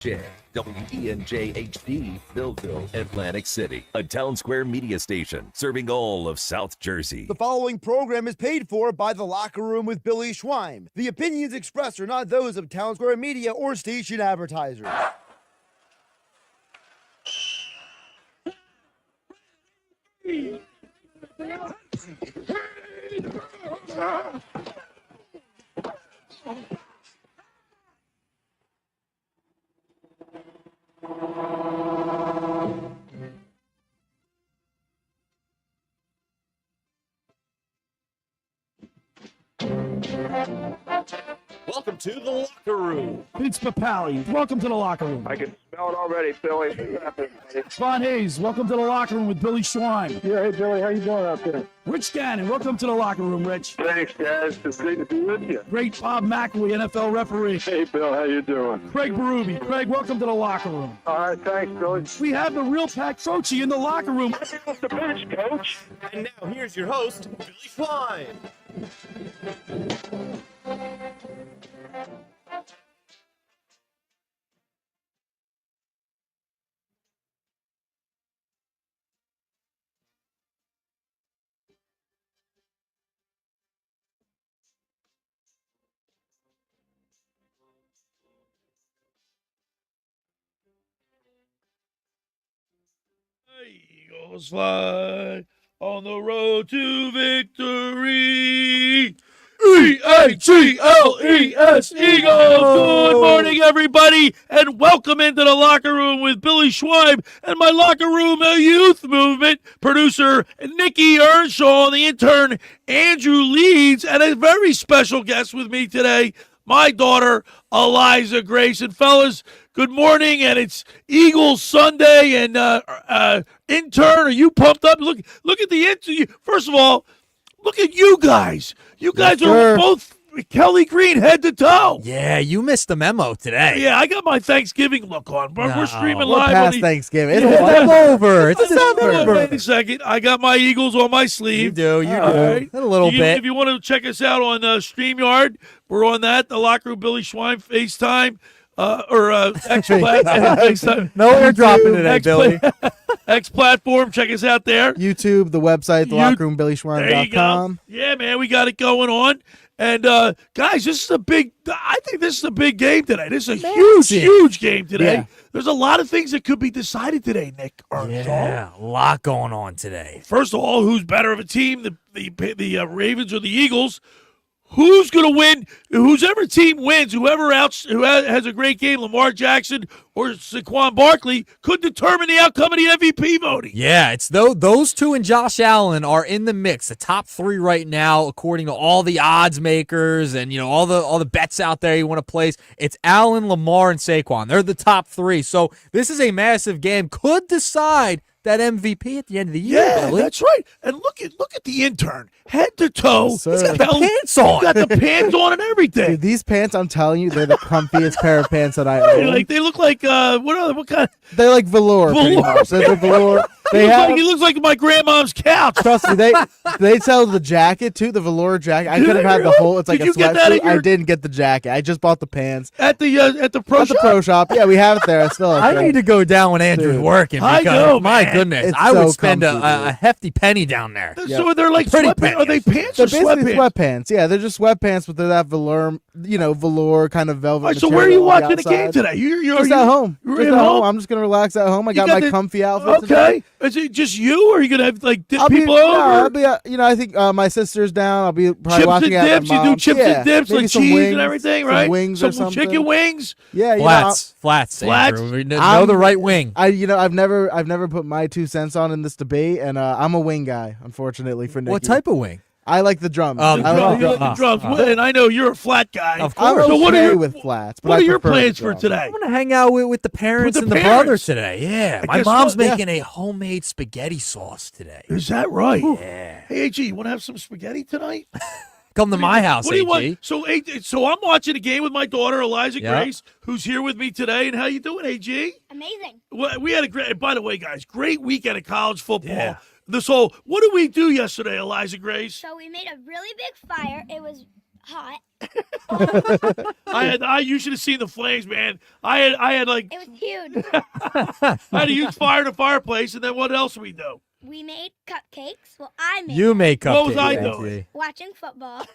WENJ HD, Millville, Atlantic City, a Town Square media station serving all of South Jersey. The following program is paid for by The Locker Room with Billy Schweim. The opinions expressed are not those of Town Square Media or station advertisers. Welcome to the locker room. Vince Papali, welcome to the locker room. I can smell it already, Billy. Spawn Hayes, welcome to the locker room with Billy Schweim. Yeah, hey, Billy, how you doing out there? Rich Gannon, welcome to the locker room, Rich. Thanks, guys. It's great to be with you. Great Bob McElwee, NFL referee. Hey, Bill, how you doing? Craig Berube. Craig, welcome to the locker room. All right, thanks, Billy. We have the real Pat Croce in the locker room. Off the bench, Coach. And now here's your host, Billy Schweim. Eagles fly on the road to victory. E-A-G-L-E-S, Eagles. Good morning, everybody, and welcome into the locker room with Billy Schweim and my locker room youth movement producer, Nick Earnshaw, and the intern, Andrew Leeds, and a very special guest with me today, my daughter, Eliza Grayson. Fellas, good morning, and it's Eagles Sunday, and intern, are you pumped up? Look at the interview. First of all, look at you guys. You guys are both Kelly Green head to toe. Yeah, you missed the memo today. Yeah, I got my Thanksgiving look on. We're streaming We're live. past Thanksgiving. It's over. It's December. Wait a second. I got my Eagles on my sleeve. You do. Right. A little bit. If you want to check us out on StreamYard, we're on that. The Locker Room, Billy Schweim, FaceTime. FaceTime. No airdropping today, Billy. X platform. Check us out there. YouTube, the website, thelockerroombillyschweim.com. Yeah, man, we got it going on. And guys, this is I think this is a big game today. This is a huge game today. Yeah. There's a lot of things that could be decided today, Nick Earnshaw. Yeah, a lot going on today. First of all, who's better of a team, the Ravens or the Eagles? Who's going to win? Whoever team wins, who has a great game, Lamar Jackson or Saquon Barkley, could determine the outcome of the MVP voting. Yeah, it's those two and Josh Allen are in the mix, the top three right now, according to all the odds makers and all the bets out there you want to place. It's Allen, Lamar, and Saquon. They're the top three. So this is a massive game. Could decide that MVP at the end of the year. Yeah, Billy. that's right. And look at the intern, head to toe. Yes, sir. He's got the pants on. He's got the pants on and everything. Dude, these pants, I'm telling you, they're the comfiest pair of pants that I own. They look like what kind? They're like velour, pretty much. They're velour. He looks like my grandmom's couch. Trust me, they sell the jacket too, the velour jacket. I could have had the whole. It's like Did a you get that sweatsuit. at your- I didn't get the jacket. I just bought the pants At the pro at the shop. pro shop. Yeah, we have it there. I still have I need to go down when Andrew's Dude. working I because, know, my man. goodness, It's I would so spend comfy, a dude. hefty penny down there. So they're like Pretty sweatpants. Are they pants They're or basically sweatpants? sweatpants. Yeah, they're just sweatpants, but they're that velour kind of velvet. All right, so material where are you on the watching the game outside. today? You're Just at home. You're Just at at home. home? I'm just gonna relax at home. I You got got my the- comfy outfit. Okay. Is it just you, or are you gonna have I'll people be, over? No, I'll be. I think my sister's down. I'll be probably Chips watching and it. dips. You do chips and dips, maybe like some cheese wings, and everything, some right? wings or Some something. chicken wings. Yeah, Flats. Flats? Andrew. We know the right wing. I've never put my 2 cents on in this debate, and I'm a wing guy, unfortunately for Nicky. What type of wing? I like the drums. Oh, I the like drums. You like the drums. And I know you're a flat guy. Of I'm course. So what are okay your with flats. But What I are your prefer the plans for drums. today? I'm going to hang out with the parents With and the the parents? brothers today. Yeah. My guess mom's what? making a homemade spaghetti sauce today. Is that right? Yeah. Hey, AG, you want to have some spaghetti tonight? Come to my house, What do you AG. want? So I'm watching a game with my daughter, Eliza Yeah. Grace, who's here with me today. And how you doing, AG? Amazing. Well, we had a great. By the way, guys, great weekend of college football. Yeah. What did we do yesterday, Eliza Grace? So we made a really big fire. It was hot. You should have seen the flames, man. I had like It was huge. I had to use fire in the fireplace, and then what else did we do? We made cupcakes. Well, I made You them. make cupcakes. What was I AG. doing? Watching football.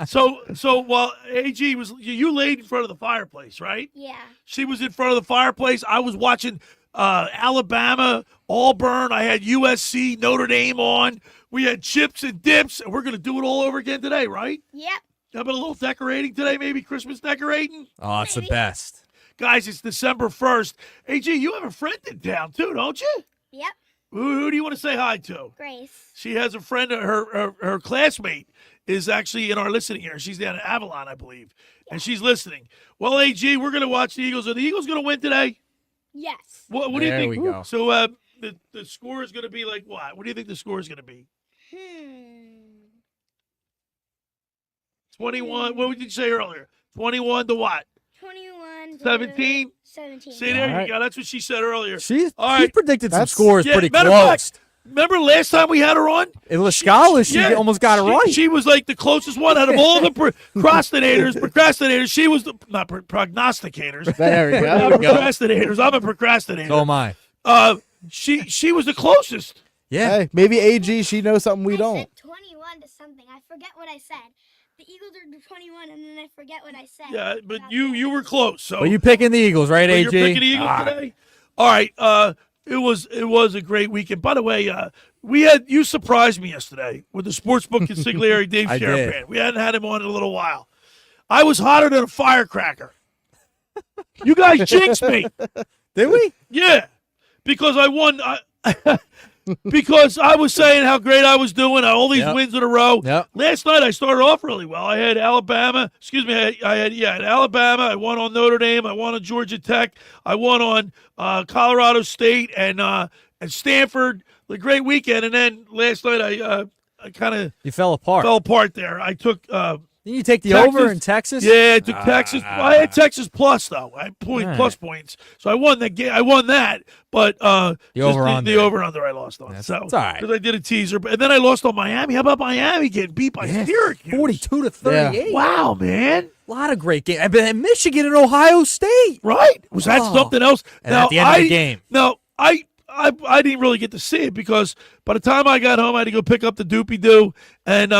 So while AG was you laid in front of the fireplace, right? Yeah. She was in front of the fireplace. I was watching Alabama, Auburn. I had USC, Notre Dame on. We had chips and dips, and we're going to do it all over again today, right? Yep. How about a little decorating today, maybe Christmas decorating? Oh, it's the best. Guys, it's December 1st. AG, you have a friend in town, too, don't you? Yep. Who do you want to say hi to? Grace. She has a friend, her classmate is actually in our listening here. She's down at Avalon, I believe, and she's listening. Well, AG, we're going to watch the Eagles. Are the Eagles going to win today? Yes. What do you There think? we go. So the score is going to be like what? What do you think the score is going to be? 21. What did you say earlier? 21 to what? 21. 17? 17. See, there All right. you go. That's what she said earlier. She's All right. predicted some That's- scores Yeah, pretty matter of close. fact, remember last time we had her on? In La Scala, she Yeah, almost got it she- right. She was like the closest one out of all the procrastinators. She was the not prognosticators. There we Not go. procrastinators. I'm a procrastinator. So am I. She was the closest. Yeah. Hey, maybe AG, she knows something we I don't. said 21 to something. I forget what I said. The Eagles are 21, and then I forget what I said. Yeah, but you were close. So Well, you picking the Eagles, right, but AG? you're picking the Eagles today. All right. It was a great weekend. By the way, you surprised me yesterday with the sportsbook consigliere Dave I Sherapan. did. We hadn't had him on in a little while. I was hotter than a firecracker. You guys jinxed me. Did we? Yeah, because I won. Because I was saying how great I was doing, all these Yep. wins in a row. Yep. Last night I started off really well. I had Alabama. Excuse me. I had Alabama. I won on Notre Dame. I won on Georgia Tech. I won on Colorado State and Stanford. A great weekend. And then last night I kind of You fell apart. fell apart there. I took. Didn't you take the Texas. over in Texas? Yeah, I took Texas. I had Texas plus though. I had plus points, so I won that game. I won that, but The over-under. the over under I lost on. That's So all right. because I did a teaser, and then I lost on Miami. How about Miami getting beat by Syracuse? 42-38. Wow, man! A lot of great games. And Michigan and Ohio State. Right? Was that Oh. something else? And at the end of the game. No, I didn't really get to see it because by the time I got home, I had to go pick up the doopy doo, and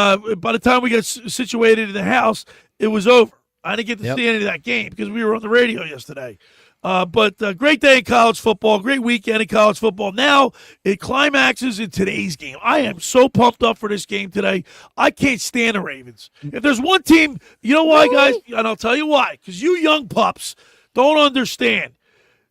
by the time we got situated in the house, it was over. I didn't get to see any of that game because we were on the radio yesterday. But great day in college football, great weekend in college football. Now it climaxes in today's game. I am so pumped up for this game today. I can't stand the Ravens. If there's one team, you know why, guys? And I'll tell you why. Because you young pups don't understand.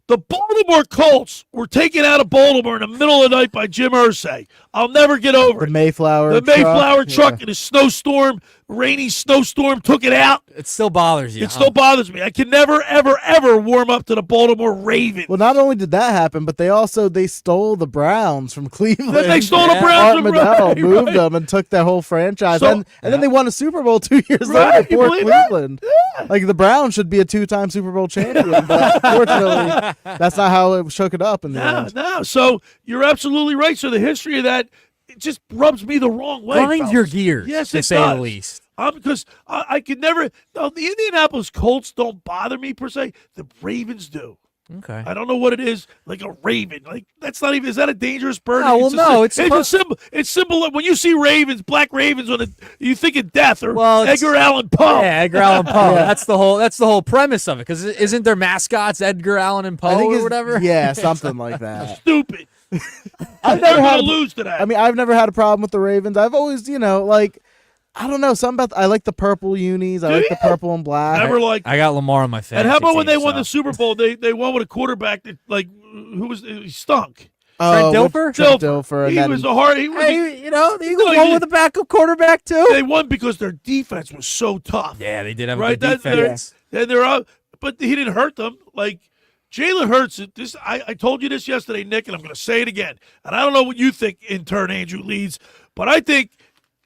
The Baltimore Colts were taken out of Baltimore in the middle of the night by Jim Irsay. I'll never get over The it. Mayflower The Mayflower truck Yeah. in a snowstorm, rainy snowstorm, took it out. It still bothers you. It still bothers me. I can never, ever, ever warm up to the Baltimore Ravens. Well, not only did that happen, but they stole the Browns from Cleveland. Then they stole the Yeah. Browns. Art Medell right, moved right. them and took their whole franchise, So- and then they won a Super Bowl 2 years Right, later you for believe that? Cleveland. Like the Browns should be a 2-time Super Bowl champion, but unfortunately, that's not how it shook it up in the end. No. So you're absolutely right. So the history of that, it just rubs me the wrong way. Grind fellas. your gears, Yes, to it say does. the least. Because I could never. No, the Indianapolis Colts don't bother me per se. The Ravens do. Okay. I don't know what it is. Like a raven. Like that's not even. Is that a dangerous bird? No, well, no, it's a symbol. It's symbol. When you see ravens, black ravens on it, you think of death or It's- Edgar Allan Poe. Yeah, Edgar Allan Poe. That's the whole premise of it. Because isn't their mascots Edgar Allan and I Poe think or it's- whatever? Yeah, something like that. Stupid. I've They're never gonna had. lose to that. I mean, I've never had a problem with the Ravens. I've always, I don't know, something about. I like the purple unis. I Do like you? the purple and black. Never like. I got Lamar on my fantasy And how about when team, they won so. the Super Bowl? They won with a quarterback that he stunk. Oh, Trent with Dilfer? Trent Dilfer. And He then, was a hard. He was, Hey, the Eagles No, won he- with a backup quarterback too. they won because their defense was so tough. Yeah, they did have a Right, good defense. And they're out, but he didn't hurt them. Like Jalen Hurts. I told you this yesterday, Nick, and I'm going to say it again. And I don't know what you think, intern Andrew Leeds, but I think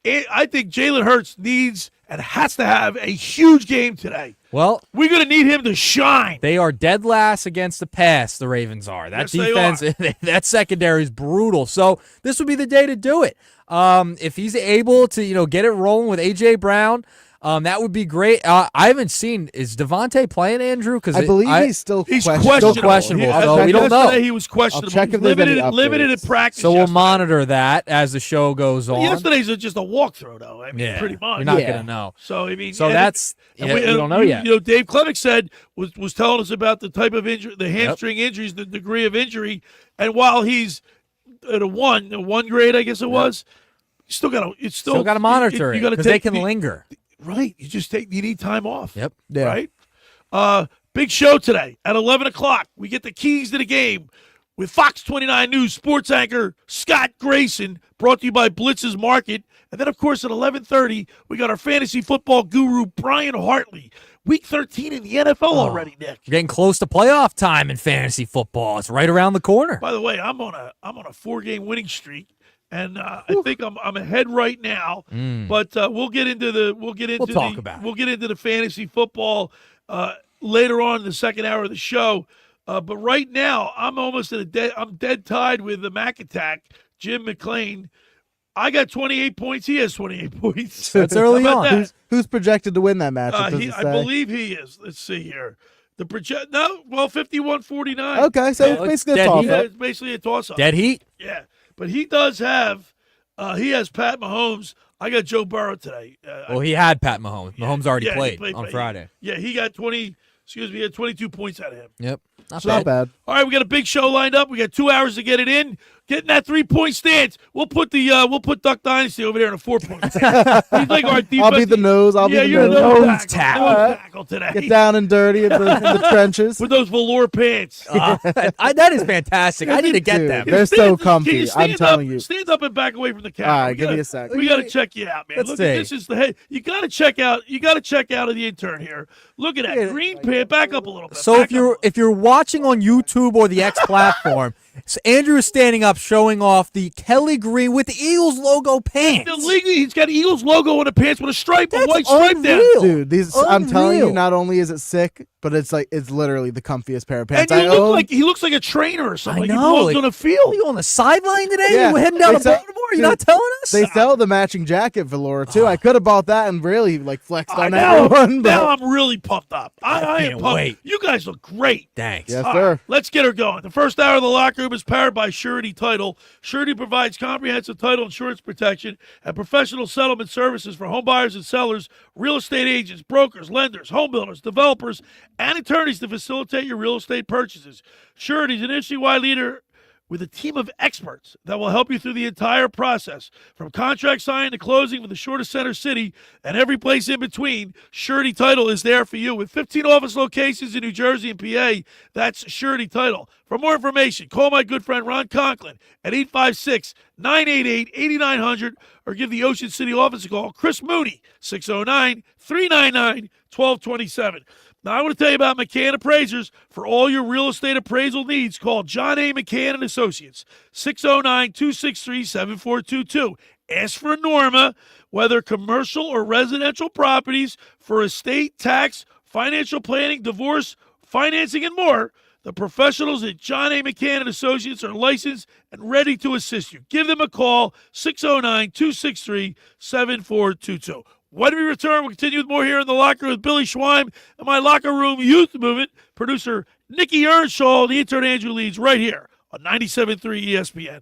Jalen Hurts needs and has to have a huge game today. Well, We're going to need him to shine. they are dead last against the pass, the Ravens are. That Yes, they defense, that secondary is brutal. So this would be the day to do it. If he's able to, get it rolling with A.J. Brown, That would be great. I haven't seen. Is Devontae playing, Andrew? Because I believe he's still questionable. So we don't know. Yesterday he was questionable. I'll check if there's any limited in practice. So we'll monitor that as the show goes on. Yesterday's just a walkthrough, though. I mean, pretty much. You're not going to know. So I mean, that's we don't know yet. You know, Dave Clemick said was telling us about the type of injury, the hamstring injuries, the degree of injury, and while he's at a one grade, I guess it was. You still got to monitor it because they can linger. Right. You need time off. Yep. Yeah. Right. Big show today at 11 o'clock. We get the keys to the game with Fox 29 News sports anchor Scott Grayson, brought to you by Blitz's Market. And then, of course, at 11:30, we got our fantasy football guru, Brian Hartley. Week 13 in the NFL already, Nick. You're getting close to playoff time in fantasy football. It's right around the corner. By the way, I'm on a 4-game winning streak. And I think I'm ahead right now, but we'll get into the fantasy football later on in the second hour of the show. But right now, I'm almost I'm dead tied with the Mac Attack, Jim McClain. I got 28 points. He has 28 points. That's early on. That? Who's projected to win that matchup? I believe he is. Let's see here. 51-49. Okay, so it's basically a toss-up. Yeah, it's basically a toss-up. Dead heat. Yeah. But he does have he has Pat Mahomes. I got Joe Burrow today. He had Pat Mahomes. Mahomes already played on Friday. He got 22 points out of him. Yep. Not bad. All right, we got a big show lined up. We got 2 hours to get it in. Getting that 3-point stance. We'll put Duck Dynasty over there in a 4-point stance. He's like our defense. I'll be the nose. I'll be the nose tackle today. Get down and dirty in the trenches with those velour pants. That is fantastic. I need to get them. They're so comfy. I'm telling you. Stand up and back away from the camera. All right, give me a second. We got to check you out, man. Let's Look, see. This is the head. You got to check out of the intern here. Look at that green pant. Back up a little bit. So if you're watching on YouTube or the X platform, so Andrew is standing up showing off the Kelly green with the Eagles logo pants. He's got Eagles logo on the pants with a stripe, a white stripe down. Dude, I'm telling you, not only is it sick, but it's literally the comfiest pair of pants. And he looks like a trainer or something. I know. He belongs on a field. Are you on the sideline today? Yeah. You heading down to Baltimore? You're not telling us? They sell the matching jacket velour too. I could have bought that and really flexed on everyone. Now I'm really pumped up. I am pumped. Wait. You guys look great. Thanks. Yes, All sir. right, let's get her going. The first hour of the locker room is powered by Surety Title. Surety provides comprehensive title insurance protection and professional settlement services for home buyers and sellers, real estate agents, brokers, lenders, home builders, developers, and attorneys to facilitate your real estate purchases. Surety is an industry-wide leader with a team of experts that will help you through the entire process. From contract signing to closing with the shortest center city and every place in between, Surety Title is there for you. With 15 office locations in New Jersey and PA, that's Surety Title. For more information, call my good friend Ron Conklin at 856-988-8900 or give the Ocean City office a call. Chris Mooney, 609-399-1227. Now, I want to tell you about McCann Appraisers. For all your real estate appraisal needs, call John A. McCann & Associates, 609-263-7422. Ask for Norma, whether commercial or residential properties, for estate, tax, financial planning, divorce, financing, and more. The professionals at John A. McCann & Associates are licensed and ready to assist you. Give them a call, 609-263-7422. When we return, we'll continue with more here in the locker room with Billy Schweim and my locker room youth movement producer, Nick Earnshaw, the intern Andrew Leeds, right here on 97.3 ESPN.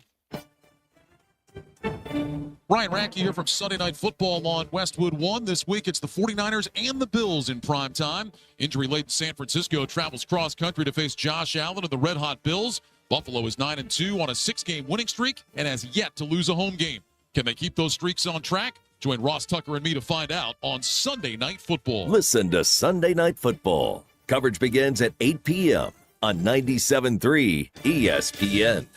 Ryan Radke here from Sunday Night Football on Westwood One. This week, it's the 49ers and the Bills in prime time. Injury-laden San Francisco travels cross-country to face Josh Allen and the red-hot Bills. Buffalo is 9-2 on a 6-game winning streak and has yet to lose a home game. Can they keep those streaks on track? Join Ross Tucker and me to find out on Sunday Night Football. Listen to Sunday Night Football. Coverage begins at 8 p.m. on 97.3 ESPN.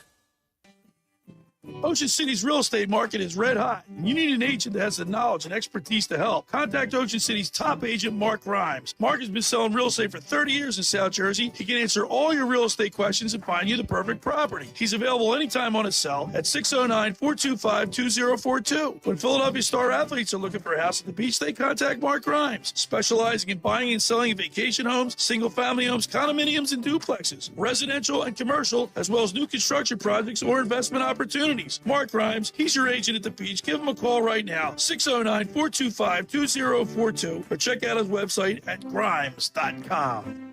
Ocean City's real estate market is red hot. You need an agent that has the knowledge and expertise to help. Contact Ocean City's top agent, Mark Rhymes. Mark has been selling real estate for 30 years in South Jersey. He can answer all your real estate questions and find you the perfect property. He's available anytime on his cell at 609-425-2042. When Philadelphia star athletes are looking for a house at the beach, they contact Mark Rhymes, specializing in buying and selling vacation homes, single-family homes, condominiums, and duplexes, residential and commercial, as well as new construction projects or investment opportunities. opportunities. Mark Grimes, he's your agent at the beach. Give him a call right now, 609-425-2042, or check out his website at grimes.com.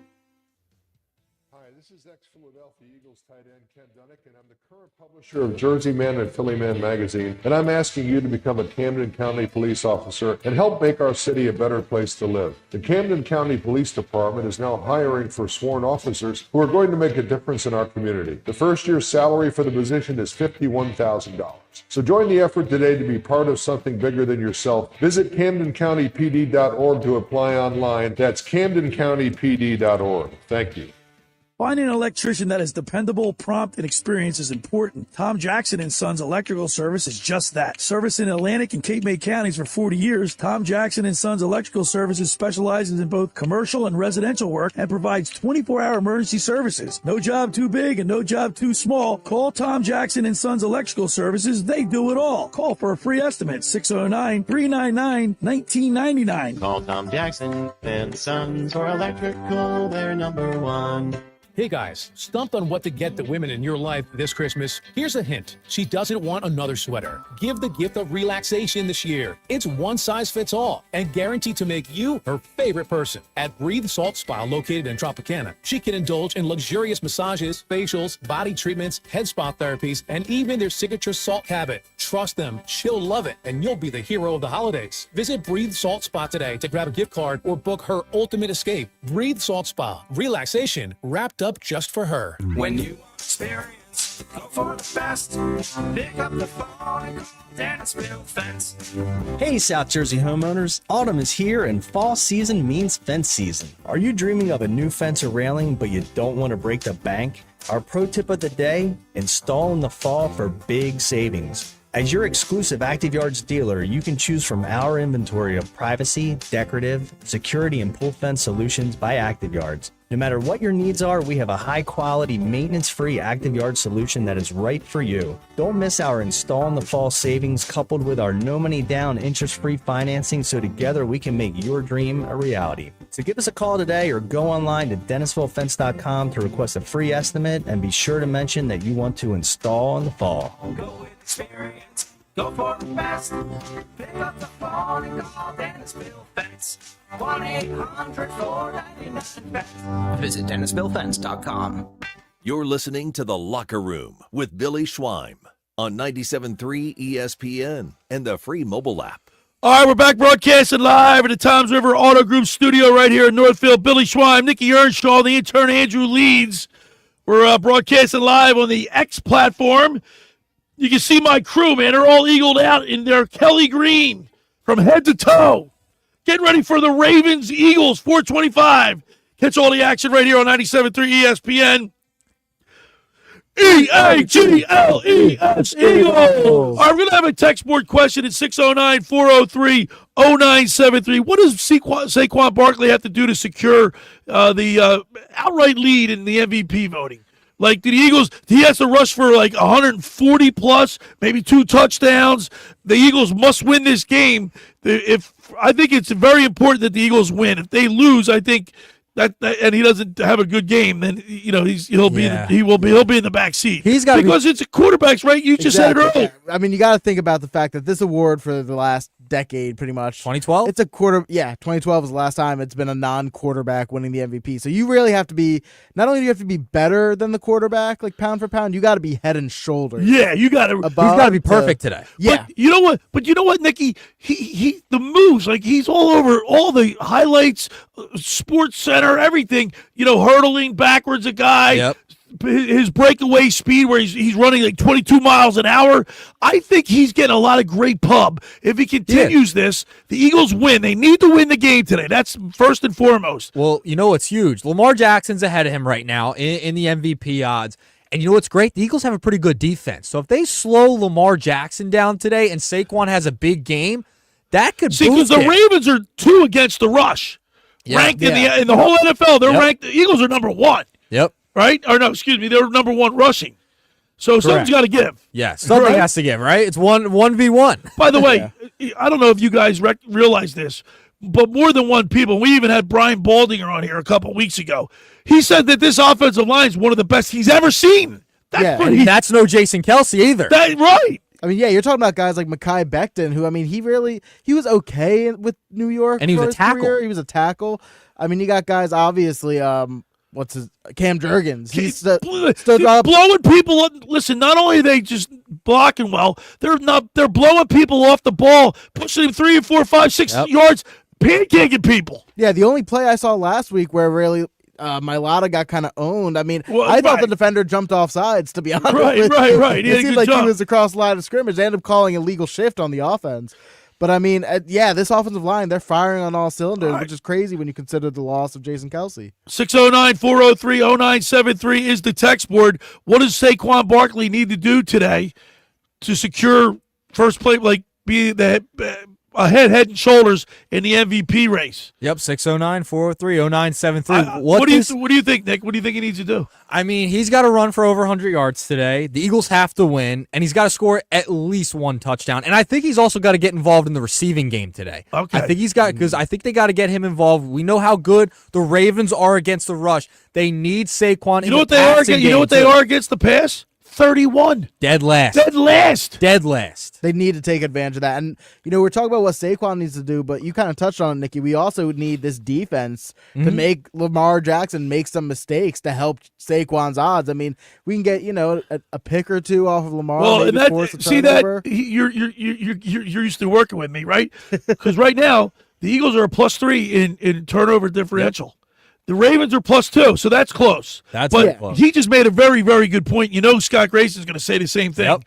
This is ex-Philadelphia Eagles tight end Ken Dunnick, and I'm the current publisher of Jersey Man and Philly Man magazine, and I'm asking you to become a Camden County police officer and help make our city a better place to live. The Camden County Police Department is now hiring for sworn officers who are going to make a difference in our community. The first year's salary for the position is $51,000. So join the effort today to be part of something bigger than yourself. Visit CamdenCountyPD.org to apply online. That's CamdenCountyPD.org. Thank you. Finding an electrician that is dependable, prompt, and experienced is important. Tom Jackson & Sons Electrical Service is just that. Service in Atlantic and Cape May counties for 40 years, Tom Jackson & Sons Electrical Services specializes in both commercial and residential work and provides 24-hour emergency services. No job too big and no job too small. Call Tom Jackson & Sons Electrical Services. They do it all. Call for a free estimate, 609-399-1999. Call Tom Jackson and Sons for electrical, they're number one. Hey guys, stumped on what to get the women in your life this Christmas? Here's a hint. She doesn't want another sweater. Give the gift of relaxation this year. It's one size fits all and guaranteed to make you her favorite person. At Breathe Salt Spa, located in Tropicana, she can indulge in luxurious massages, facials, body treatments, head spa therapies, and even their signature salt cabinet. Trust them, she'll love it, and you'll be the hero of the holidays. Visit Breathe Salt Spa today to grab a gift card or book her ultimate escape. Breathe Salt Spa. Relaxation wrapped up just for her. When you experience, go for the best. Pick up the phone and call Dennis Bill Fence. Hey South Jersey homeowners, autumn is here and fall season means fence season. Are you dreaming of a new fence or railing but you don't want to break the bank? Our pro tip of the day, install in the fall for big savings. As your exclusive Active Yards dealer, you can choose from our inventory of privacy, decorative, security, and pull fence solutions by Active Yards. No matter what your needs are, we have a high-quality, maintenance-free Active Yard solution that is right for you. Don't miss our Install in the Fall savings coupled with our no-money-down, interest-free financing so together we can make your dream a reality. So give us a call today or go online to DennisvilleFence.com to request a free estimate and be sure to mention that you want to install in the fall. Go with experience, go for the best. Pick up the phone and call Dennis Bill Fence. 1-800-499-FENCE. Visit DennisvilleFence.com. You're listening to The Locker Room with Billy Schweim on 97.3 ESPN and the free mobile app. All right, we're back broadcasting live at the Toms River Auto Group studio right here in Northfield. Billy Schweim, Nick Earnshaw, the intern Andrew Leeds. We're broadcasting live on the X platform. You can see my crew, man. They're all eagled out in their Kelly green from head to toe. Getting ready for the Ravens-Eagles, 425. Catch all the action right here on 97.3 ESPN. E-A-G-L-E-S, Eagles. All right, we're going to have a text board question at 609-403-0973. What does Saquon Barkley have to do to secure the outright lead in the MVP voting? Like, the Eagles, he has to rush for like 140 plus, maybe 2 touchdowns. The Eagles must win this game. I think it's very important that the Eagles win. If they lose, I think that and he doesn't have a good game, then he'll be in the back seat. He's got because it's a quarterback's right. You just said it earlier. I mean, you got to think about the fact that this award for the last decade, pretty much 2012. It's a quarter. Yeah, 2012 was the last time it's been a non-quarterback winning the MVP. So you really have to be. Not only do you have to be better than the quarterback, like pound for pound, you got to be head and shoulders. Yeah, you got to. He's got to be perfect today. Yeah, but you know what? Nicky, he the moves, like he's all over all the highlights, Sports Center, everything. Hurdling backwards a guy. Yep. His breakaway speed where he's running like 22 miles an hour. I think he's getting a lot of great pub. If he continues this, the Eagles win. They need to win the game today. That's first and foremost. Well, what's huge? Lamar Jackson's ahead of him right now in the MVP odds. And you know what's great? The Eagles have a pretty good defense. So if they slow Lamar Jackson down today and Saquon has a big game, that could boost because the Ravens are 2 against the rush. Ranked in the whole NFL. They're ranked. The Eagles are number 1. Yep. Right? Or no, excuse me, they're number 1 rushing. So something's got to give. Yeah, something has to give, right? It's 1v1. By the way, I don't know if you guys realize this, but more than one people, we even had Brian Baldinger on here a couple weeks ago. He said that this offensive line is one of the best he's ever seen. That's no Jason Kelsey either. Right. I mean, yeah, you're talking about guys like Mekhi Becton, who, I mean, he was okay with New York. And he was a tackle. Career. He was a tackle. I mean, you got guys, obviously, Cam Jurgens. He's stood up. Blowing people up. Listen, not only are they just blocking well, they're blowing people off the ball, pushing them 3, 4, 5, 6 yards, pancaking people. Yeah, the only play I saw last week where really Mailata got kind of owned. I mean, I thought the defender jumped off sides, to be honest. Right. It seemed like he was across the line of scrimmage. They ended up calling a legal shift on the offense. But, I mean, this offensive line, they're firing on all cylinders, which is crazy when you consider the loss of Jason Kelsey. 609-403-0973 is the text board. What does Saquon Barkley need to do today to secure first place, like be the head and shoulders in the MVP race? Yep, 609-403-0973. What do you think, Nick? What do you think he needs to do? I mean, he's got to run for over 100 yards today. The Eagles have to win, and he's got to score at least one touchdown. And I think he's also got to get involved in the receiving game today. Okay. I think because I think they got to get him involved. We know how good the Ravens are against the rush. They need Saquon in the passing game. You know what they are against the pass? 31. Dead last. They need to take advantage of that. And, we're talking about what Saquon needs to do, but you kind of touched on it, Nikki. We also need this defense to make Lamar Jackson make some mistakes to help Saquon's odds. I mean, we can get, a pick or two off of Lamar. Well, and you're used to working with me, right? Because right now, the Eagles are a +3 in turnover differential. Yep. The Ravens are +2, so that's close. Close. He just made a very, very good point. Scott Grayson is going to say the same thing. Yep.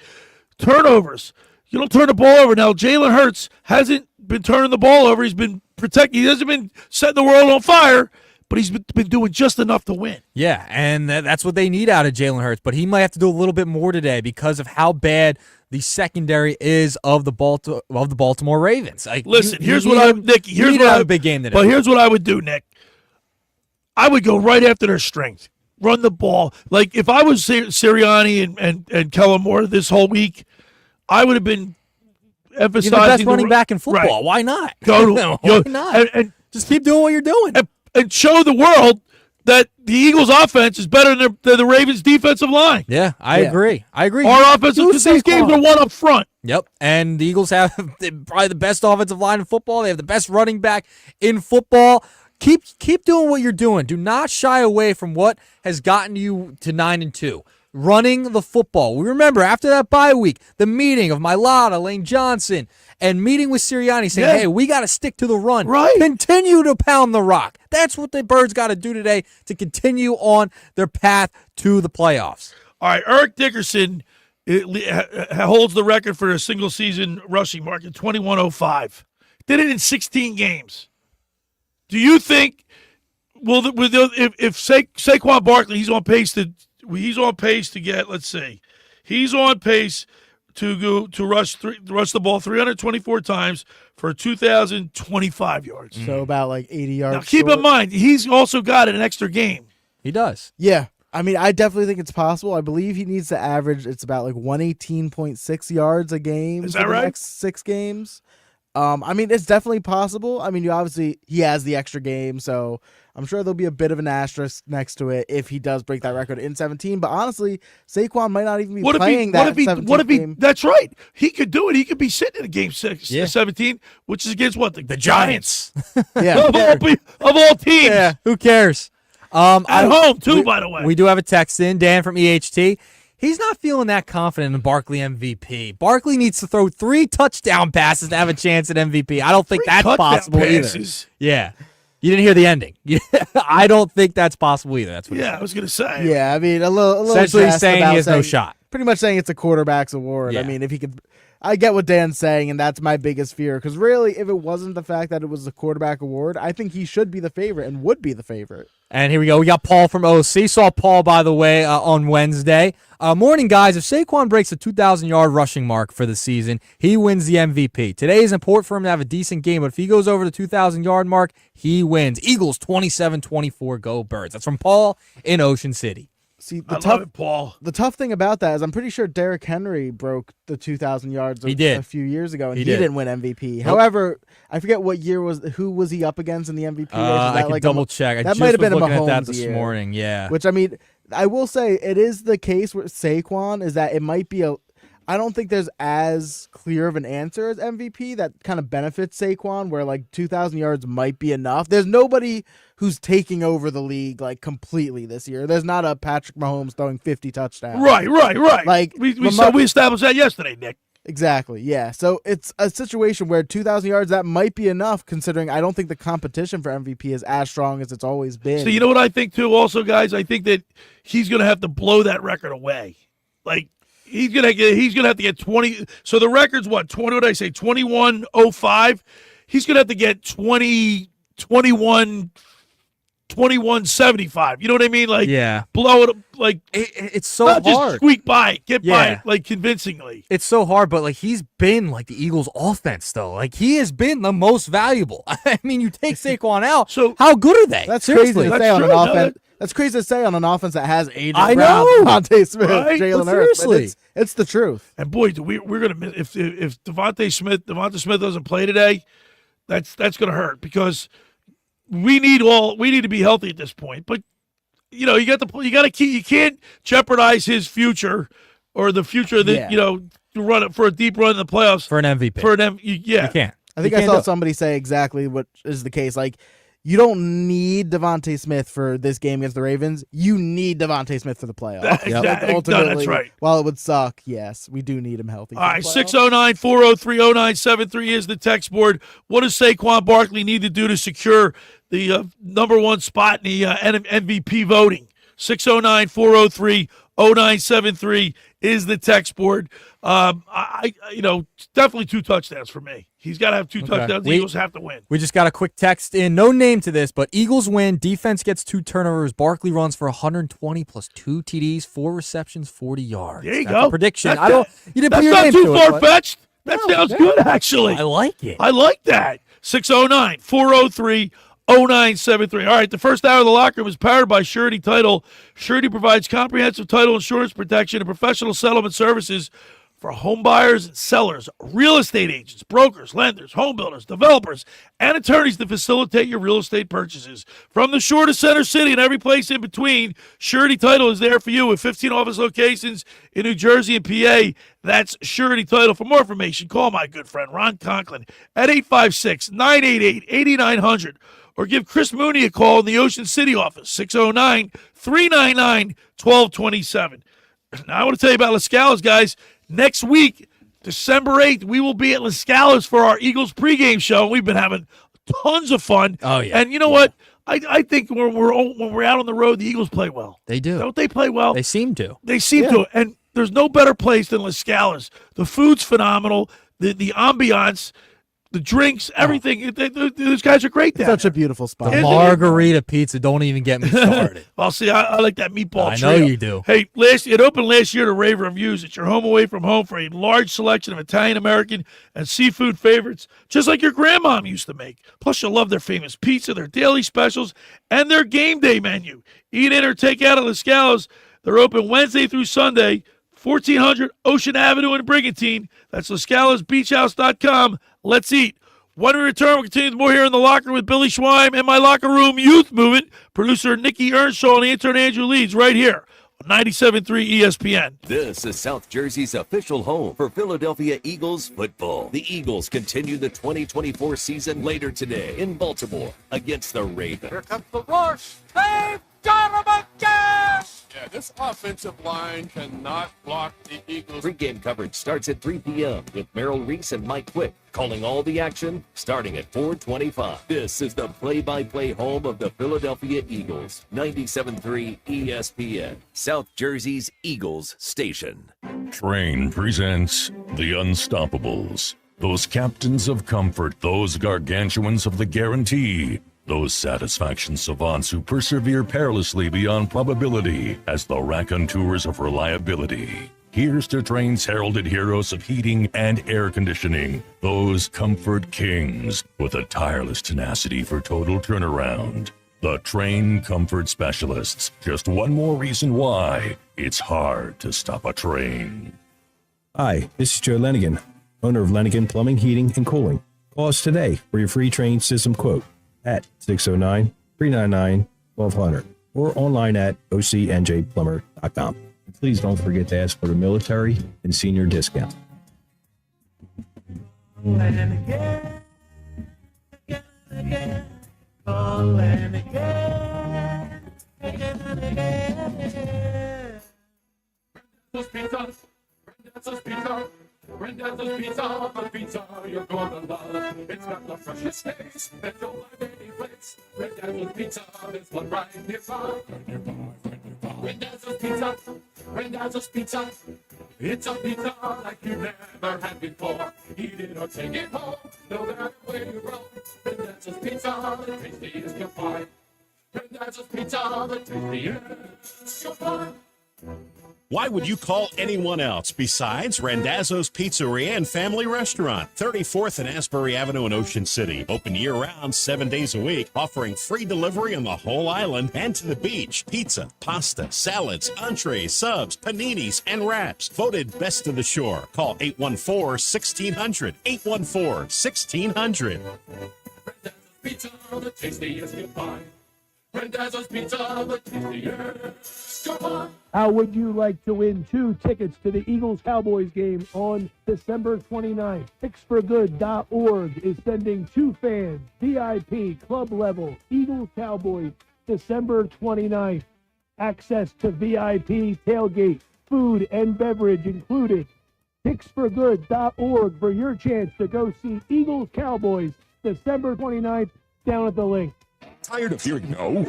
Turnovers. You don't turn the ball over. Now, Jalen Hurts hasn't been turning the ball over. He's been protecting. He hasn't been setting the world on fire, but he's been doing just enough to win. Yeah, and that's what they need out of Jalen Hurts. But he might have to do a little bit more today because of how bad the secondary is of the Baltimore Ravens. Listen, here's what I would do, Nick. I would go right after their strength. Run the ball. Like, if I was Sirianni and Kellen Moore this whole week, I would have been emphasizing the best running back in football. Right. Why not? Why not? And just keep doing what you're doing. And show the world that the Eagles' offense is better than the Ravens' defensive line. Yeah, I agree. Our offensive, because these games are one up front. Yep, and the Eagles have probably the best offensive line in football. They have the best running back in football. Keep doing what you're doing. Do not shy away from what has gotten you to 9-2. Running the football. We remember after that bye week, the meeting of Mailata, Lane Johnson, and meeting with Sirianni saying, hey, we got to stick to the run. Right. Continue to pound the rock. That's what the Birds got to do today to continue on their path to the playoffs. All right, Eric Dickerson holds the record for a single-season rushing mark at 2105. Did it in 16 games. Do you think, if Saquon Barkley, he's on pace to get, let's see, he's on pace to rush the ball 324 times for 2,025 yards. So about like 80 yards. Now keep in mind, he's also got an extra game. He does. Yeah. I mean, I definitely think it's possible. I believe he needs to average, it's about like 118.6 yards a game. Is that for the right? next 6 games. I mean, it's definitely possible. I mean, he has the extra game, so I'm sure there'll be a bit of an asterisk next to it if he does break that record in 17. But honestly, Saquon might not even be playing that 17th game. That's right. He could do it. He could be sitting in game 17, which is against what? The Giants. Yeah. of all teams. Yeah, who cares? At home, too, by the way. We do have a text in. Dan from EHT. He's not feeling that confident in Barkley MVP. Barkley needs to throw 3 touchdown passes to have a chance at MVP. I don't think that's possible either. Yeah. You didn't hear the ending. I don't think that's possible either. That's what I was going to say. Yeah, I mean, a little essentially saying he has no shot. Pretty much saying it's a quarterback's award. Yeah. I mean, if he could, I get what Dan's saying, and that's my biggest fear. Because really, if it wasn't the fact that it was a quarterback award, I think he should be the favorite and would be the favorite. And here we go. We got Paul from OC. Saw Paul, by the way, on Wednesday. Morning, guys. If Saquon breaks a 2,000-yard rushing mark for the season, he wins the MVP. Today is important for him to have a decent game, but if he goes over the 2,000-yard mark, he wins. Eagles 27-24. Go Birds. That's from Paul in Ocean City. See, Paul. The tough thing about that is I'm pretty sure Derrick Henry broke the 2,000 yards a few years ago, and he didn't win MVP. Nope. However, I forget what year who was he up against in the MVP race? I can double check. That might have been a Mahomes at that this year, morning. Yeah. Which, I mean, I will say it is the case with Saquon is that it might be I don't think there's as clear of an answer as MVP that kind of benefits Saquon, where like 2,000 yards might be enough. There's nobody who's taking over the league like completely this year. There's not a Patrick Mahomes throwing 50 touchdowns. Right. Like we established that yesterday, Nick. Exactly, yeah. So it's a situation where 2,000 yards, that might be enough, considering I don't think the competition for MVP is as strong as it's always been. So you know what I think, too, also, guys? I think that he's going to have to blow that record away. Like, he's going to have to get 20. So the record's what? 20, what did I say? 21.05? He's going to have to get 21.75. You know what I mean? Like, blow it up. Like, it's so not hard. Just squeak by it. Get by it, like, convincingly. It's so hard, but, like, he's been, like, the Eagles' offense, though. Like, he has been the most valuable. I mean, you take Saquon out, so how good are they? That's Seriously. crazy to say on an offense. That's crazy to say on an offense that has A.J. I Brown, know. Devontae Smith, Right? Jalen But Hurts. seriously. It's the truth. And, boy, we're going to miss – if Devontae Smith doesn't play today, that's going to hurt because we need to be healthy at this point. But, you know, you can't jeopardize his future or the future that, to run it for a deep run in the playoffs. For an MVP. You can't. I think I saw somebody say exactly what is the case. Like, you don't need Devontae Smith for this game against the Ravens. You need Devontae Smith for the playoffs. Ultimately, that's right. While it would suck, yes, we do need him healthy. All right, 609-403-0973 is the text board. What does Saquon Barkley need to do to secure the number one spot in the MVP voting? 609-403-0973 is the text board. Definitely 2 touchdowns for me. He's got to have 2 touchdowns. The Eagles have to win. We just got a quick text in. No name to this, but Eagles win. Defense gets 2 turnovers. Barkley runs for 120 plus 2 TDs, 4 receptions, 40 yards. There you That's go. A prediction. That's not too far-fetched. That sounds good, actually. I like it. I like that. 609-403-0973. All right, the first hour of the locker room is powered by Surety Title. Surety provides comprehensive title insurance protection and professional settlement services for home buyers and sellers, real estate agents, brokers, lenders, home builders, developers, and attorneys to facilitate your real estate purchases. From the shore to Center City and every place in between, Surety Title is there for you with 15 office locations in New Jersey and PA. That's Surety Title. For more information, call my good friend Ron Conklin at 856-988-8900 or give Chris Mooney a call in the Ocean City office, 609-399-1227. Now, I want to tell you about Las Scala's, guys. Next week, December 8th, we will be at Las Scala's for our Eagles pregame show. We've been having tons of fun. Oh, yeah. And you know what? I think when we're out on the road, the Eagles play well. They do. Don't they play well? They seem to. They seem to. And there's no better place than Las Scala's. The food's phenomenal. The ambiance, the drinks, everything. Those guys are great there. Such a beautiful spot. The margarita pizza, don't even get me started. Well, see, I like that meatball I trio. know you do. Hey, it opened last year to rave reviews. It's your home away from home for a large selection of Italian, American, and seafood favorites, just like your grandmom used to make. Plus, you'll love their famous pizza, their daily specials, and their game day menu. Eat in or take out at Las Scala's. They're open Wednesday through Sunday, 1400 Ocean Avenue in Brigantine. That's LasCalasBeachHouse.com. Let's eat. When we return, we'll continue more here in the locker room with Billy Schweim and my locker room youth movement, producer Nick Earnshaw and the intern Andrew Leeds right here on 97.3 ESPN. This is South Jersey's official home for Philadelphia Eagles football. The Eagles continue the 2024 season later today in Baltimore against the Ravens. Here comes the rush. They've got him again! Yeah, this offensive line cannot block the Eagles. Pregame coverage starts at 3 p.m. with Merrill Reese and Mike Quick calling all the action starting at 4:25. This is the play-by-play home of the Philadelphia Eagles. 97.3 ESPN, South Jersey's Eagles station. Train presents The Unstoppables. Those captains of comfort, those gargantuans of the guarantee. Those satisfaction savants who persevere perilously beyond probability as the raconteurs of reliability. Here's to Train's heralded heroes of heating and air conditioning. Those comfort kings with a tireless tenacity for total turnaround. The Train Comfort Specialists. Just one more reason why it's hard to stop a train. Hi, this is Joe Lenigan, owner of Lenigan Plumbing, Heating, and Cooling. Call us today for your free train system quote at 609-399-1200. or online at ocnjplumber.com. And please don't forget to ask for the military and senior discount. Rendezvous Pizza, the pizza you're gonna love. It's got the freshest taste that you'll find any place. Rendezvous Pizza, there's one right nearby. Rendezvous Pizza, Rendezvous Pizza. It's a pizza like you never had before. Eat it or take it home, no matter where you roam. Rendezvous Pizza, the tastiest you'll find. Rendezvous Pizza, the tastiest you'll find. Why would you call anyone else besides Randazzo's Pizzeria and Family Restaurant, 34th and Asbury Avenue in Ocean City. Open year-round, 7 days a week, offering free delivery on the whole island and to the beach. Pizza, pasta, salads, entrees, subs, paninis, and wraps. Voted best of the shore. Call 814-1600. 814-1600. Pizza, the tastiest you find. Rendezvous Pizza, the tastiest you find. How would you like to win 2 tickets to the Eagles-Cowboys game on December 29th? Picksforgood.org is sending 2 fans, VIP, club level, Eagles-Cowboys, December 29th. Access to VIP tailgate, food and beverage included. Picksforgood.org for your chance to go see Eagles-Cowboys, December 29th, down at the link. Tired of hearing no?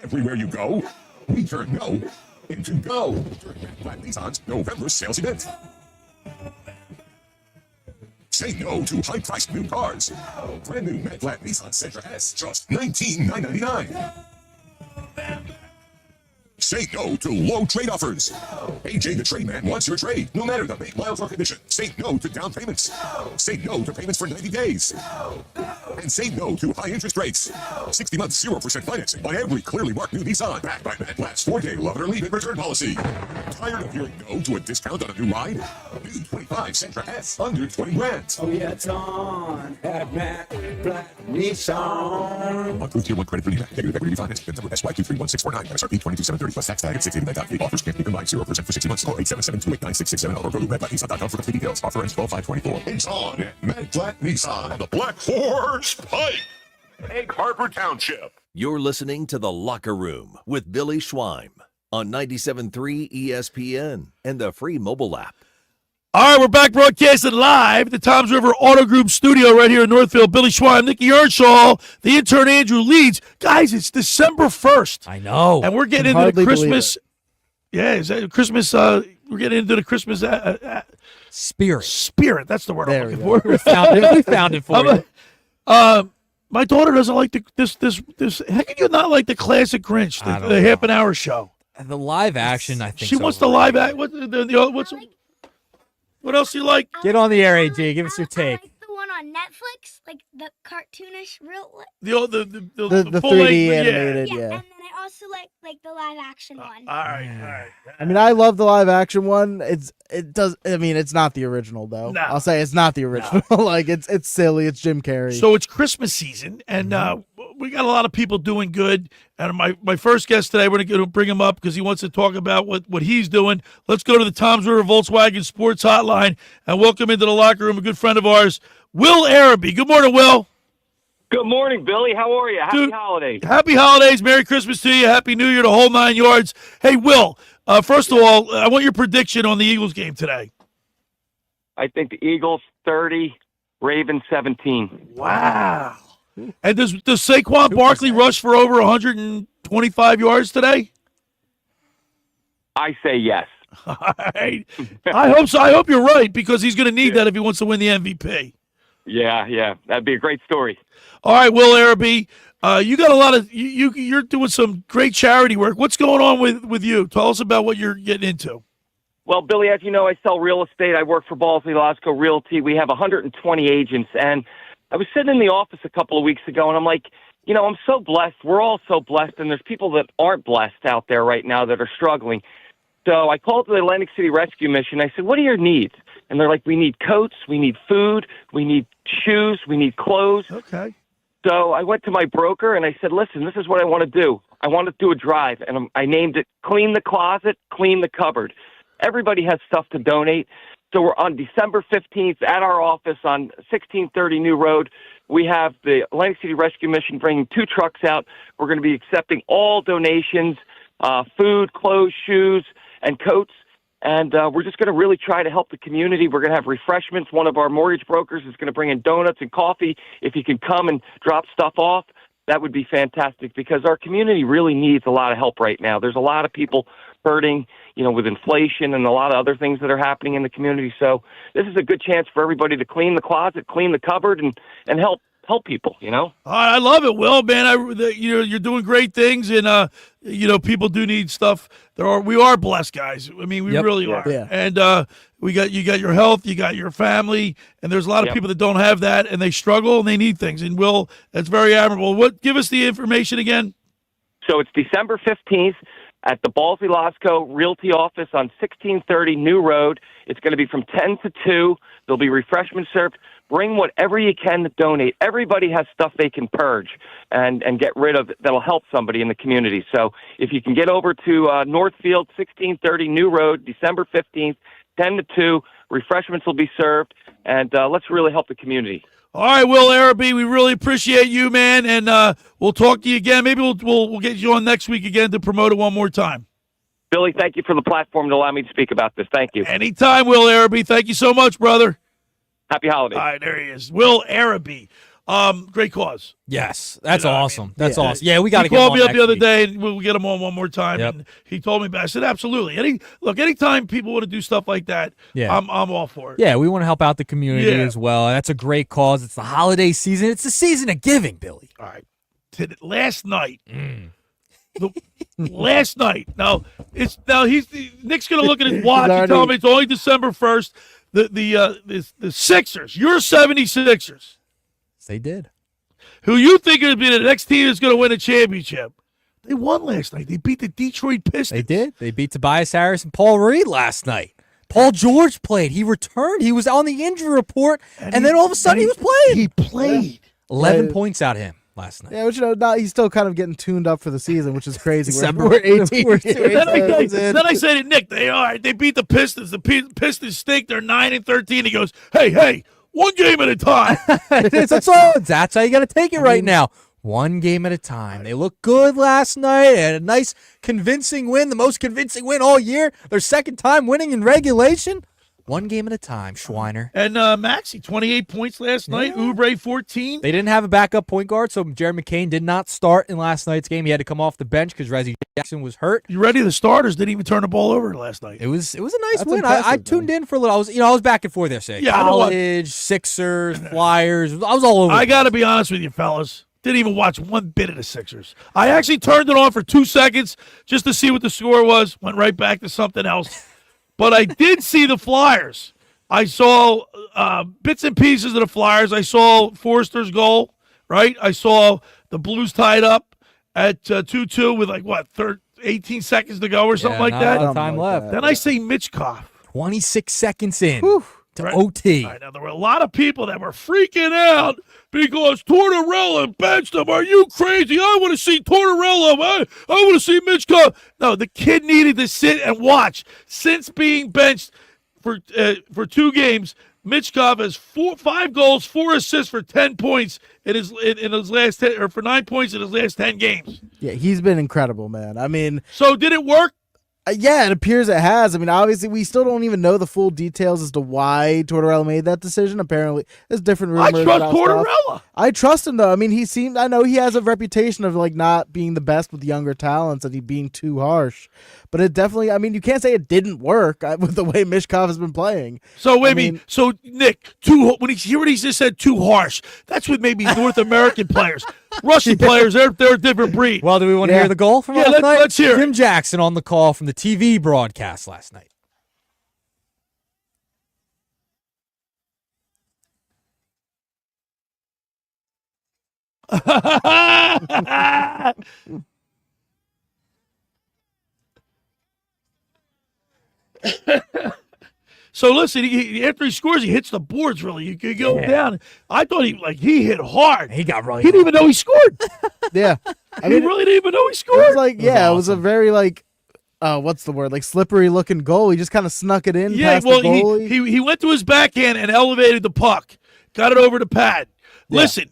Everywhere you go, we turn no into go during Matt Nissan's November sales event. Say no to high-priced new cars. Brand new Matt Black Nissan Sentra S, just $19,999. Say no to low trade offers. AJ the Trade Man wants your trade, no matter the make, miles, or condition. Say no to down payments. Say no to payments for 90 days. And say no to high interest rates. 60 months, 0% financing on every clearly marked new Nissan. Backed by Matt Black's 4-day love it or leave it return policy. Tired of hearing no to a discount on a new ride? New 25 Sentra S, under 20 grand. Oh yeah, it's on at Matt Black Nissan. Approved Tier 1 credit for New Back. Negative equity refinance. Then number SY231649. MSRP 22,730 plus tax tag at 689.5. Offers can't be combined. 0% for 60 months. Call 877-289-667 or go to mattblacknissan.com for complete details. Offer ends 12/5/24. It's on at Matt Black Nissan. The Black Horse Pike. Egg Harbor Township. You're listening to The Locker Room with Billy Schweim on 97.3 ESPN and the free mobile app. All right, we're back broadcasting live at the Toms River Auto Group studio right here in Northfield. Billy Schweim, Nick Earnshaw, the intern Andrew Leeds. Guys, it's December 1st. I know. And we're getting into the Christmas. Yeah, is that Christmas? We're getting into the Christmas spirit. Spirit, that's the word I'm looking for. We found it for you. My daughter doesn't like this. How can you not like the classic Grinch, the half an hour show? And the live action, I think. She wants the live act. What else you like? Get on the air, AJ. Give us your take. I like the one on Netflix, like the cartoonish real. The 3D animated, yeah. And then I also like the live action one. All right. I mean, I love the live action one. It's not the original though. No. I'll say it's not the original. Like it's silly. It's Jim Carrey. So it's Christmas season, and we got a lot of people doing good. And my first guest today, we're going to bring him up because he wants to talk about what he's doing. Let's go to the Toms River Volkswagen Sports Hotline and welcome into the locker room a good friend of ours, Will Araby. Good morning, Will. Good morning, Billy. How are you? Happy holidays. Happy holidays. Merry Christmas to you. Happy New Year, the whole 9 yards. Hey, Will, first of all, I want your prediction on the Eagles game today. I think the Eagles 30, Ravens 17. Wow. And does Saquon Barkley rush for over 125 yards today? I say yes. All right. I hope so. I hope you're right because he's going to need that if he wants to win the MVP. Yeah. That'd be a great story. All right, Will Araby, you got a lot of you're doing some great charity work. What's going on with you? Tell us about what you're getting into. Well, Billy, as you know, I sell real estate. I work for Balsley Lasco Realty. We have 120 agents, and I was sitting in the office a couple of weeks ago, and I'm like, I'm so blessed. We're all so blessed, and there's people that aren't blessed out there right now that are struggling. So I called the Atlantic City Rescue Mission. I said, what are your needs? And they're like, we need coats, we need food, we need shoes, we need clothes. Okay. So I went to my broker, and I said, listen, this is what I want to do. I want to do a drive, and I named it Clean the Closet, Clean the Cupboard. Everybody has stuff to donate. So we're on December 15th at our office on 1630 New Road. We have the Atlantic City Rescue Mission bringing 2 trucks out. We're going to be accepting all donations, food, clothes, shoes, and coats. And we're just going to really try to help the community. We're going to have refreshments. One of our mortgage brokers is going to bring in donuts and coffee. If you can come and drop stuff off, that would be fantastic because our community really needs a lot of help right now. There's a lot of people hurting, with inflation and a lot of other things that are happening in the community. So this is a good chance for everybody to clean the closet, clean the cupboard, and help people, I love it, Will, man. You're doing great things, and people do need stuff. We are blessed, guys. I mean, we really are. Yeah. And you got your health, you got your family, and there's a lot of people that don't have that, and they struggle and they need things. And Will, that's very admirable. Give us the information again. So it's December 15th at the Ballsy Lasco Realty office on 1630 New Road. It's going to be from 10 to 2. There'll be refreshments served. Bring whatever you can to donate. Everybody has stuff they can purge and get rid of that'll help somebody in the community. So if you can get over to Northfield, 1630 New Road, December 15th, 10 to 2, refreshments will be served, and let's really help the community. All right, Will Araby, we really appreciate you, man, and we'll talk to you again. Maybe we'll get you on next week again to promote it one more time. Billy, thank you for the platform to allow me to speak about this. Thank you. Anytime, Will Araby. Thank you so much, brother. Happy holidays. All right, there he is. Will Araby. Great cause. Yes, that's awesome. That's awesome. Yeah, we got to get him on on. He called me up the other week. day, and we'll get him on one more time. Yep. And he told me about it. I said, absolutely. Anytime people want to do stuff like that, I'm all for it. Yeah, we want to help out the community as well. That's a great cause. It's the holiday season. It's the season of giving, Billy. All right. Last night. Last night. Now Nick's going to look at his watch and tell me it's only December 1st. The Sixers, your 76ers. They did. Who you think is be the next team that's going to win a championship? They won last night. They beat the Detroit Pistons. They did. They beat Tobias Harris and Paul Reed last night. Paul George played. He returned. He was on the injury report, and then all of a sudden he was playing. He played. 11 points out of him last night. Yeah, which now he's still kind of getting tuned up for the season, which is crazy. We're 18. Then I say to Nick, they beat the Pistons. The Pistons stink. They're 9-13. He goes, hey, one game at a time. That's how you got to take it right now. One game at a time. They looked good last night. Had a nice, convincing win, the most convincing win all year. Their second time winning in regulation. One game at a time, Schweiner. And Maxey, 28 points last night. Oubre, 14. They didn't have a backup point guard, so Jerry McCain did not start in last night's game. He had to come off the bench because Reggie Jackson was hurt. You ready? The starters didn't even turn the ball over last night. It was a nice win. I tuned in for a little. I was back and forth there, saying college, Sixers, Flyers. I was all over. I got to be honest with you, fellas. Didn't even watch one bit of the Sixers. I actually turned it on for 2 seconds just to see what the score was. Went right back to something else. But I did see the Flyers. I saw bits and pieces of the Flyers. I saw Forster's goal, right? I saw the Blues tied up at 2-2 with 18 seconds to go or something like that. Not a lot of time left. Then I see Mitchkov. 26 seconds in to Right. OT. Now, there were a lot of people that were freaking out because Tortorella benched him. Are you crazy? I want to see Tortorella. I want to see Mitchkov. No, the kid needed to sit and watch. Since being benched for 2 games, Mitchkov has 5 goals, 4 assists for 10 points in his last 10, or for 9 points in his last 10 games. Yeah, he's been incredible, man. I mean, so did it work? Yeah, it appears it has. I mean, obviously, we still don't even know the full details as to why Tortorella made that decision. Apparently, there's different rumors. I trust Tortorella. I trust him, though. I mean, I know he has a reputation of, not being the best with younger talents and he being too harsh. But it definitely, I mean, you can't say it didn't work with the way Mitchkov has been playing. So, so Nick, when he just said too harsh, that's what maybe North American players. Russian players, they're a different breed. Well, do we want to hear the goal from last night? Let's hear it. Jim Jackson on the call from the TV broadcast last night. So listen, after he scores, he hits the boards. Really, you can go down. I thought he hit hard. He got really. He didn't even know he scored. Yeah, I mean, he really didn't even know he scored. It was like, it was a very like, what's the word? Like slippery looking goal. He just kind of snuck it in. Yeah, past well, the goalie. he went to his backhand and elevated the puck, got it over to Pat. Listen,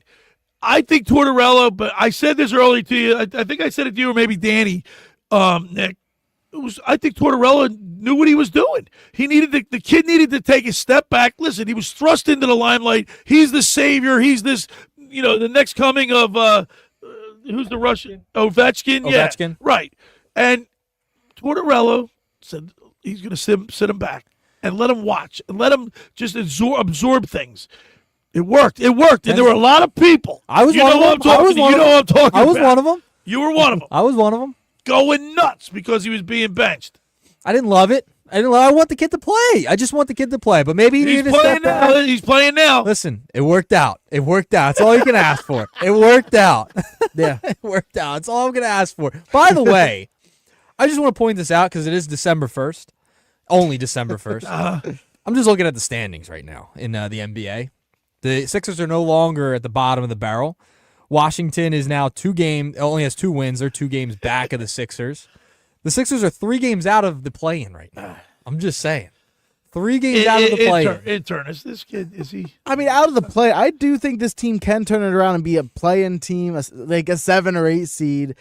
I think Tortorella, but I said this earlier to you. I think I said it to you or maybe Danny, Nick. I think Tortorella knew what he was doing. He needed the kid needed to take a step back. Listen, he was thrust into the limelight. He's the savior. He's this, the next coming of who's the Russian? Ovechkin. Ovechkin. Yeah, right. And Tortorella said he's going to sit him back and let him watch and let him just absorb things. It worked. And there were a lot of people. I was one of them. I was one of them. You were one of them. I was one of them. Going nuts because he was being benched. I didn't love it. I want the kid to play. I just want the kid to play. But maybe he needed to step back. He's playing now. Listen, it worked out. It worked out. That's all you can ask for. It worked out. Yeah. It worked out. That's all I'm going to ask for. By the way, I just want to point this out because it is December 1st. Only December 1st. I'm just looking at the standings right now in the NBA. The Sixers are no longer at the bottom of the barrel. Washington is now only has 2 wins. They're 2 games back of the Sixers. The Sixers are 3 games out of the play-in right now. I'm just saying. 3 games out of the play-in. Intern, is this kid, is he? I mean, out of the play, I do think this team can turn it around and be a play-in team, like a 7 or 8 seed.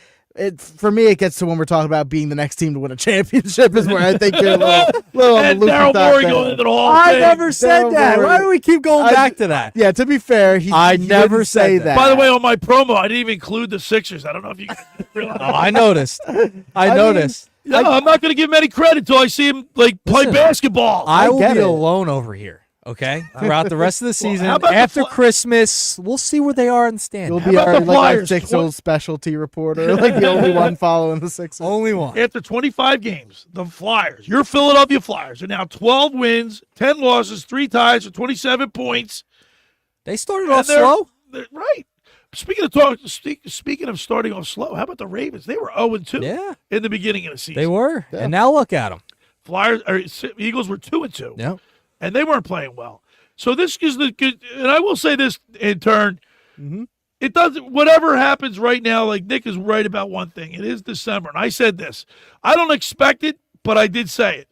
For me, it gets to when we're talking about being the next team to win a championship is where I think you're a little on the loop. Daryl Morey going into the Hall of I Fame. never said that. Why do we keep going back to that? Yeah, to be fair, I never didn't say said that. By the way, on my promo, I didn't even include the Sixers. I don't know if you guys realize. Oh, I noticed. I noticed. No, I'm not going to give him any credit until I see him play basketball. I will get be it. alone over here. Okay, throughout the rest of the season, how about after the Christmas, we'll see where they are in the standings. You'll be about our, the like, our Flyers? Sixers specialty reporter, like the only one following the Sixers. Only one. After 25 games, the Flyers, your Philadelphia Flyers, are now 12 wins, 10 losses, 3 ties for 27 points. They started off slow. Right. Speaking of starting off slow, how about the Ravens? They were 0-2 in the beginning of the season. They were, and now look at them. Eagles were 2-2. Yeah, and they weren't playing well. So this is the good, and I will say this in turn. It doesn't. Whatever happens right now, like Nick is right about one thing. It is December, and I said this. I don't expect it, but I did say it.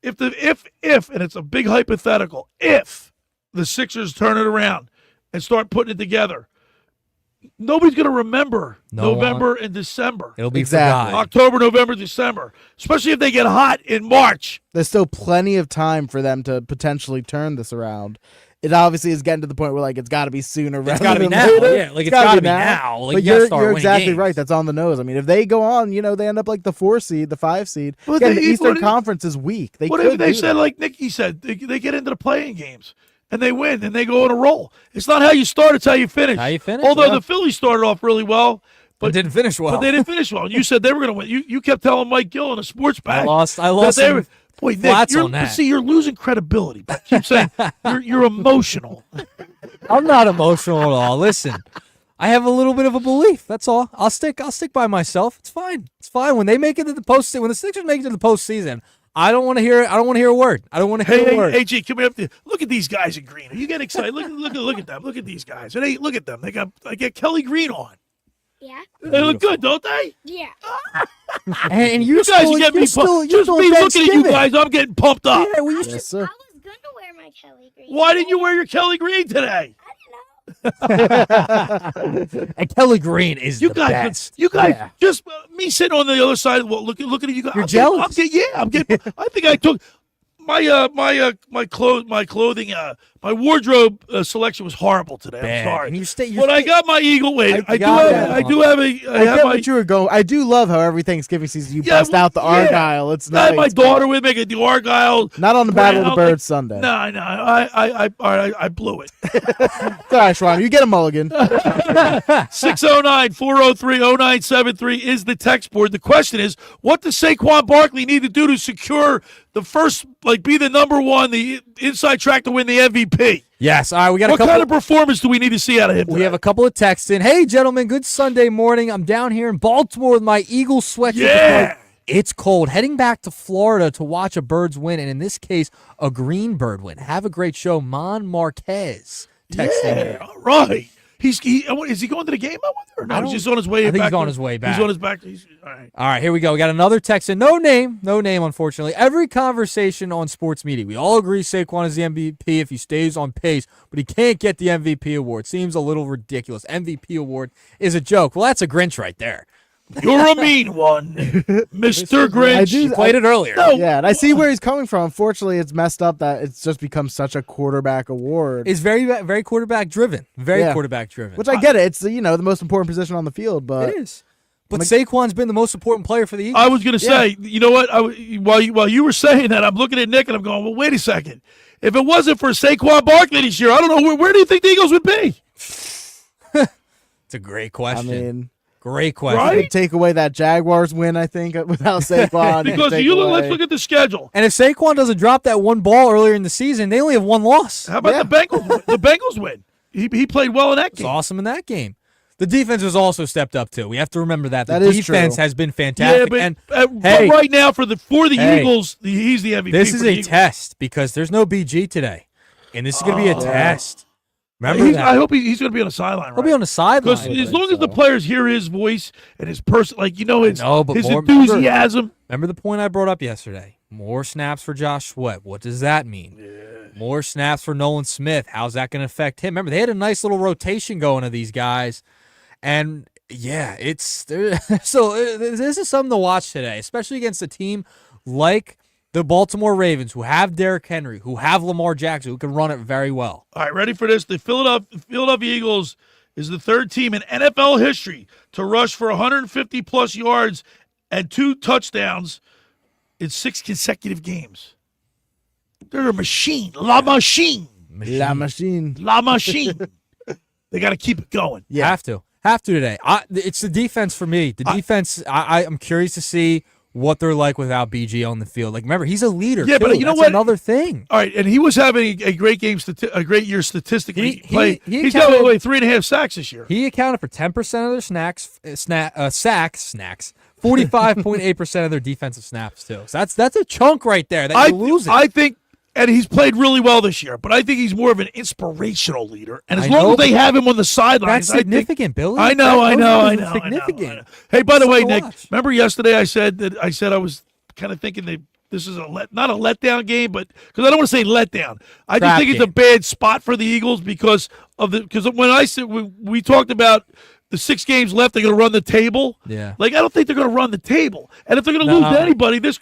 If, and it's a big hypothetical, if the Sixers turn it around and start putting it together, nobody's going to remember November and December. It'll be forgotten. October, November, December, especially if they get hot in March. There's still plenty of time for them to potentially turn this around. It obviously is getting to the point where it's got to be sooner. It's got to be now. Later. Yeah, it's got to be now. Like, but you're exactly games. right. That's on the nose. I mean, if they go on, they end up like the 4 seed, the 5 seed. Well, Again, the Eastern Conference is weak. What if they said, like Nicky said, they get into the playing games and they win and they go on a roll? It's not how you start; it's how you finish. Although the Phillies started off really well, but didn't finish well. But they didn't finish well. And you said they were going to win. You kept telling Mike Gill in a sports bag. I lost. Boy, Nick, you're losing credibility. But keep saying you're emotional. I'm not emotional at all. Listen, I have a little bit of a belief. That's all. I'll stick by myself. It's fine. It's fine. When they make it to the postseason, when the Sixers make it to the postseason, I don't want to hear. I don't want to hear a word. I don't want to hear a word. Hey, G, come here up there. Look at these guys in green. Are you getting excited? Look at them. Look at these guys. And look at them. They got Kelly Green on. Yeah. They look good, don't they? Yeah. And you guys still, get me you're still, pumped. you're Just still me looking at you Thanksgiving. guys, I'm getting pumped up. Yeah, well, Yes, sir. I was going to wear my Kelly Green. Why didn't you wear your Kelly Green today? And Kelly Green is You the guys, best. you guys, Yeah. just me sitting on the other side of the wall, looking at you guys. You're jealous. I'm getting. I think I took my clothing, my wardrobe selection was horrible today. Bad. I'm sorry. And But I got my Eagle. Wait, I do have I get what you were going. I do love how every Thanksgiving season you bust out the Argyle. It's I had nice. my daughter with me. I got the Argyle. Not on the Battle of the Brown, Birds Sunday. No, I blew it. It's all right, Schwein. You get a mulligan. 609-403-0973 is the text board. The question is, what does Saquon Barkley need to do to secure the first, be the number one, the inside track to win the MVP? Yes. All right. We got What kind of performance do we need to see out of him? We have a couple of texts in. Hey, gentlemen, good Sunday morning. I'm down here in Baltimore with my Eagles sweatshirt. Yeah. It's cold. Heading back to Florida to watch a Birds win, and in this case, a Green Bird win. Have a great show. Mon Marquez texting. Yeah, all right. Is he going to the game? I wonder. Or no, he's just on his way back. I think he's on his way back. He's on his back. All right, here we go. We got another text in. No name, unfortunately. Every conversation on sports media, we all agree Saquon is the MVP if he stays on pace, but he can't get the MVP award. Seems a little ridiculous. MVP award is a joke. Well, that's a Grinch right there. You're a mean one, Mr. Grinch. I played it earlier. No. Yeah, and I see where he's coming from. Unfortunately, it's messed up that it's just become such a quarterback award. It's very quarterback driven. Quarterback driven. Which I get it. It's the most important position on the field, but it is. But Saquon's been the most important player for the Eagles. I was going to say, you know what? While you were saying that, I'm looking at Nick and I'm going, well, wait a second. If it wasn't for Saquon Barkley this year, I don't know where do you think the Eagles would be? It's a great question. I mean, great question. Right? Take away that Jaguars win, I think, without Saquon. Because let's look at the schedule. And if Saquon doesn't drop that one ball earlier in the season, they only have one loss. How about the Bengals? The Bengals win. He played well in that game. It was awesome in that game. The defense has also stepped up too. We have to remember that. The That is defense true. has been fantastic. Yeah, and but right now for the Eagles, he's the MVP. This is for the a Eagles. test because there's no BG today, and this is going to be a test. Remember that. I hope he's going to be on the sideline. He'll be on the sideline. Because as long as the players hear his voice and his person, his more, enthusiasm. Remember the point I brought up yesterday. More snaps for Josh Sweat. What does that mean? Yeah. More snaps for Nolan Smith. How's that going to affect him? Remember, they had a nice little rotation going of these guys. And, yeah, so this is something to watch today, especially against a team like the Baltimore Ravens, who have Derrick Henry, who have Lamar Jackson, who can run it very well. All right, ready for this? The Philadelphia Eagles is the third team in NFL history to rush for 150-plus yards and 2 touchdowns in 6 consecutive games. They're a machine. La machine. La machine. La machine. They got to keep it going. Yeah. Have to today. It's the defense for me. The defense, I'm curious to see what they're like without BG on the field. Like, remember, he's a leader. Yeah, too. but you know That's what? Another thing. All right, and he was having a great game, a great year statistically. He's accounted- got 3.5 sacks this year. He accounted for 10% of their sacks. 45.8% of their defensive snaps too. So that's a chunk right there that you're losing. I think, and he's played really well this year, but I think he's more of an inspirational leader. And as long as they have him on the sidelines, that's significant, Billy. I know. Significant. Hey, by the way, Something to Nick, watch. remember yesterday I said I was kind of thinking that this is not a letdown game, but because I don't want to say letdown. I just think it's a bad spot for the Eagles because when I said we talked about the 6 games left, they're going to run the table. Yeah. Like, I don't think they're going to run the table. And if they're going to lose to anybody, this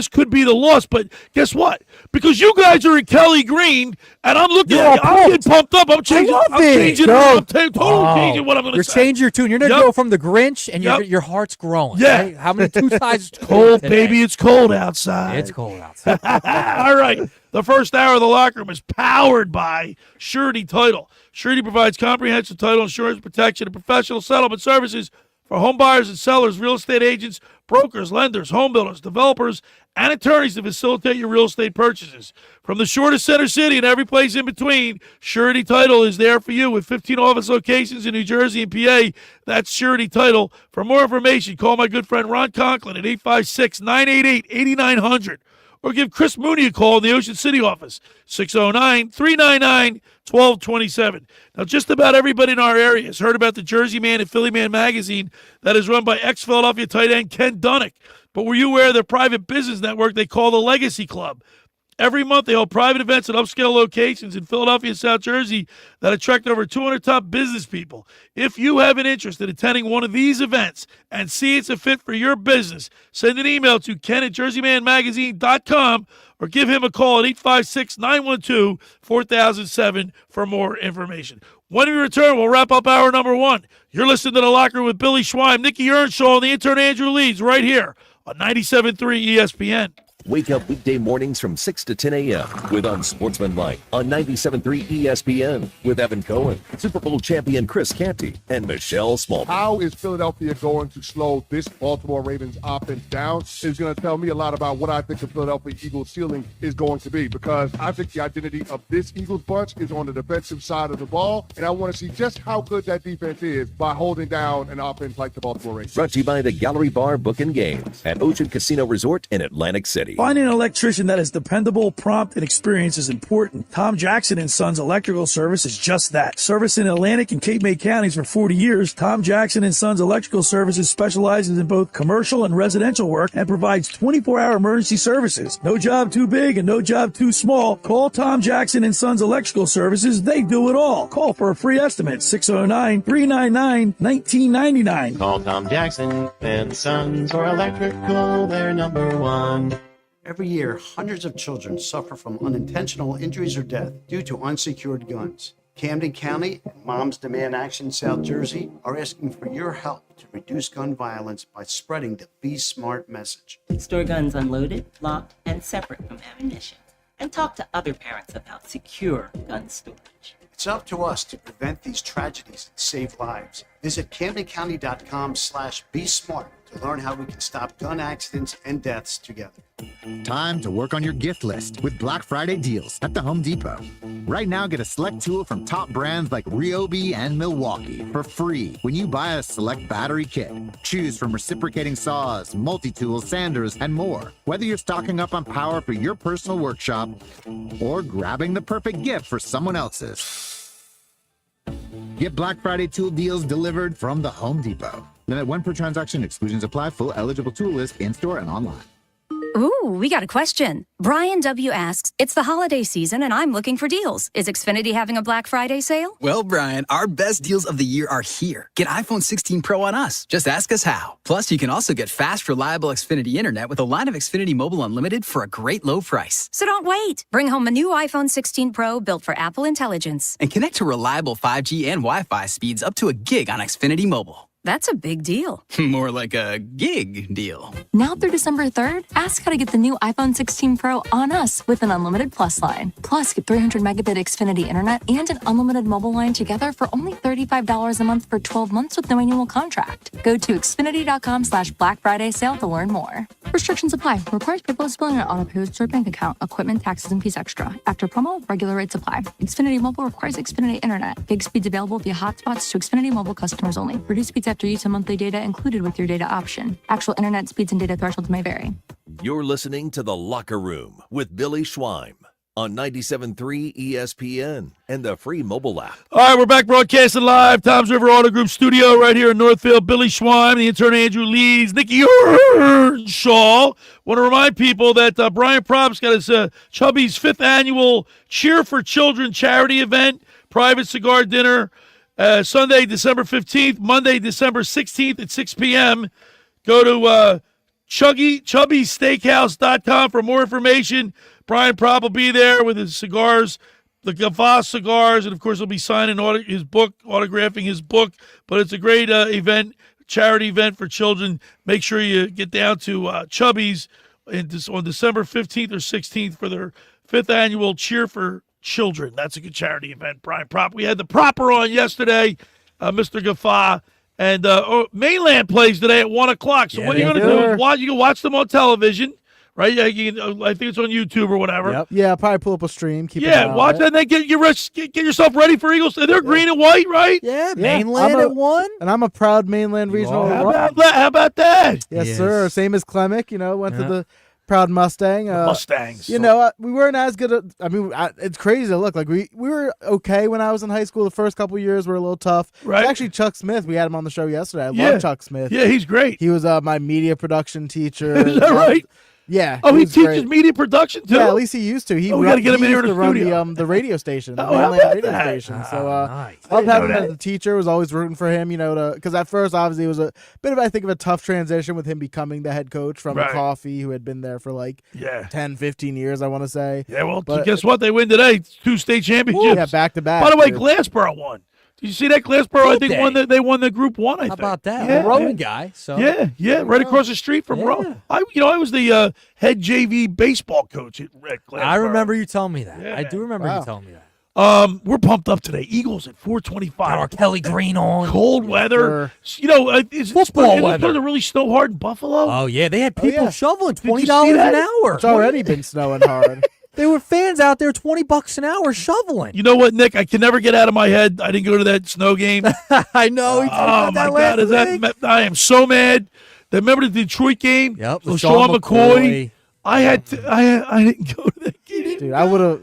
could be the loss. But guess what? Because you guys are in Kelly Green, and I'm looking at I'm getting pumped up. I'm changing what I'm going to You're say. changing your tune. You're going to go from the Grinch, and your heart's growing. Yeah. Right? How many 2 sizes? Cold, baby. It's cold outside. It's cold outside. All right. The first hour of the locker room is powered by Surety Title. Surety provides comprehensive title insurance protection and professional settlement services for home buyers and sellers, real estate agents, brokers, lenders, home builders, developers, and attorneys to facilitate your real estate purchases. From the shore to Center City and every place in between, Surety Title is there for you with 15 office locations in New Jersey and PA. That's Surety Title. For more information, call my good friend Ron Conklin at 856-988-8900. Or give Chris Mooney a call in the Ocean City office, 609-399-1227. Now, just about everybody in our area has heard about the Jersey Man and Philly Man magazine that is run by ex-Philadelphia tight end Ken Dunnick. But were you aware of their private business network they call the Legacy Club? Every month, they hold private events at upscale locations in Philadelphia and South Jersey that attract over 200 top business people. If you have an interest in attending one of these events and see it's a fit for your business, send an email to ken@jerseymanmagazine.com or give him a call at 856-912-4007 for more information. When we return, we'll wrap up hour number 1. You're listening to The Locker Room with Billy Schweim, Nicky Earnshaw, and the intern Andrew Leeds right here on 97.3 ESPN. Wake up weekday mornings from 6 to 10 a.m. with Unsportsmanlike on 97.3 ESPN with Evan Cohen, Super Bowl champion Chris Canty, and Michelle Smallman. How is Philadelphia going to slow this Baltimore Ravens offense down is going to tell me a lot about what I think the Philadelphia Eagles ceiling is going to be, because I think the identity of this Eagles bunch is on the defensive side of the ball, and I want to see just how good that defense is by holding down an offense like the Baltimore Ravens. Brought to you by the Gallery Bar Book and Games at Ocean Casino Resort in Atlantic City. quality. Finding an electrician that is dependable, prompt, and experienced is important. Tom Jackson and Sons Electrical Service is just that. Service in Atlantic and Cape May counties for 40 years, Tom Jackson and Sons Electrical Services specializes in both commercial and residential work and provides 24-hour emergency services. No job too big and no job too small. Call Tom Jackson and Sons Electrical Services. They do it all. Call for a free estimate, 609-399-1999. Call Tom Jackson and Sons or Electrical, they're number one. Every year, hundreds of children suffer from unintentional injuries or death due to unsecured guns. Camden County and Moms Demand Action South Jersey are asking for your help to reduce gun violence by spreading the Be Smart message. Store guns unloaded, locked, and separate from ammunition. And talk to other parents about secure gun storage. It's up to us to prevent these tragedies and save lives. Visit CamdenCounty.com/BeSmart to learn how we can stop gun accidents and deaths together. Time to work on your gift list with Black Friday deals at the Home Depot. Right now, get a select tool from top brands like Ryobi and Milwaukee for free when you buy a select battery kit. Choose from reciprocating saws, multi-tools, sanders, and more. Whether you're stocking up on power for your personal workshop or grabbing the perfect gift for someone else's. Get Black Friday tool deals delivered from the Home Depot. Limit 1 per transaction. Exclusions apply. Full eligible tool list in-store and online. Ooh, we got a question. Brian W. asks, it's the holiday season and I'm looking for deals. Is Xfinity having a Black Friday sale? Well, Brian, our best deals of the year are here. Get iPhone 16 Pro on us. Just ask us how. Plus, you can also get fast, reliable Xfinity internet with a line of Xfinity Mobile Unlimited for a great low price. So don't wait. Bring home a new iPhone 16 Pro built for Apple Intelligence. And connect to reliable 5G and Wi-Fi speeds up to a gig on Xfinity Mobile. That's a big deal. More like a gig deal. Now through December 3rd, ask how to get the new iPhone 16 Pro on us with an unlimited Plus line. Plus, get 300 megabit Xfinity internet and an unlimited mobile line together for only $35 a month for 12 months with no annual contract. Go to Xfinity.com/Black Friday sale to learn more. Restrictions apply. Requires paperless billing and auto pay with your bank account, equipment, taxes, and fees extra. After promo, regular rates apply. Xfinity Mobile requires Xfinity internet. Gig speeds available via hotspots to Xfinity Mobile customers only. Reduced speeds after use of monthly data included with your data option. Actual internet speeds and data thresholds may vary. You're listening to The Locker Room with Billy Schweim on 97.3 ESPN and the free mobile app. All right, we're back broadcasting live. Tom's River Auto Group studio right here in Northfield. Billy Schweim, the intern Andrew Leeds, Nick Earnshaw. Want to remind people that Brian Prop's got his Chubby's 5th annual Cheer for Children charity event, private cigar dinner, Sunday, December 15th, Monday, December 16th at 6 p.m. Go to chubbysteakhouse.com for more information. Brian Prop will be there with his cigars, the Gavas cigars, and, of course, he'll be signing his book, autographing his book. But it's a great event, charity event for children. Make sure you get down to Chubby's on December 15th or 16th for their 5th annual Cheer for Children. That's a good charity event, Brian Prop. We had the Propper on yesterday, Mr. Gaffa, and Mainland plays today at 1 o'clock. So what are you going to do? You can watch them on television, right? I think it's on YouTube or whatever. Yep. Yeah, I'll probably pull up a stream. Watch that, and then get yourself ready for Eagles. They're green and white, right? Yeah, Mainland at 1. And I'm a proud Mainland regional. How about that? Yes, sir. Same as Klemic, went to the proud Mustang. Mustangs. We weren't as good at, it's crazy to look. Like, we were okay when I was in high school. The first couple years were a little tough. Right. Actually, Chuck Smith, we had him on the show yesterday. I love Chuck Smith. Yeah, he's great. He was my media production teacher. Is that right? Yeah. Oh, he teaches media production too? Yeah, at least he used to. We got to get him in here in the studio. The radio station, the how Mainland about radio that? station. So Nice. I loved having him as a teacher. Was always rooting for him, because at first, obviously, it was a bit of, I think, of a tough transition with him becoming the head coach from Coffee, who had been there for 10, 15 years, I want to say. Yeah, well, guess what? They win today. 2 state championships. Yeah, back-to-back. By the way, Glassboro won. Did you see that? Glassboro, I think, they won the Group 1, I think. How about that? Yeah, a Rowan guy. So. Yeah, right across the street from Rowan. I was the head JV baseball coach at Glassboro. I remember you telling me that. Yeah, I do remember you telling me that. We're pumped up today. Eagles at 4:25. Got our Kelly Green on. Cold weather. Is football weather. It's really snow hard in Buffalo? Oh, yeah. They had people shoveling $20 an hour. It's already been snowing hard. There were fans out there $20 an hour shoveling. You know what, Nick? I can never get out of my head. I didn't go to that snow game. I know. Oh, my God. I am so mad. Remember the Detroit game? Yep. LaShawn McCoy. I didn't go to that game. Dude, I would have.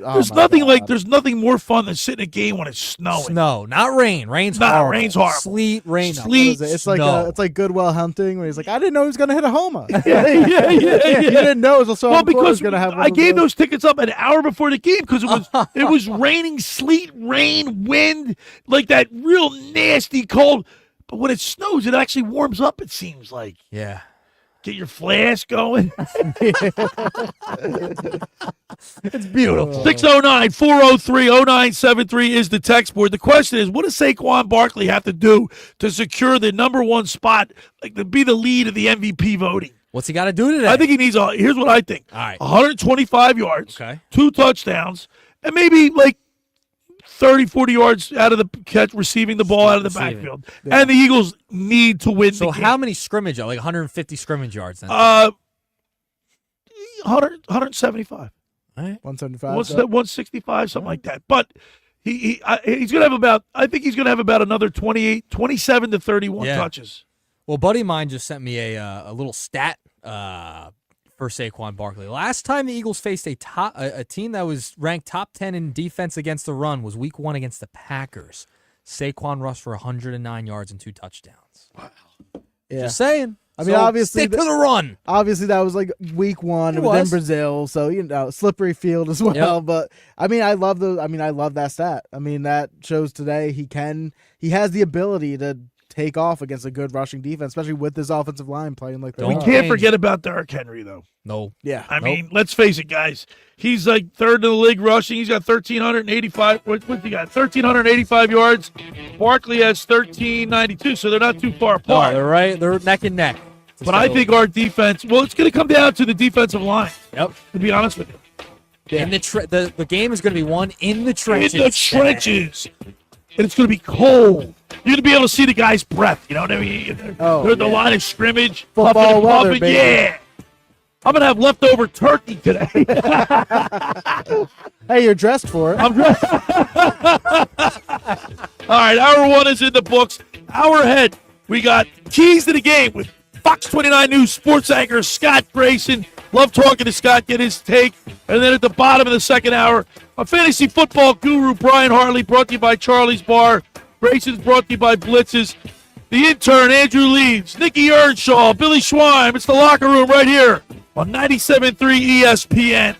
There's nothing more fun than sitting in a game when it's snowing. Snow, not rain. Rain's horrible. Rain's horrible. Sleet, rain. Sleet. It's like Goodwill Hunting, where he's like, I didn't know he was going to hit a homer. yeah. You didn't know it was a because going to have. I gave those tickets up an hour before the game because it was raining, sleet, rain, wind, like that real nasty cold. But when it snows, it actually warms up. It seems like. Yeah. Get your flash going. It's beautiful. 609-403-0973 is the text board. The question is, what does Saquon Barkley have to do to secure the number one spot, like to be the lead of the MVP voting? What's he got to do today? I think he needs, here's what I think. All right. 125 yards, okay, 2 touchdowns, and maybe like 30, 40 yards out of the catch, receiving the ball out of the backfield. Yeah. And the Eagles need to win the game. So how many scrimmage yards? Like 150 scrimmage yards then? 175. All right. 175. 165, something like that. But he's going to have about, I think he's going to have about another 27 to 31 touches. Well, buddy of mine just sent me a little stat for Saquon Barkley. Last time the Eagles faced a team that was ranked top 10 in defense against the run was Week 1 against the Packers. Saquon rushed for 109 yards and 2 touchdowns. Wow. Yeah. Just saying. I mean, obviously, stick to the run. Obviously, that was like Week 1 within Brazil, so slippery field as well. Yep. But I mean, I love that stat. I mean, that shows today he has the ability to take off against a good rushing defense, especially with this offensive line playing like they We can't forget about Derrick Henry, though. No. Yeah. I mean, let's face it, guys. He's like third in the league rushing. He's got 1,385. What's he got? 1,385 yards. Barkley has 1,392, so they're not too far apart. No, they're right. They're neck and neck. But I think our defense, it's going to come down to the defensive line. Yep. To be honest with you. Yeah. And the game is going to be won in the trenches. In the trenches. And it's going to be cold. You're going to be able to see the guy's breath. You know what I mean? They're the line of scrimmage. Football weather, puffing. baby. Yeah. I'm going to have leftover turkey today. Hey, you're dressed for it. I'm dressed. All right, hour 1 is in the books. Hour ahead, we got keys to the game with Fox 29 News sports anchor Scott Grayson. Love talking to Scott, get his take. And then at the bottom of the second hour, a fantasy football guru, Brian Hartley, brought to you by Charlie's Bar. Grayson's brought to you by Blitz's. The intern, Andrew Leeds, Nick Earnshaw, Billy Schweim. It's the locker room right here on 97.3 ESPN.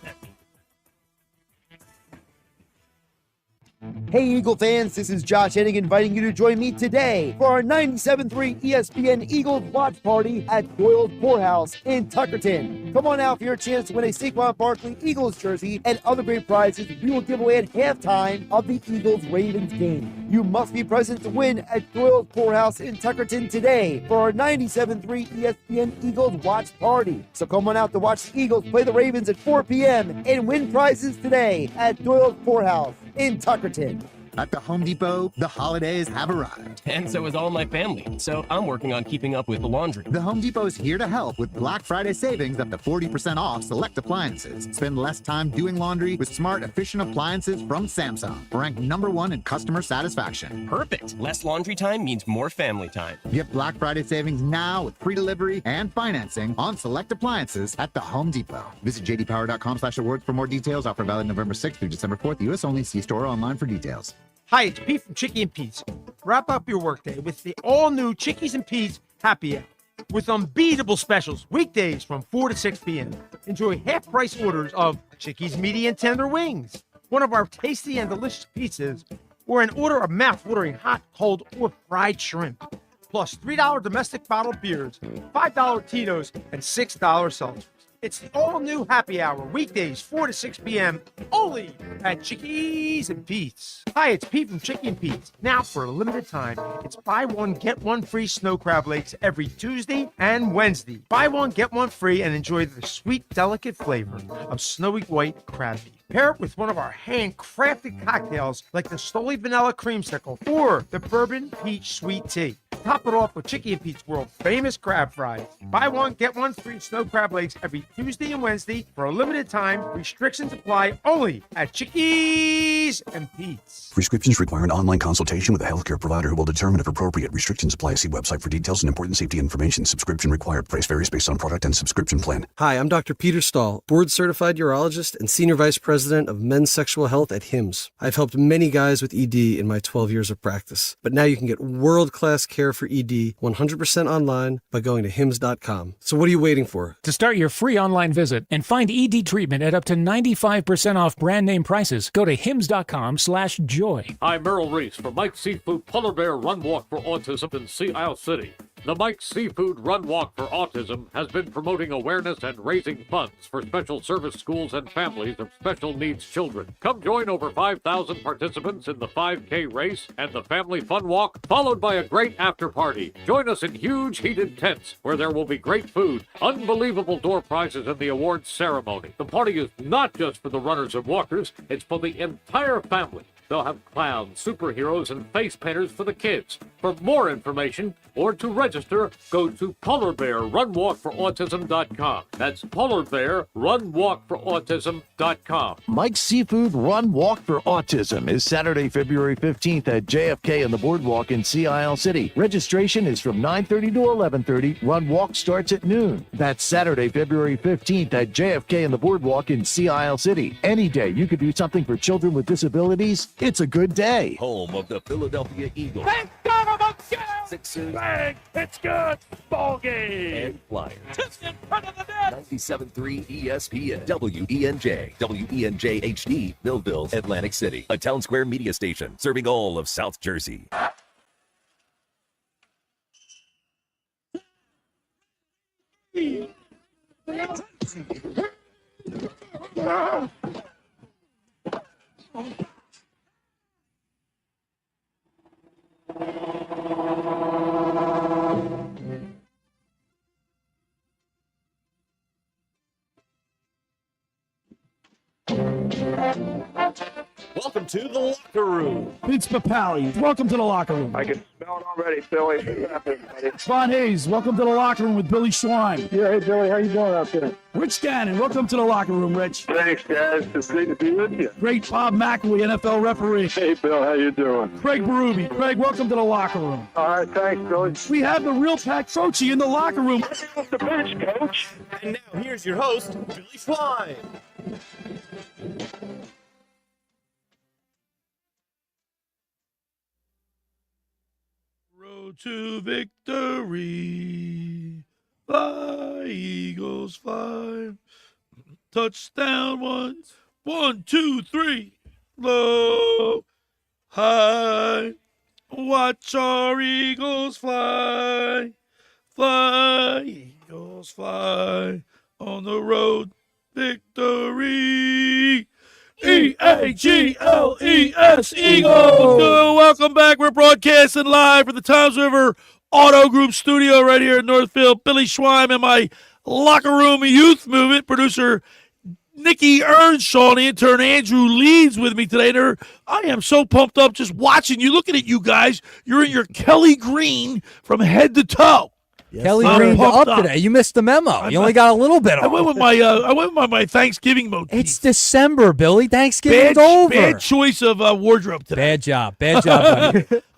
Hey, Eagle fans, this is Josh Hennig inviting you to join me today for our 97.3 ESPN Eagles watch party at Doyle's Poorhouse in Tuckerton. Come on out for your chance to win a Saquon Barkley Eagles jersey and other great prizes we will give away at halftime of the Eagles-Ravens game. You must be present to win at Doyle's Poorhouse in Tuckerton today for our 97.3 ESPN Eagles watch party. So come on out to watch the Eagles play the Ravens at 4 p.m. and win prizes today at Doyle's Poorhouse in Tuckerton. At the Home Depot, the holidays have arrived. And so is all my family. So I'm working on keeping up with the laundry. The Home Depot is here to help with Black Friday savings up to 40% off select appliances. Spend less time doing laundry with smart, efficient appliances from Samsung, ranked #1 in customer satisfaction. Perfect. Less laundry time means more family time. Get Black Friday savings now with free delivery and financing on select appliances at the Home Depot. Visit jdpower.com/awards for more details. Offer valid November 6th through December 4th. U.S. only. See store or online for details. Hi, it's Pete from Chickie and Pete's. Wrap up your workday with the all-new Chickies and Pete's Happy Hour with unbeatable specials weekdays from 4 to 6 p.m. Enjoy half-price orders of Chickies medium tender wings, one of our tasty and delicious pizzas, or an order of mouth-watering hot, cold, or fried shrimp. Plus $3 domestic bottled beers, $5 Tito's, and $6 seltzers. It's the all-new Happy Hour, weekdays, 4 to 6 p.m., only at Chickies and Pete's. Hi, it's Pete from Chickie and Pete's. Now, for a limited time, it's buy one, get one free snow crab legs every Tuesday and Wednesday. Buy one, get one free, and enjoy the sweet, delicate flavor of snowy white crab meat. Pair it with one of our handcrafted cocktails like the Stoli Vanilla Creamsicle or the Bourbon Peach Sweet Tea. Top it off with Chicky and Pete's world famous crab fries. Buy one, get one free snow crab legs every Tuesday and Wednesday for a limited time. Restrictions apply only at Chickies and Pete's. Prescriptions require an online consultation with a healthcare provider who will determine if appropriate. Restrictions apply. See website for details and important safety information. Subscription required. Price varies based on product and subscription plan. Hi, I'm Dr. Peter Stahl, board-certified urologist and Senior Vice President of Men's Sexual Health at HIMSS. I've helped many guys with ED in my 12 years of practice. But now you can get world-class care for ED 100% online by going to HIMSS.com. So what are you waiting for? To start your free online visit and find ED treatment at up to 95% off brand name prices, go to HIMSS.com/joy. Hi, Merrill Reese from Mike's Seafood Polar Bear Run Walk for Autism in Sea Isle City. The Mike's Seafood Run Walk for Autism has been promoting awareness and raising funds for special service schools and families of special needs children. Come join over 5,000 participants in the 5K race and the Family Fun Walk, followed by a great after party. Join us in huge heated tents where there will be great food, unbelievable door prizes, and the awards ceremony. The party is not just for the runners and walkers, it's for the entire family. They'll have clowns, superheroes, and face painters for the kids. For more information or to register, go to polarbearrunwalkforautism.com. That's polarbearrunwalkforautism.com. Mike's Seafood Run Walk for Autism is Saturday, February 15th at JFK on the Boardwalk in Sea Isle City. Registration is from 9:30 to 11:30. Run Walk starts at noon. That's Saturday, February 15th at JFK on the Boardwalk in Sea Isle City. Any day you could do something for children with disabilities. It's a good day. Home of the Philadelphia Eagles. Thank God I'm a girl. Sixers. Bang! It's good. Ball game. And Flyers. Just in front of the net. 97.3 ESPN. WENJ. WENJ HD. Millville, Atlantic City. A Town Square media station serving all of South Jersey. Welcome to the locker room. Vince Papali, welcome to the locker room. I can smell it already, Billy. What's happening, buddy? Ron Hayes, welcome to the locker room with Billy Schwein. Yeah, hey, Billy, how you doing out there? Rich Gannon, welcome to the locker room, Rich. Thanks, guys. It's great to be with you. Great Bob McElwee, NFL referee. Hey, Bill, how you doing? Craig Berube. Craig, welcome to the locker room. All right, thanks, Billy. We have the real Pat Croce in the locker room. Off the bench, Coach. And now here's your host, Billy Schwein. Road to victory. Fly, Eagles, fly. Touchdown, one, two, three. Low, high. Watch our Eagles fly. Fly, Eagles, fly. On the road, victory. E-A-G-L-E-S, Eagles. Welcome back. We're broadcasting live from the Toms River Auto Group studio right here in Northfield. Billy Schwein and my locker room youth movement producer Nick Earnshaw and the intern Andrew Leeds with me today. I am so pumped up just watching you, looking at you guys. You're in your Kelly Green from head to toe. Yes. Kelly Green up today. You missed the memo. You only got a little bit. I went with my Thanksgiving motif. It's December, Billy. Thanksgiving's over. Bad choice of wardrobe today. Bad job, buddy.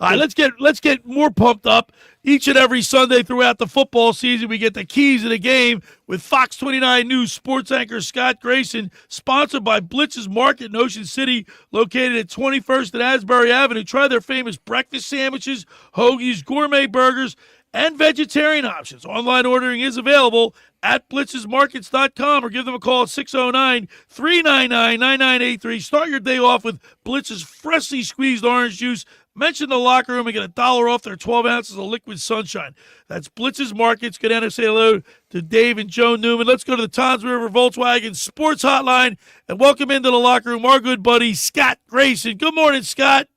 All right, let's get more pumped up. Each and every Sunday throughout the football season, we get the keys of the game with Fox 29 News sports anchor Scott Grayson, sponsored by Blitz's Market in Ocean City, located at 21st and Asbury Avenue. Try their famous breakfast sandwiches, hoagies, gourmet burgers, and vegetarian options. Online ordering is available at blitzesmarkets.com or give them a call at 609-399-9983. Start your day off with Blitz's freshly squeezed orange juice. Mention the locker room and get $1 off their 12 ounces of liquid sunshine. That's Blitz's Markets. Go down and say hello to Dave and Joe Newman. Let's go to the Toms River Volkswagen Sports Hotline and welcome into the locker room our good buddy Scott Grayson. Good morning, Scott.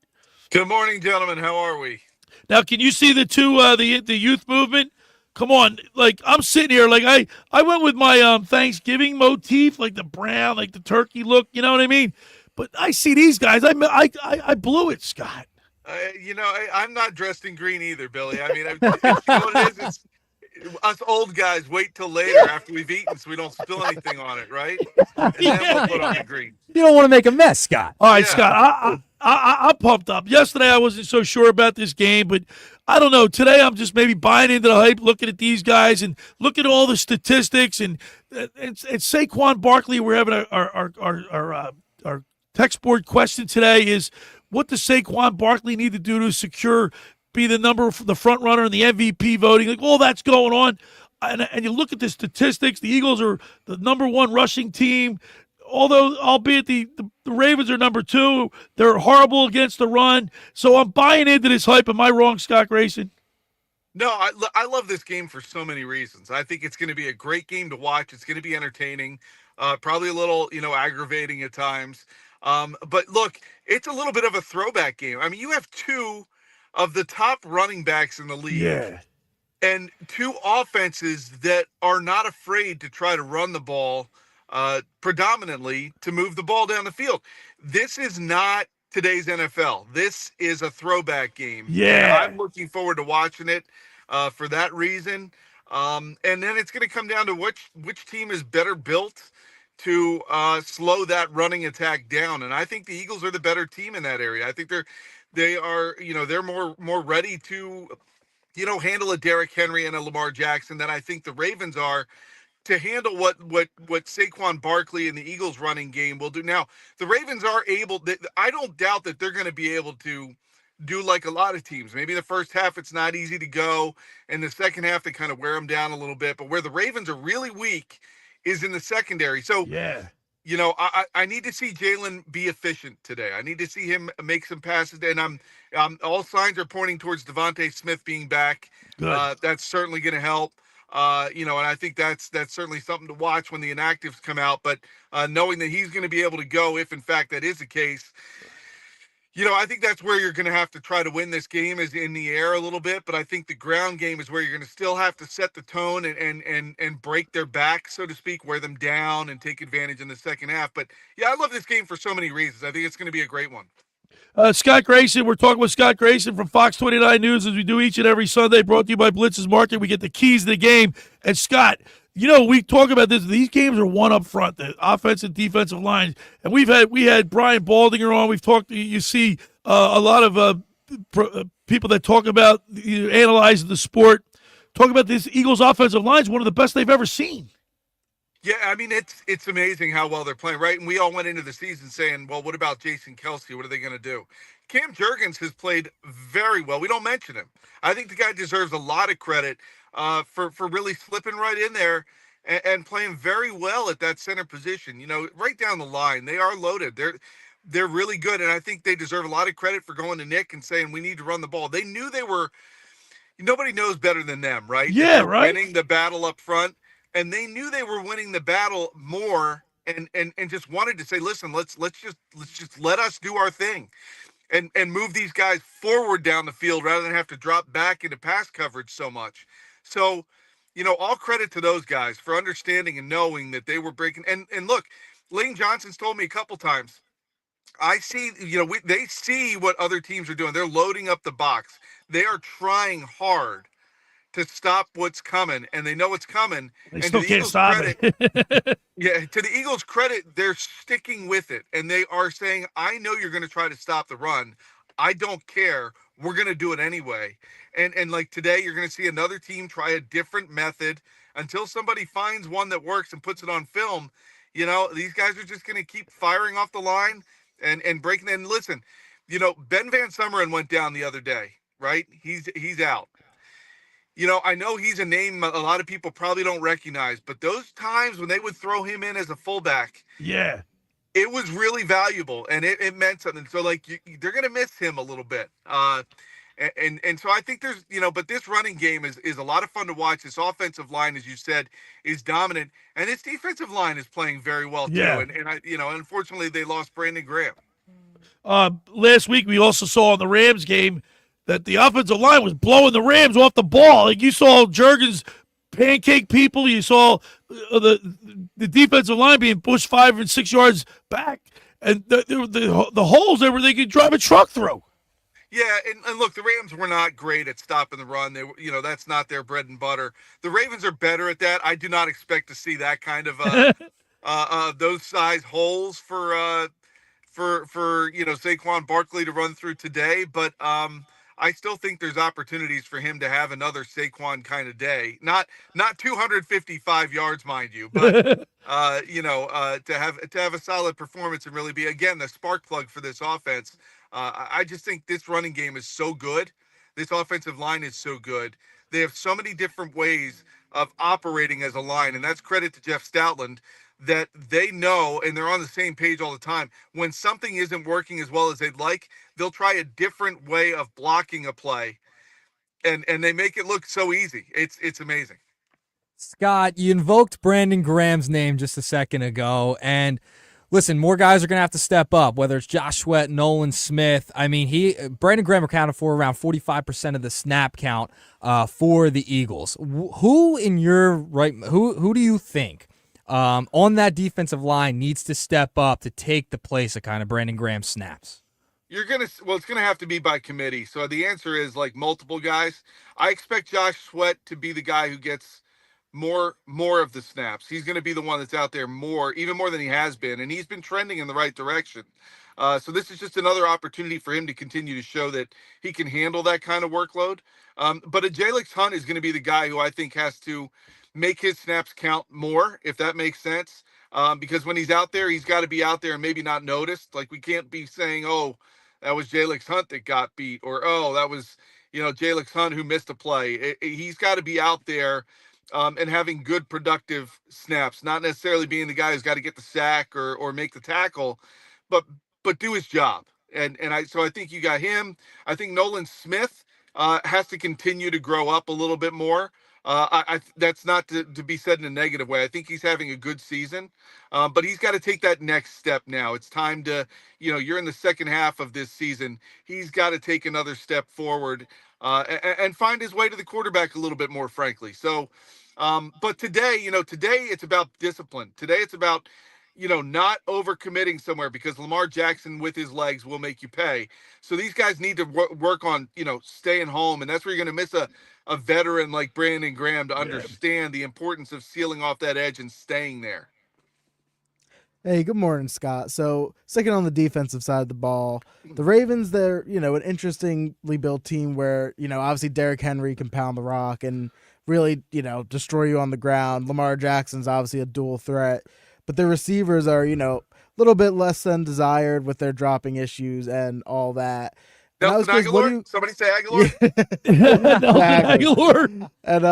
Good morning, gentlemen. How are we? Now, can you see the youth movement? Come on, like I'm sitting here, like I went with my Thanksgiving motif, like the brown, like the turkey look, you know what I mean? But I see these guys, I blew it, Scott. I'm not dressed in green either, Billy. I mean, it's, what it is, it's us old guys wait till later after we've eaten so we don't spill anything on it, right? And then we'll put on the green. You don't want to make a mess, Scott. All right, Scott, I'm pumped up. Yesterday I wasn't so sure about this game, but I don't know. Today I'm just maybe buying into the hype, looking at these guys and looking at all the statistics. And Saquon Barkley, we're having our text board question today is, what does Saquon Barkley need to do to be the front runner in the MVP voting? Like, all that's going on. And you look at the statistics, the Eagles are the number one rushing team. Although, albeit the Ravens are number 2, they're horrible against the run. So I'm buying into this hype. Am I wrong, Scott Grayson? No, I love this game for so many reasons. I think it's going to be a great game to watch. It's going to be entertaining, probably a little, aggravating at times. But look, it's a little bit of a throwback game. I mean, you have 2 of the top running backs in the league. Yeah. And 2 offenses that are not afraid to try to run the ball predominantly to move the ball down the field. This is not today's NFL. This is a throwback game. Yeah. And I'm looking forward to watching it for that reason. And then it's going to come down to which team is better built to slow that running attack down. And I think the Eagles are the better team in that area. I think they're more ready to handle a Derrick Henry and a Lamar Jackson than I think the Ravens are to handle what Saquon Barkley and the Eagles running game will do. Now, the Ravens are able, I don't doubt that they're going to be able to do like a lot of teams. Maybe the first half it's not easy to go, and the second half they kind of wear them down a little bit. But where the Ravens are really weak is in the secondary. So, yeah. I need to see Jalen be efficient today. I need to see him make some passes, and I'm all signs are pointing towards Devontae Smith being back. Good. That's certainly going to help. And I think that's certainly something to watch when the inactives come out. But knowing that he's going to be able to go, if in fact that is the case, I think that's where you're going to have to try to win this game, is in the air a little bit. But I think the ground game is where you're going to still have to set the tone and break their back, so to speak, wear them down and take advantage in the second half. But yeah, I love this game for so many reasons. I think it's going to be a great one. Scott Grayson, we're talking with Scott Grayson from Fox 29 News, as we do each and every Sunday, brought to you by Blitz's Market. We get the keys to the game. And Scott, we talk about this. These games are one up front, the offensive and defensive lines. And we had Brian Baldinger on. We've talked. You see a lot of people that talk about analyzing the sport. Talk about this Eagles offensive line is one of the best they've ever seen. Yeah, I mean, it's amazing how well they're playing, right? And we all went into the season saying, well, what about Jason Kelce? What are they going to do? Cam Jurgens has played very well. We don't mention him. I think the guy deserves a lot of credit for really slipping right in there and playing very well at that center position. Right down the line, they are loaded. They're really good, and I think they deserve a lot of credit for going to Nick and saying we need to run the ball. They knew they were. Nobody knows better than them, right? Yeah, right. Winning the battle up front. And they knew they were winning the battle more, and just wanted to say, listen, let's just let us do our thing, and move these guys forward down the field rather than have to drop back into pass coverage so much. So, all credit to those guys for understanding and knowing that they were breaking. And look, Lane Johnson's told me a couple times, I see, they see what other teams are doing. They're loading up the box. They are trying hard to stop what's coming, and they know it's coming. They and still to the can't Eagles' stop credit, it. yeah, to the Eagles' credit, they're sticking with it, and they are saying, I know you're going to try to stop the run. I don't care. We're going to do it anyway. And like today, you're going to see another team try a different method until somebody finds one that works and puts it on film. These guys are just going to keep firing off the line and breaking. And listen, Ben Van Sumeren went down the other day, right? He's out. I know he's a name a lot of people probably don't recognize, but those times when they would throw him in as a fullback, yeah, it was really valuable, and it meant something. So, they're going to miss him a little bit. And so I think there's, but this running game is a lot of fun to watch. This offensive line, as you said, is dominant, and this defensive line is playing very well, too. Yeah. And unfortunately, they lost Brandon Graham. Last week, we also saw in the Rams game that the offensive line was blowing the Rams off the ball. Like, you saw Jurgens pancake people. You saw the defensive line being pushed 5 and 6 yards back, and the holes they could drive a truck through. Yeah, and look, the Rams were not great at stopping the run. They were, that's not their bread and butter. The Ravens are better at that. I do not expect to see that kind of those size holes for Saquon Barkley to run through today, but I still think there's opportunities for him to have another Saquon kind of day. Not 255 yards, mind you, but to have a solid performance and really be again the spark plug for this offense. I just think this running game is so good. This offensive line is so good. They have so many different ways of operating as a line, and that's credit to Jeff Stoutland that they know, and they're on the same page all the time. When something isn't working as well as they'd like, they'll try a different way of blocking a play, and they make it look so easy. It's amazing. Scott, you invoked Brandon Graham's name just a second ago, and listen, more guys are going to have to step up, whether it's Josh Sweat, Nolan Smith. I mean, Brandon Graham accounted for around 45% of the snap count for the Eagles. Who do you think on that defensive line needs to step up to take the place of kind of Brandon Graham's snaps? It's gonna have to be by committee. So the answer is like multiple guys. I expect Josh Sweat to be the guy who gets more of the snaps. He's going to be the one that's out there even more than he has been, and he's been trending in the right direction. So this is just another opportunity for him to continue to show that he can handle that kind of workload. But a Jalix Hunt is going to be the guy who I think has to make his snaps count more, if that makes sense. Because when he's out there, he's got to be out there and maybe not noticed. Like, we can't be saying, oh, that was Jalix Hunt that got beat, or, oh, that was, Jalix Hunt who missed a play. He's got to be out there and having good productive snaps, not necessarily being the guy who's got to get the sack or make the tackle, but do his job. So I think you got him. I think Nolan Smith has to continue to grow up a little bit more. That's not to be said in a negative way. I think he's having a good season, but he's got to take that next step now. It's time to, you're in the second half of this season. He's got to take another step forward and find his way to the quarterback a little bit more, frankly. So, but today it's about discipline. Today it's about, not overcommitting somewhere, because Lamar Jackson with his legs will make you pay. So these guys need to work on, staying home. And that's where you're going to miss a veteran like Brandon Graham to understand the importance of sealing off that edge and staying there. Hey, good morning, Scott. So, second on the defensive side of the ball, the Ravens, they're, an interestingly built team where, obviously Derrick Henry can pound the rock and really, destroy you on the ground. Lamar Jackson's obviously a dual threat, but their receivers are, a little bit less than desired with their dropping issues and all that. Nelson Aguilar? Somebody say Aguilar? Aguilar. And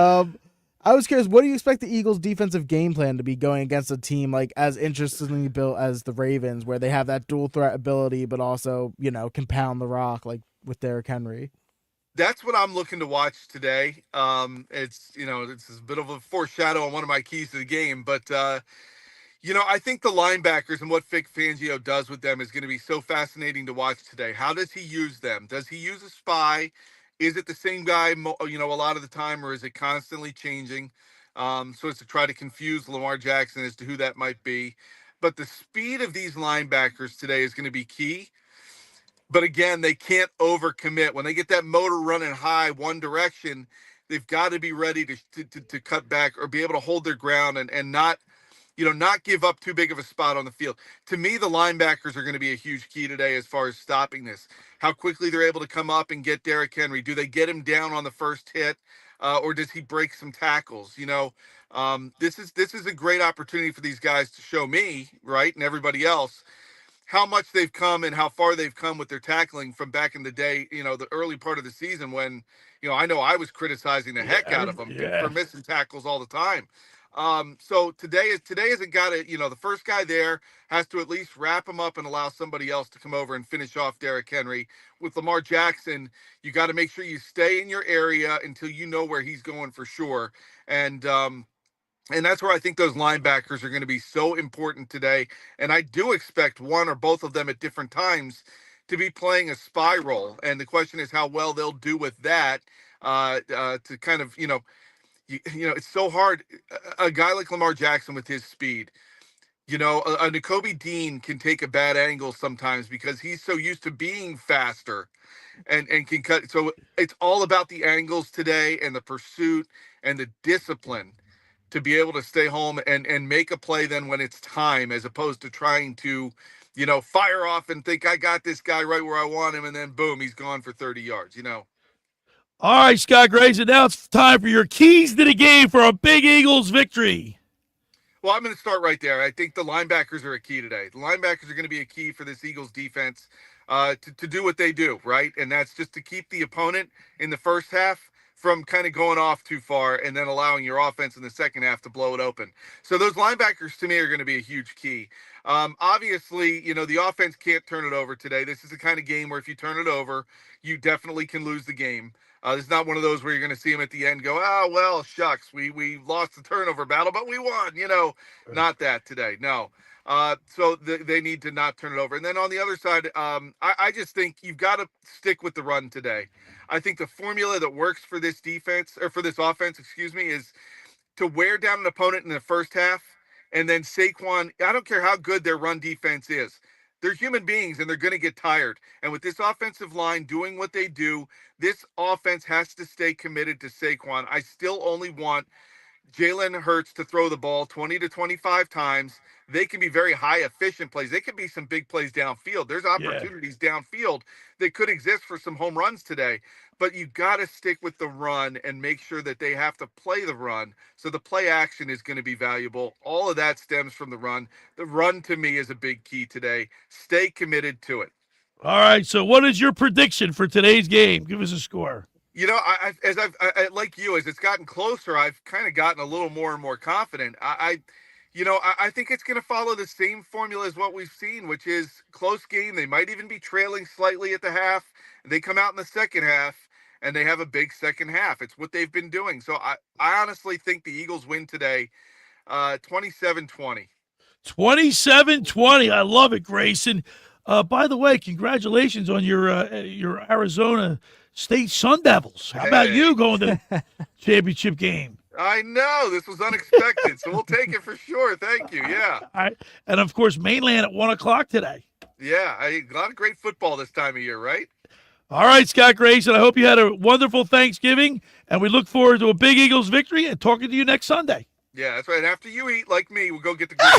I was curious, what do you expect the Eagles' defensive game plan to be going against a team like as interestingly built as the Ravens, where they have that dual threat ability, but also, can pound the rock like with Derrick Henry? That's what I'm looking to watch today. It's a bit of a foreshadow on one of my keys to the game, but I think the linebackers and what Vic Fangio does with them is going to be so fascinating to watch today. How does he use them? Does he use a spy? Is it the same guy, a lot of the time, or is it constantly changing? So it's to try to confuse Lamar Jackson as to who that might be. But the speed of these linebackers today is going to be key. But again, they can't overcommit. When they get that motor running high one direction, they've got to be ready to cut back or be able to hold their ground and not give up too big of a spot on the field. To me, the linebackers are going to be a huge key today as far as stopping this. How quickly they're able to come up and get Derrick Henry. Do they get him down on the first hit, or does he break some tackles? This is a great opportunity for these guys to show me, right, and everybody else, how much they've come and how far they've come with their tackling from back in the day, the early part of the season when, I know I was criticizing the heck out of them for missing tackles all the time. So today isn't got to, the first guy there has to at least wrap him up and allow somebody else to come over and finish off Derrick Henry. With Lamar Jackson, you got to make sure you stay in your area until you know where he's going for sure. And that's where I think those linebackers are going to be so important today. And I do expect one or both of them at different times to be playing a spy role. And the question is how well they'll do with that, to kind of, it's so hard. A guy like Lamar Jackson with his speed, You know, a N'Kobe Dean can take a bad angle sometimes because he's so used to being faster and can cut. So it's all about the angles today and the pursuit and the discipline to be able to stay home and make a play then when it's time, as opposed to trying to, you know, fire off and think I got this guy right where I want him, and then boom, he's gone for 30 yards, you know. All right, Scott Grayson, now it's time for your keys to the game for a big Eagles victory. Well, I'm going to start right there. I think the linebackers are a key today. The linebackers are going to be a key for this Eagles defense to do what they do, right? And that's just to keep the opponent in the first half from kind of going off too far and then allowing your offense in the second half to blow it open. So those linebackers to me are going to be a huge key. Obviously, you know, the offense can't turn it over today. This is the kind of game where if you turn it over, you definitely can lose the game. It's not one of those where you're going to see them at the end go, oh, well, shucks, we lost the turnover battle, but we won, you know, not that today. No. So they need to not turn it over. And then on the other side, I just think you've got to stick with the run today. I think the formula that works for this defense, or for this offense, is to wear down an opponent in the first half. And then Saquon, I don't care how good their run defense is. They're human beings and they're going to get tired. And with this offensive line doing what they do, this offense has to stay committed to Saquon. I still only want Jalen Hurts to throw the ball 20 to 25 times. They can be very high efficient plays. They could be some big plays downfield. There's opportunities downfield that could exist for some home runs today. But you got to stick with the run and make sure that they have to play the run. So the play action is going to be valuable. All of that stems from the run. The run to me is a big key today. Stay committed to it. All right. So what is your prediction for today's game? Give us a score. You know, as like you, as it's gotten closer, I've kind of gotten a little more and more confident. I think it's going to follow the same formula as what we've seen, which is close game. They might even be trailing slightly at the half. They come out in the second half, and they have a big second half. It's what they've been doing. So I honestly think the Eagles win today, 27-20. 27-20. I love it, Grayson. By the way, congratulations on your Arizona State Sun Devils. How about you going to the championship game? I know. This was unexpected, so we'll take it for sure. Thank you. Yeah. All right. And, of course, Mainland at 1 o'clock today. Yeah. A lot of great football this time of year, right? All right, Scott Grayson, I hope you had a wonderful Thanksgiving, and we look forward to a big Eagles victory and talking to you next Sunday. Yeah, that's right. After you eat, like me, we'll go get the green.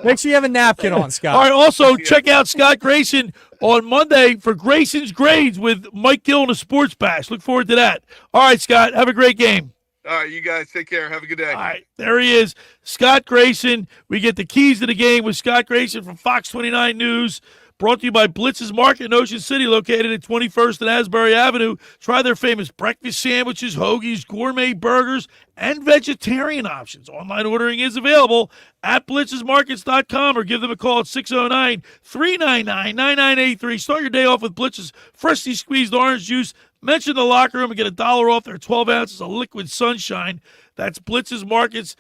Make sure you have a napkin on, Scott. All right, also, check out Scott Grayson on Monday for Grayson's Grades with Mike Gill and a Sports Bash. Look forward to that. All right, Scott, have a great game. All right, you guys take care. Have a good day. All right, there he is, Scott Grayson. We get the keys to the game with Scott Grayson from Fox 29 News. Brought to you by Blitz's Market in Ocean City, located at 21st and Asbury Avenue. Try their famous breakfast sandwiches, hoagies, gourmet burgers, and vegetarian options. Online ordering is available at blitzesmarkets.com or give them a call at 609-399-9983. Start your day off with Blitz's freshly squeezed orange juice. Mention the locker room and get $1 off their 12 ounces of liquid sunshine. That's Blitz's Markets.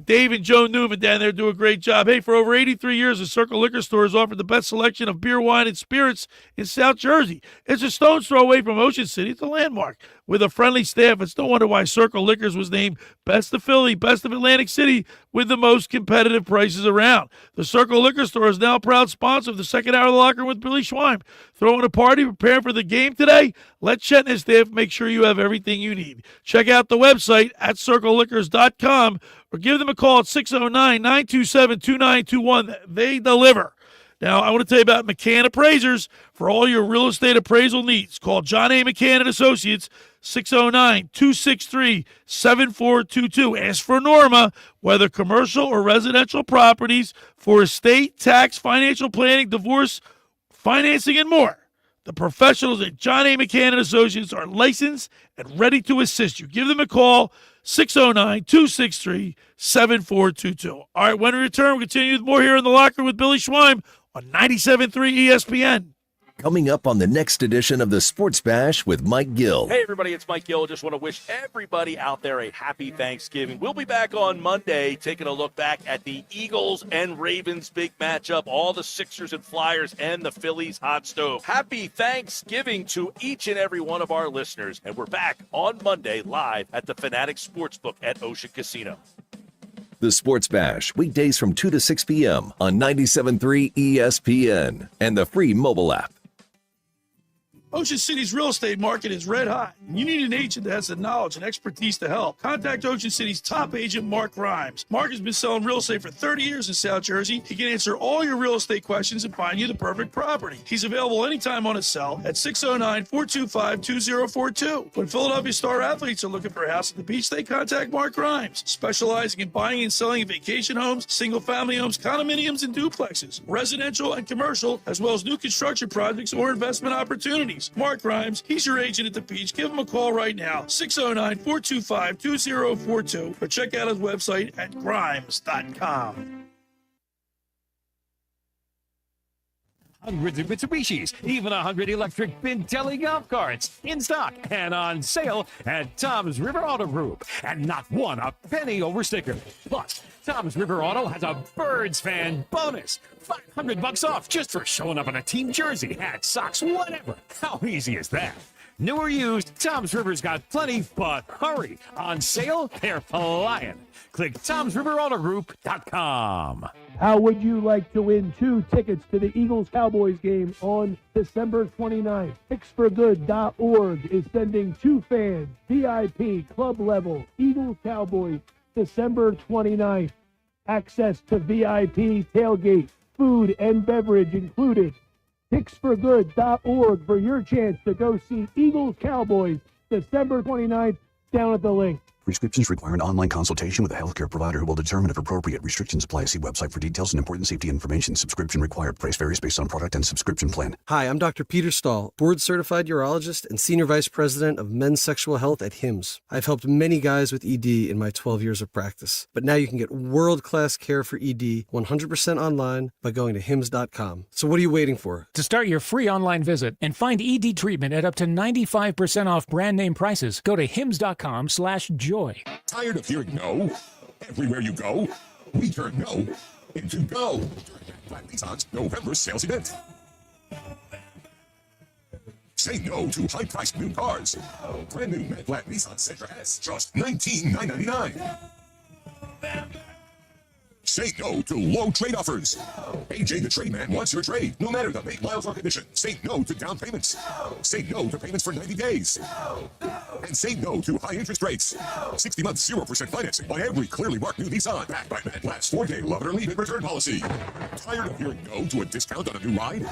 Dave and Joe Newman down there do a great job. Hey, for over 83 years, the Circle Liquor Store has offered the best selection of beer, wine, and spirits in South Jersey. It's a stone's throw away from Ocean City. It's a landmark with a friendly staff. It's no wonder why Circle Liquors was named Best of Philly, Best of Atlantic City, with the most competitive prices around. The Circle Liquor Store is now a proud sponsor of the second hour of the locker room with Billy Schweim. Throwing a party, preparing for the game today? Let Chet and his staff make sure you have everything you need. Check out the website at circleliquors.com or give them a call at 609-927-2921. They deliver. Now, I want to tell you about McCann Appraisers for all your real estate appraisal needs. Call John A. McCann and Associates, 609-263-7422. Ask for Norma, whether commercial or residential properties, for estate, tax, financial planning, divorce, financing, and more. The professionals at John A. McCann and Associates are licensed and ready to assist you. Give them a call, 609-263-7422. All right, when we return, we'll continue with more here in the locker room with Billy Schweim on 97.3 ESPN. Coming up on the next edition of the Sports Bash with Mike Gill. Hey, everybody, it's Mike Gill. Just want to wish everybody out there a happy Thanksgiving. We'll be back on Monday taking a look back at the Eagles and Ravens big matchup, all the Sixers and Flyers and the Phillies hot stove. Happy Thanksgiving to each and every one of our listeners. And we're back on Monday live at the Fanatic Sportsbook at Ocean Casino. The The Sports Bash, weekdays from 2 to 6 p.m. on 97.3 ESPN and the free mobile app. Ocean City's real estate market is red hot. You need an agent that has the knowledge and expertise to help. Contact Ocean City's top agent, Mark Grimes. Mark has been selling real estate for 30 years in South Jersey. He can answer all your real estate questions and find you the perfect property. He's available anytime on his cell at 609-425-2042. When Philadelphia star athletes are looking for a house at the beach, they contact Mark Grimes, specializing in buying and selling vacation homes, single-family homes, condominiums, and duplexes, residential and commercial, as well as new construction projects or investment opportunities. Mark Grimes, he's your agent at the beach. Give him a call right now, 609-425-2042, or check out his website at grimes.com. Hundreds of Mitsubishis, even 100 electric Bintelli golf carts in stock and on sale at Tom's River Auto Group. And not one a penny over sticker. Plus, Tom's River Auto has a Birds fan bonus. $500 off just for showing up in a team jersey, hat, socks, whatever. How easy is that? New or used, Tom's River's got plenty, but hurry. On sale, they're flying. Click Tom'sRiverAutoGroup.com. How would you like to win 2 tickets to the Eagles-Cowboys game on December 29th? PicksForGood.org is sending 2 fans, VIP, club level, Eagles-Cowboys, December 29th. Access to VIP tailgate, food and beverage included. PicksForGood.org for your chance to go see Eagles-Cowboys December 29th down at the link. Prescriptions require an online consultation with a healthcare provider who will determine if appropriate. Restrictions apply. See website for details and important safety information. Subscription required. Price varies based on product and subscription plan. Hi, I'm Dr. Peter Stahl, board-certified urologist and senior vice president of men's sexual health at HIMSS. I've helped many guys with ED in my 12 years of practice. But now you can get world-class care for ED 100% online by going to HIMSS.com. So what are you waiting for? To start your free online visit and find ED treatment at up to 95% off brand name prices, go to HIMSS.com/joy. Tired of hearing no? Everywhere you go, we turn no into go. During Nissan's November sales event. Say no to high-priced new cars. Brand new matte black Nissan Sentra S, just $19,999. Say no to low trade offers. AJ the Trade Man wants your trade, no matter the make, miles, or condition. Say no to down payments. Say no to payments for 90 days. And say no to high interest rates. 60 months, 0% financing by every clearly marked new Nissan. Backed by Matt Black's 4-day love it or leave it return policy. Tired of hearing no to a discount on a new ride?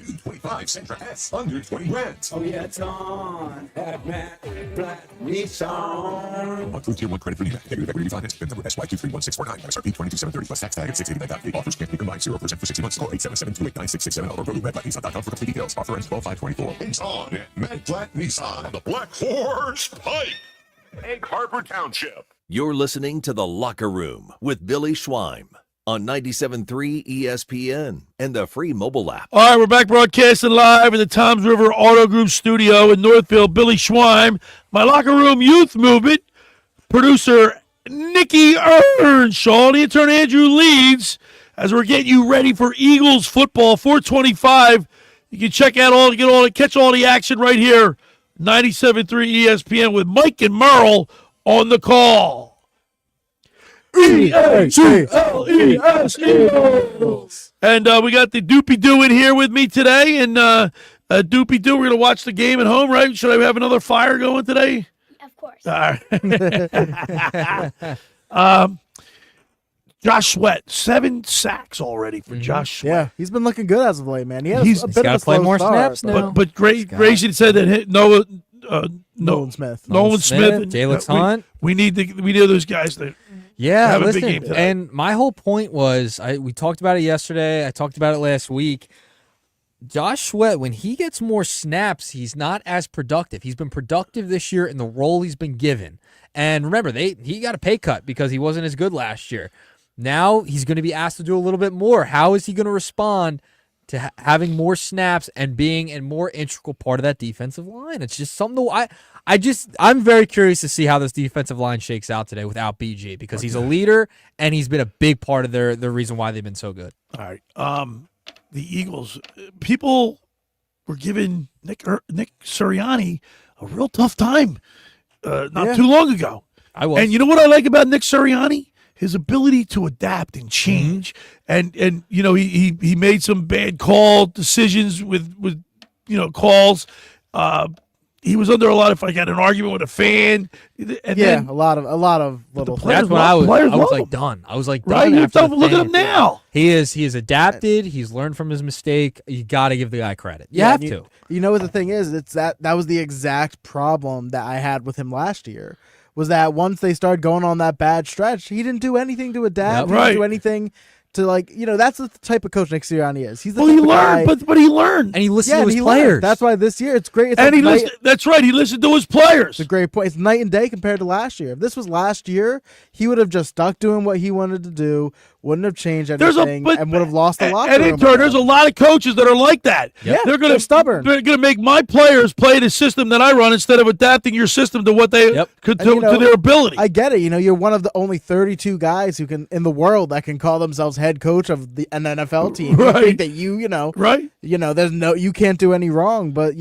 New 25 Sentra S, under 20 grand. Oh yeah, it's on at Matt Black Nissan. On through tier 1 credit for Matt. Negative equity refinance. PIN number SY231649. MSRP 22,730 plus tax tag at $689. Offers can't be combined 0% for 60 months. Call 877-289-667 or go to MattBlackNissan.com for complete details. Offer ends 12/5/24. It's on at Matt Black Nissan. The Black Horse Pipe. Egg Harbor Township. You're listening to The Locker Room with Billy Schweim on 97.3 ESPN and the free mobile app. All right, we're back broadcasting live in the Tom's River Auto Group studio in Northfield. Billy Schweim, my Locker Room Youth Movement, producer Nick Earnshaw, the intern Andrew Leeds, as we're getting you ready for Eagles football 425. You can check out catch all the action right here, 97.3 ESPN with Mike and Merle on the call. E-A-G-L-E-S Eagles. And we got the Doopy Doo in here with me today. And Doopy Doo, we're going to watch the game at home, right? Should I have another fire going today? Of course. All right. Josh Sweat, 7 sacks already for Josh Sweat. Yeah, he's been looking good as of late, man. He has He's a bit of a play slow more start, snaps now. But Grayson said that Nolan Smith, Jalix Hunt. We need those guys to have a big game tonight. And my whole point was, we talked about it yesterday. I talked about it last week. Josh Sweat, when he gets more snaps, he's not as productive. He's been productive this year in the role he's been given. And remember, he got a pay cut because he wasn't as good last year. Now he's going to be asked to do a little bit more. How is he going to respond to having more snaps and being a more integral part of that defensive line? It's just something I'm very curious to see how this defensive line shakes out today without BG, because he's a leader and he's been a big part of the reason why they've been so good. All right. The Eagles, people were giving Nick Sirianni a real tough time not too long ago. I was. And you know what I like about Nick Sirianni? his ability to adapt and change, and he made some bad call decisions with calls. He was under a lot of got an argument with a fan, and then a lot of little. That's when I was like done. I was like done. Right, look at him now. He is adapted. He's learned from his mistake. You got to give the guy credit. You have to. You know what the thing is? It's that was the exact problem that I had with him last year. Was that once they started going on that bad stretch, he didn't do anything to adapt. He didn't do anything to that's the type of coach Nick Sirianni is. He's the he learned, but he learned, and he listened to his players. That's why this year it's great. That's right. He listened to his players. It's a great point. It's night and day compared to last year. If this was last year, he would have just stuck doing what he wanted to do, wouldn't have changed anything, and would have lost a lot. And in turn, there's a lot of coaches that are like that. Yeah, they're stubborn. They're going to make my players play the system that I run instead of adapting your system to what they to their ability. I get it. You're one of the only 32 guys who can in the world that can call themselves head coach of an NFL team. Right. You think that right. There's you can't do any wrong, but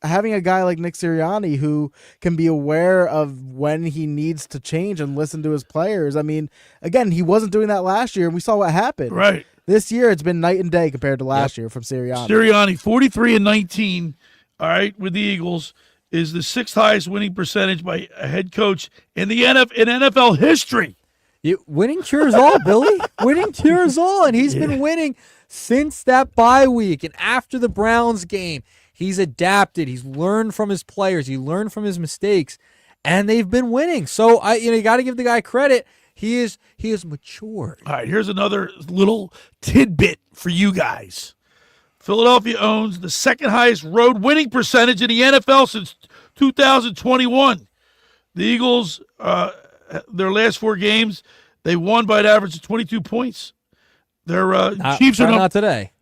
having a guy like Nick Sirianni who can be aware of when he needs to change and listen to his players. I mean, again, he wasn't doing that last year, and we saw what happened. Right. This year, it's been night and day compared to last year from Sirianni. Sirianni, 43-19, all right, with the Eagles, is the 6th highest winning percentage by a head coach in the NFL history. Winning cures all, Billy. Winning cures all, and he's been winning since that bye week and after the Browns game. He's adapted. He's learned from his players. He learned from his mistakes, and they've been winning. So you got to give the guy credit. He is matured. All right, here's another little tidbit for you guys. Philadelphia owns the 2nd highest road winning percentage in the NFL since 2021. The Eagles, their last 4 games, they won by an average of 22 points. Their Chiefs are not today.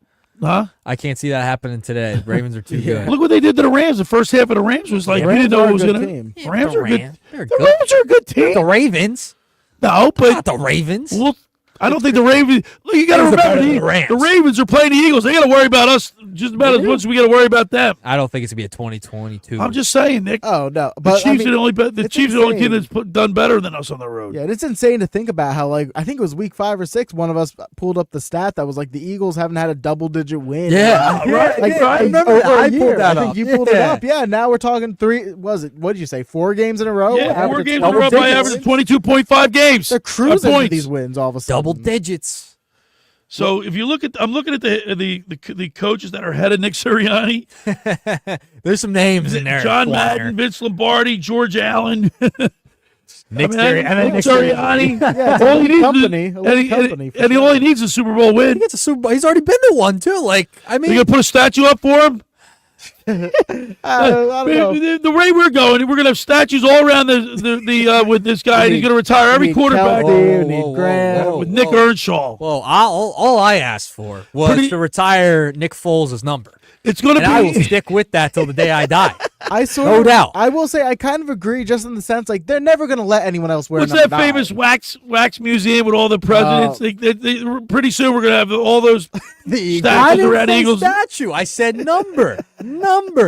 Huh? I can't see that happening today. The Ravens are too good. Look what they did to the Rams. The first half of the Rams was like, we didn't know it was going to. The Rams are good. The Ravens are a good team. The Ravens. No, but not the Ravens. Well, I don't think the Ravens. Look, you got to remember the Ravens are playing the Eagles. They got to worry about us just about as much as we got to worry about them. I don't think it's gonna be a 2022. I'm just saying, Nick. Oh no, the but Chiefs are the Chiefs are the only team that's done better than us on the road. Yeah, and it's insane to think about how I think it was week 5 or 6. One of us pulled up the stat that was like the Eagles haven't had a double-digit win. Yeah, right. I remember that. I pulled that up. I think you pulled it up. Yeah, now we're talking 3. Was it? What did you say? 4 games in a row. Yeah, 4 games in a row by average 22.5 games. They're cruising to these wins all of a sudden. Double digits. So if you look at, I'm looking at the coaches that are ahead of Nick Sirianni. There's some names in there. John Madden, Vince Lombardi, George Allen, Nick Sirianni. Yeah, all he needs and he only needs a Super Bowl win. He gets a Super Bowl. He's already been to one too. You gonna put a statue up for him? I don't know. The way we're going, we're gonna have statues all around the with this guy. He's gonna retire every quarterback. With Nick Earnshaw. Well, all I asked for was to retire Nick Foles' number. It's gonna be. I will stick with that till the day I die. No doubt. I will say I kind of agree, just in the sense they're never gonna let anyone else wear. What's that famous wax museum with all the presidents? Pretty soon we're gonna have all those statues around Eagles. Statue. I said number.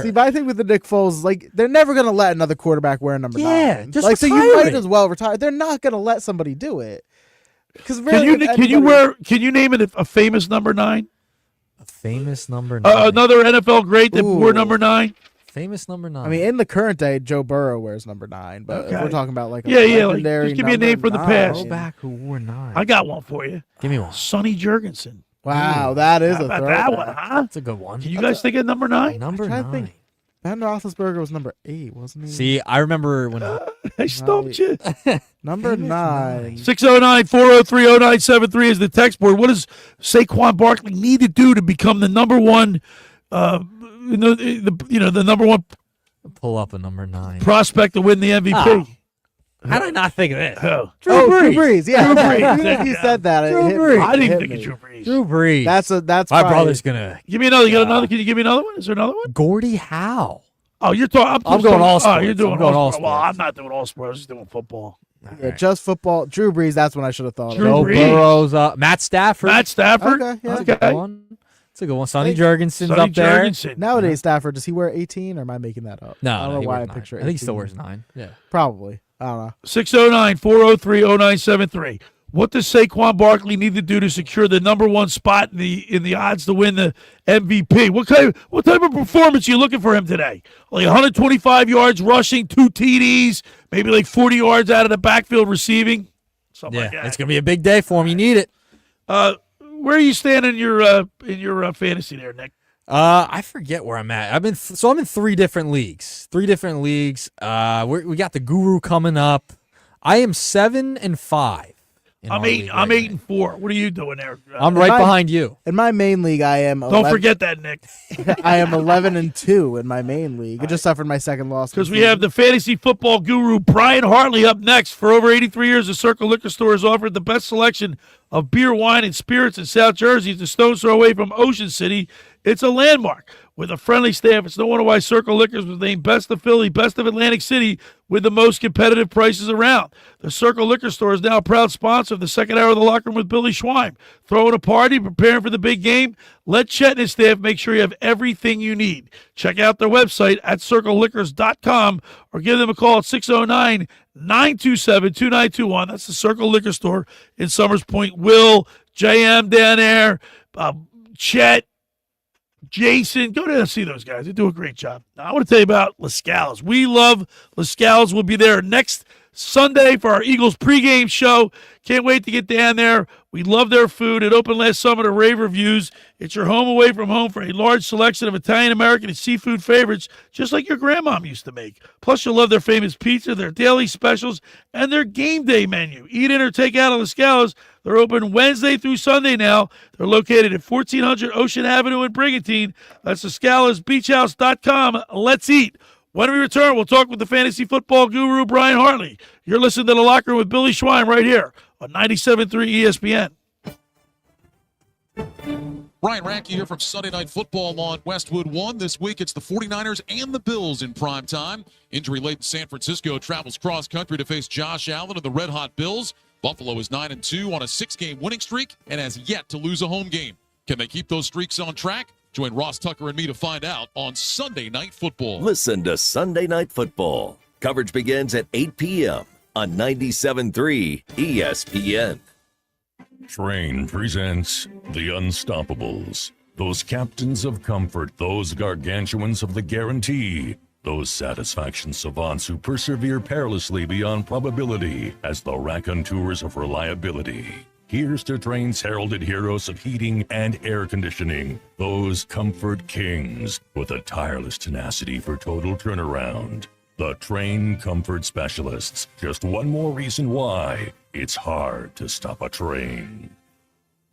See, but I think with the Nick Foles, they're never gonna let another quarterback wear number 9. Just so you might as well retire. They're not gonna let somebody do it. Because really, can you name it a famous number 9? A famous number 9. Another NFL great that wore number 9. Famous number 9. I mean, in the current day, Joe Burrow wears number 9, but if we're talking about legendary just give me a name from the past. Go back who wore 9. I got one for you. Give me one. Sonny Jurgensen. Wow, that is How a about throwback. that one, huh? That's a good one. Can you guys think of number 9? Number 9. Ben Roethlisberger was number 8, wasn't he? See, I remember when I stumped you. Number 9. 609-403-0973 is the text board. What does Saquon Barkley need to do to become the number one? The number one. Pull up a number 9 prospect to win the MVP. How did I not think of this? Drew Brees. Yeah, Drew Brees. You said that. Drew Brees. I didn't think of Drew Brees. Drew Brees. That's my brother's gonna give me another. You got another? Can you give me another one? Is there another one? Gordie Howe. Oh, you're talking. I'm going all sports. Oh, you're doing I'm going all sports. Well, I'm not doing all sports. I'm just doing football. Yeah, just football. Drew Brees. That's what I should have thought. Drew Brees. Burrow's Matt Stafford. Okay, yeah. That's a good one. That's a good one. Sonny Jurgensen's up there. Nowadays, Stafford, does he wear 18 or am I making that up? No, I don't know why I picture 18. I think he still wears 9. Yeah. Probably. I don't know. 609-403-0973. What does Saquon Barkley need to do to secure the number one spot in the odds to win the MVP? What type of performance are you looking for him today? Like 125 yards rushing, 2 TDs, maybe like 40 yards out of the backfield receiving, something like that. It's gonna be a big day for him. You need it. Where are you standing in your fantasy there, Nick? I forget where I'm at. I'm in 3 different leagues. We got the Guru coming up. I am 7-5. I'm 8-4. What are you doing there? I'm right behind you. In my main league, I am. Don't forget that, Nick. I am 11-2 in my main league. I just suffered my second loss. Because we have the fantasy football guru Brian Hartley up next. For over 83 years, the Circle Liquor Store has offered the best selection of beer, wine, and spirits in South Jersey. It's a stone's throw away from Ocean City. It's a landmark. With a friendly staff, it's no wonder why Circle Liquors was named Best of Philly, Best of Atlantic City, with the most competitive prices around. The Circle Liquor Store is now a proud sponsor of the second hour of the Locker Room with Billy Schweim. Throwing a party, preparing for the big game? Let Chet and his staff make sure you have everything you need. Check out their website at circleliquors.com or give them a call at 609-927-2921. That's the Circle Liquor Store in Summers Point. Will, JM down there, Chet, Jason, go down and see those guys. They do a great job. Now, I want to tell you about Lascala's. We love Lascala's. We'll be there next Sunday for our Eagles pregame show. Can't wait to get down there. We love their food. It opened last summer to rave reviews. It's your home away from home for a large selection of Italian, American, and seafood favorites, just like your grandmom used to make. Plus, you'll love their famous pizza, their daily specials, and their game day menu. Eat in or take out at Lascala's. They're open Wednesday through Sunday now. They're located at 1400 Ocean Avenue in Brigantine. That's LascalasBeachHouse.com. Let's eat. When we return, we'll talk with the fantasy football guru, Brian Hartley. You're listening to The Locker Room with Billy Schweim right here on 97.3 ESPN. Ryan Radke here from Sunday Night Football on Westwood One. This week, it's the 49ers and the Bills in prime time. Injury-laden San Francisco travels cross-country to face Josh Allen and the Red-Hot Bills. Buffalo is 9-2 on a 6-game winning streak and has yet to lose a home game. Can they keep those streaks on track? Join Ross Tucker and me to find out on Sunday Night Football. Listen to Sunday Night Football. Coverage begins at 8 p.m. on 97.3 ESPN. Train presents The Unstoppables. Those captains of comfort, those gargantuans of the guarantee, those satisfaction savants who persevere perilously beyond probability as the raconteurs of reliability. Here's to Train's heralded heroes of heating and air conditioning, those comfort kings with a tireless tenacity for total turnaround. The Train Comfort Specialists. Just one more reason why it's hard to stop a train.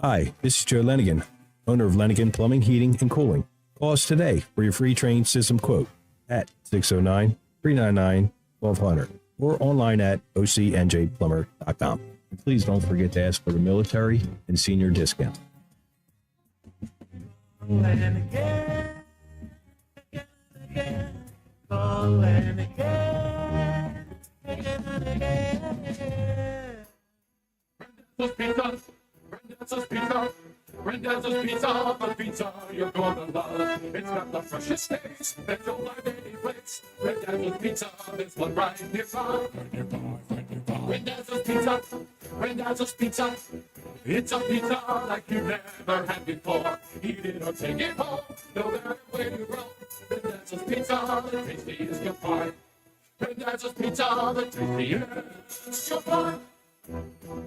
Hi, this is Joe Lenigan, owner of Lenigan Plumbing, Heating, and Cooling. Call us today for your free train system quote at 609-399-1200 or online at ocnjplumber.com. And please don't forget to ask for the military and senior discount. Rendezvous Pizza, the pizza you're gonna love. It's got the freshest taste that you'll find any place. Rendezvous Pizza, there's one right nearby. Rendezvous Pizza, Rendezvous Pizza. It's a pizza like you never had before. Eat it or take it home, no matter where you roam. Rendezvous Pizza, the tastiest you'll find. Rendezvous Pizza, the tastiest you'll find.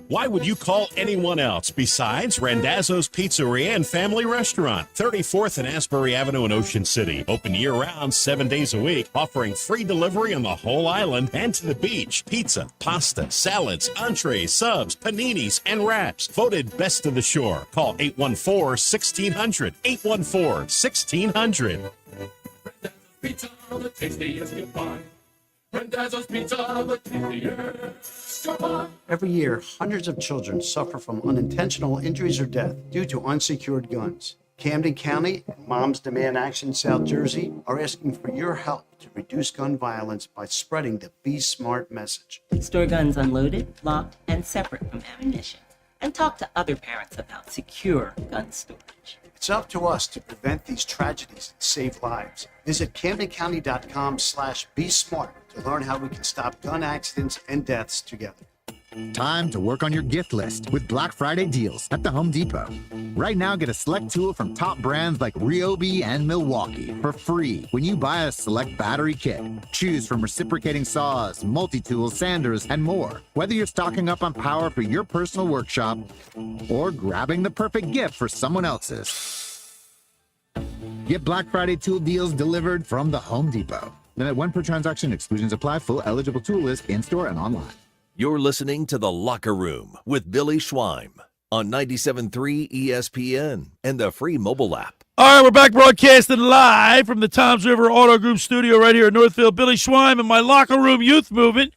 Why would you call anyone else besides Randazzo's Pizzeria and Family Restaurant, 34th and Asbury Avenue in Ocean City. Open year-round, 7 days a week, offering free delivery on the whole island and to the beach. Pizza, pasta, salads, entrees, subs, paninis, and wraps. Voted best of the shore. Call 814-1600. 814-1600. Pizza, the tastiest you'll find. Rendezvous Pizza, the tastiest you'll find. Every year, hundreds of children suffer from unintentional injuries or death due to unsecured guns. Camden County and Moms Demand Action South Jersey are asking for your help to reduce gun violence by spreading the Be Smart message. Store guns unloaded, locked, and separate from ammunition. And talk to other parents about secure gun storage. It's up to us to prevent these tragedies and save lives. Visit CamdenCounty.com/BeSmart to learn how we can stop gun accidents and deaths together. Time to work on your gift list with Black Friday deals at the Home Depot. Right now, get a select tool from top brands like Ryobi and Milwaukee for free when you buy a select battery kit. Choose from reciprocating saws, multi-tools, sanders, and more. Whether you're stocking up on power for your personal workshop or grabbing the perfect gift for someone else's. Get Black Friday tool deals delivered from the Home Depot. Limit 1 per transaction. Exclusions apply. Full eligible tool list in-store and online. You're listening to The Locker Room with Billy Schweim on 97.3 ESPN and the free mobile app. All right, we're back broadcasting live from the Toms River Auto Group studio right here in Northfield. Billy Schweim and my Locker Room Youth Movement,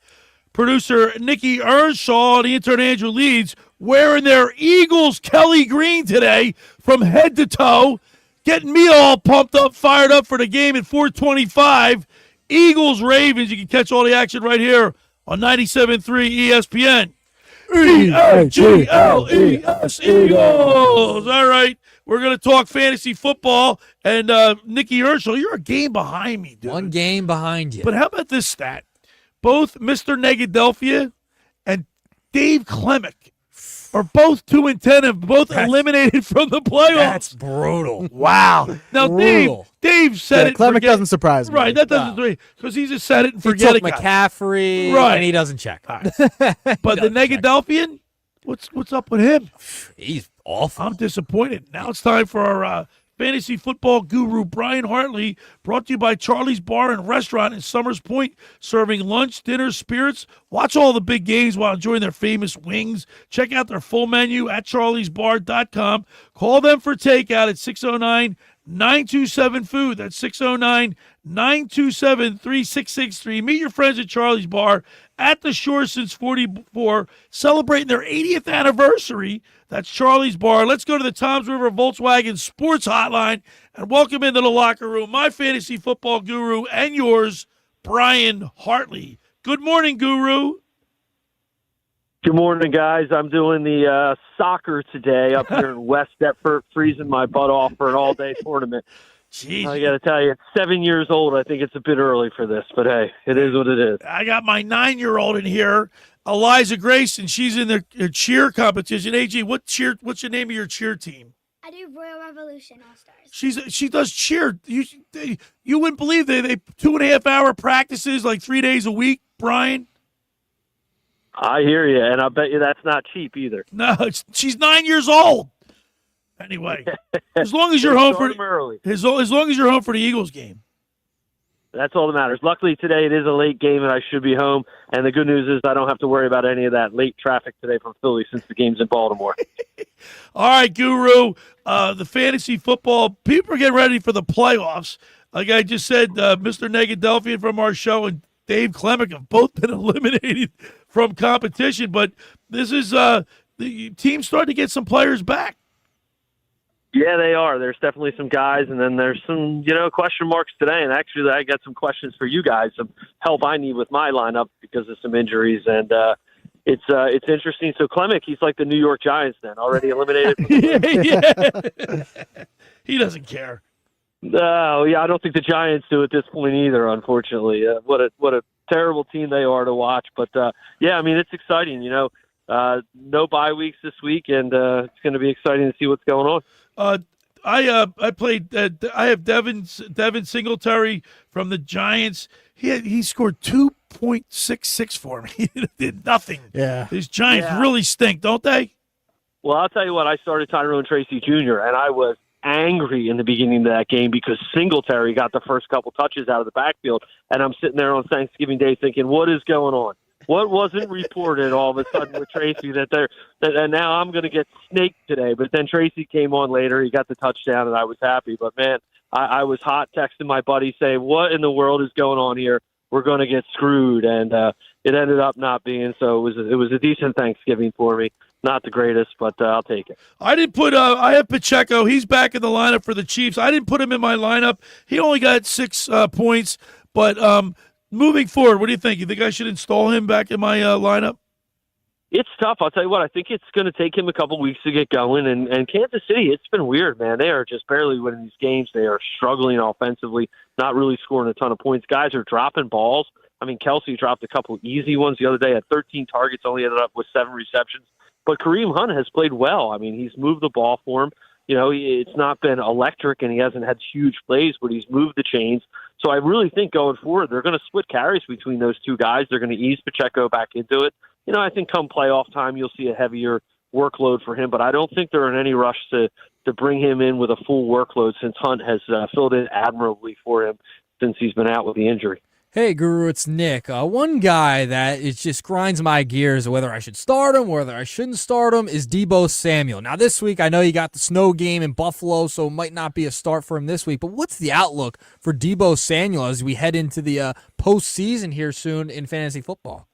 producer Nick Earnshaw and the intern Andrew Leeds, wearing their Eagles Kelly Green today from head to toe, getting me all pumped up, fired up for the game at 425. Eagles-Ravens. You can catch all the action right here on 97.3 ESPN. E-A-G-L-E-S, Eagles. All right, we're going to talk fantasy football. And Nicky Earnshaw, you're a game behind me, dude. One game behind you. But how about this stat? Both Mr. Negadelphia and Dave Klemick are both 2-10 and both eliminated from the playoffs. That's brutal. Wow. Now, Brutal. Dave said it. Clemic doesn't surprise me. Right, that doesn't because he just said it and He forget took it. McCaffrey, Right. and he doesn't check. But the Negadelphian, what's up with him? He's awful. I'm disappointed. Now it's time for our fantasy football guru, Brian Hartley, brought to you by Charlie's Bar and Restaurant in Summers Point, serving lunch, dinner, spirits. Watch all the big games while enjoying their famous wings. Check out their full menu at charliesbar.com. Call them for takeout at 609-927-FOOD. That's 609-927-3663. Meet your friends at Charlie's Bar at the shore since 44, celebrating their 80th anniversary. That's Charlie's Bar. Let's go to the Toms River Volkswagen Sports Hotline and welcome into the locker room my fantasy football guru and yours, Brian Hartley. Good morning, Guru. Good morning, guys. I'm doing the soccer today up here in West Deptford, freezing my butt off for an all-day tournament. Jeez. I got to tell you, it's 7 years old. I think it's a bit early for this, but hey, it is what it is. I got my 9-year-old in here, Eliza Grayson. She's in the cheer competition. AG, what's the name of your cheer team? I do Royal Revolution All-Stars. She does cheer. You wouldn't believe they 2.5-hour practices like 3 days a week, Brian. I hear you, and I bet you that's not cheap either. No, she's 9 years old. Anyway, as long as you're home for early. as long as you're home for the Eagles game. That's all that matters. Luckily, today it is a late game, and I should be home. And the good news is I don't have to worry about any of that late traffic today from Philly since the game's in Baltimore. All right, Guru, the fantasy football, people are getting ready for the playoffs. Like I just said, Mr. Negadelphian from our show and Dave Klemick have both been eliminated from competition. But this is the team's starting to get some players back. Yeah, they are. There's definitely some guys, and then there's some, question marks today. And actually, I got some questions for you guys, some help I need with my lineup because of some injuries. And it's interesting. So Klemick, he's like the New York Giants then, already eliminated. Yeah. He doesn't care. No, yeah, I don't think the Giants do at this point either. Unfortunately, what a terrible team they are to watch. But yeah, I mean, it's exciting. No bye weeks this week, and it's going to be exciting to see what's going on. I played. I have Devin Singletary from the Giants. He scored 2.66 for me. He did nothing. Yeah, these Giants really stink, don't they? Well, I'll tell you what. I started Tyrone Tracy Jr. and I was angry in the beginning of that game because Singletary got the first couple touches out of the backfield, and I'm sitting there on Thanksgiving Day thinking, what is going on? What wasn't reported all of a sudden with Tracy and now I'm going to get snaked today. But then Tracy came on later. He got the touchdown, and I was happy. But, man, I was hot texting my buddy saying, what in the world is going on here? We're going to get screwed. And it ended up not being. So it was a decent Thanksgiving for me. Not the greatest, but I'll take it. I didn't put I have Pacheco. He's back in the lineup for the Chiefs. I didn't put him in my lineup. He only got 6 points. But moving forward, what do you think? You think I should install him back in my lineup? It's tough. I'll tell you what. I think it's going to take him a couple weeks to get going. And Kansas City, it's been weird, man. They are just barely winning these games. They are struggling offensively, not really scoring a ton of points. Guys are dropping balls. I mean, Kelsey dropped a couple easy ones the other day, had 13 targets, only ended up with 7 receptions. But Kareem Hunt has played well. I mean, he's moved the ball for him. You know, it's not been electric, and he hasn't had huge plays, but he's moved the chains. So I really think going forward, they're going to split carries between those two guys. They're going to ease Pacheco back into it. You know, I think come playoff time, you'll see a heavier workload for him, but I don't think they're in any rush to bring him in with a full workload since Hunt has filled in admirably for him since he's been out with the injury. Hey, Guru, it's Nick. One guy that it just grinds my gears, whether I should start him, whether I shouldn't start him, is Deebo Samuel. Now, this week, I know you got the snow game in Buffalo, so it might not be a start for him this week, but what's the outlook for Deebo Samuel as we head into the postseason here soon in fantasy football?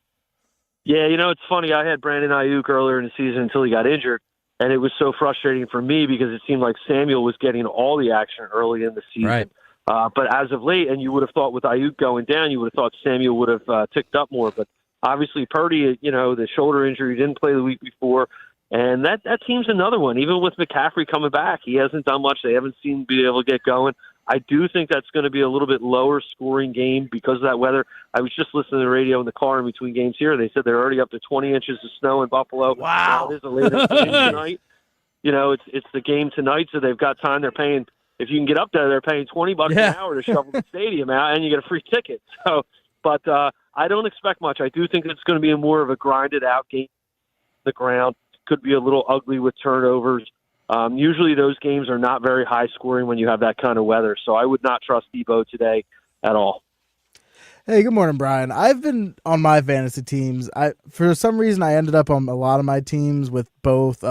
Yeah, you know, it's funny. I had Brandon Ayuk earlier in the season until he got injured, and it was so frustrating for me because it seemed like Samuel was getting all the action early in the season. Right. But as of late, and you would have thought with Ayuk going down, you would have thought Samuel would have ticked up more. But obviously Purdy, you know, the shoulder injury, didn't play the week before. And that team's another one. Even with McCaffrey coming back, he hasn't done much. They haven't seemed to be able to get going. I do think that's going to be a little bit lower scoring game because of that weather. I was just listening to the radio in the car in between games here. They said they're already up to 20 inches of snow in Buffalo. Wow. It is a later game tonight. You know, it's the game tonight, so they've got time. They're paying. If you can get up there, they're paying $20 an hour to shovel the stadium out, and you get a free ticket. So, but I don't expect much. I do think it's going to be more of a grinded-out game. The ground could be a little ugly with turnovers. Usually those games are not very high-scoring when you have that kind of weather. So I would not trust Deebo today at all. Hey, good morning, Brian. I've been on my fantasy teams. For some reason, I ended up on a lot of my teams with both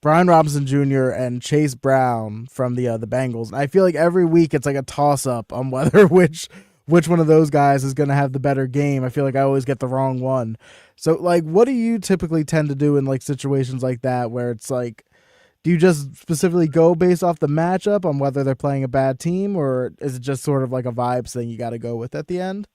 Brian Robinson Jr. and Chase Brown from the Bengals. And I feel like every week it's like a toss-up on whether which one of those guys is going to have the better game. I feel like I always get the wrong one. So, like, what do you typically tend to do in, like, situations like that where it's like, do you just specifically go based off the matchup on whether they're playing a bad team, or is it just sort of like a vibes thing you got to go with at the end?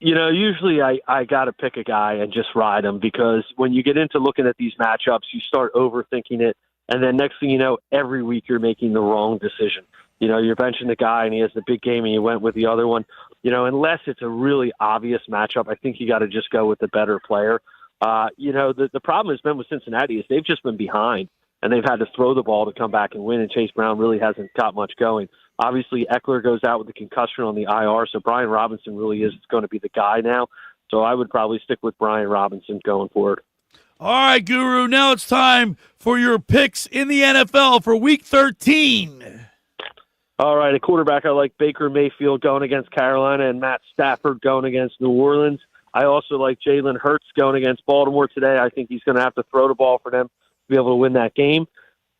You know, usually I got to pick a guy and just ride him because when you get into looking at these matchups, you start overthinking it. And then next thing you know, every week you're making the wrong decision. You know, you're benching the guy and he has the big game and you went with the other one. You know, unless it's a really obvious matchup, I think you got to just go with the better player. You know, the problem has been with Cincinnati is they've just been behind and they've had to throw the ball to come back and win, and Chase Brown really hasn't got much going. Obviously, Eckler goes out with the concussion on the IR, so Brian Robinson really is going to be the guy now. So I would probably stick with Brian Robinson going forward. All right, Guru, now it's time for your picks in the NFL for Week 13. All right, a quarterback I like Baker Mayfield going against Carolina and Matt Stafford going against New Orleans. I also like Jalen Hurts going against Baltimore today. I think he's going to have to throw the ball for them to be able to win that game.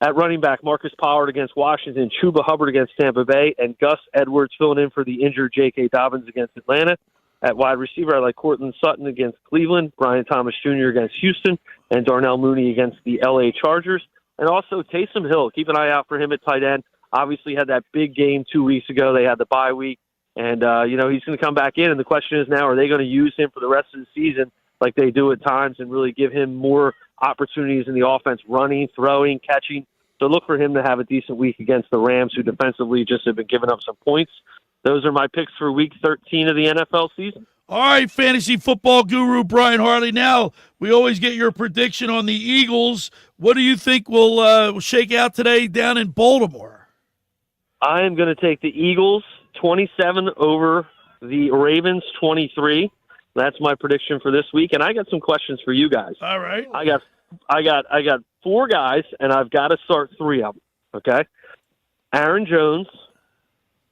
At running back, Marcus Pollard against Washington, Chuba Hubbard against Tampa Bay, and Gus Edwards filling in for the injured J.K. Dobbins against Atlanta. At wide receiver, I like Cortland Sutton against Cleveland, Brian Thomas Jr. against Houston, and Darnell Mooney against the L.A. Chargers. And also Taysom Hill. Keep an eye out for him at tight end. Obviously had that big game 2 weeks ago. They had the bye week. And, you know, he's going to come back in. And the question is now, are they going to use him for the rest of the season like they do at times and really give him more opportunities in the offense, running, throwing, catching? So look for him to have a decent week against the Rams, who defensively just have been giving up some points. Those are my picks for Week 13 of the NFL season. All right, fantasy football guru Brian Hartley. Now, we always get your prediction on the Eagles. What do you think will shake out today down in Baltimore? I am going to take the Eagles 27 over the Ravens 23. That's my prediction for this week. And I got some questions for you guys. All right. I got 4 guys, and I've got to start 3 of them, okay? Aaron Jones,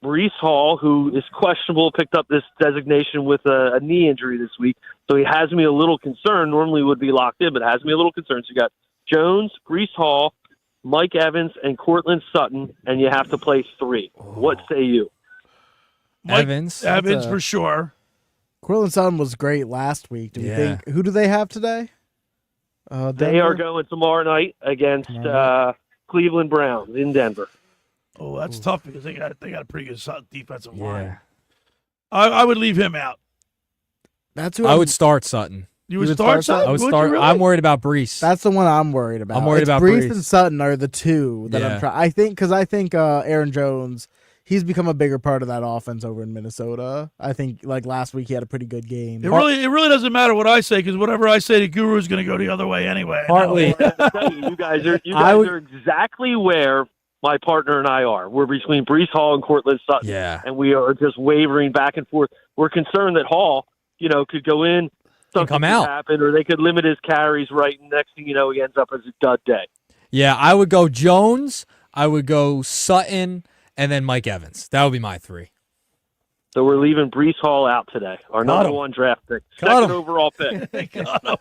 Breece Hall, who is questionable, picked up this designation with a knee injury this week, so he has me a little concerned. Normally would be locked in, but has me a little concerned. So you got Jones, Breece Hall, Mike Evans, and Cortland Sutton, and you have to play 3. What say you? Evans for sure. Cortland Sutton was great last week. Do we think? Who do they have today? They are going tomorrow night against Cleveland Browns in Denver. Oh, that's tough because they got a pretty good defensive line. I would leave him out. That's who I would start Sutton. You would start Sutton? I would start. Really? I'm worried about Breece. That's the one I'm worried about. I'm worried about Breece Breece and Sutton are the two that I'm trying. I think Aaron Jones, he's become a bigger part of that offense over in Minnesota. I think like last week he had a pretty good game. It really doesn't matter what I say because whatever I say to Guru is going to go the other way anyway. Hartley. You guys are exactly where my partner and I are. We're between Breece Hall and Cortland Sutton. Yeah. And we are just wavering back and forth. We're concerned that Hall, could go in, something come could out. happen, or they could limit his carries right, and next thing you know, he ends up as a dud day. Yeah, I would go Jones, I would go Sutton, and then Mike Evans. That would be my 3. So we're leaving Breece Hall out today, our number 1 draft pick, second overall pick. Got him.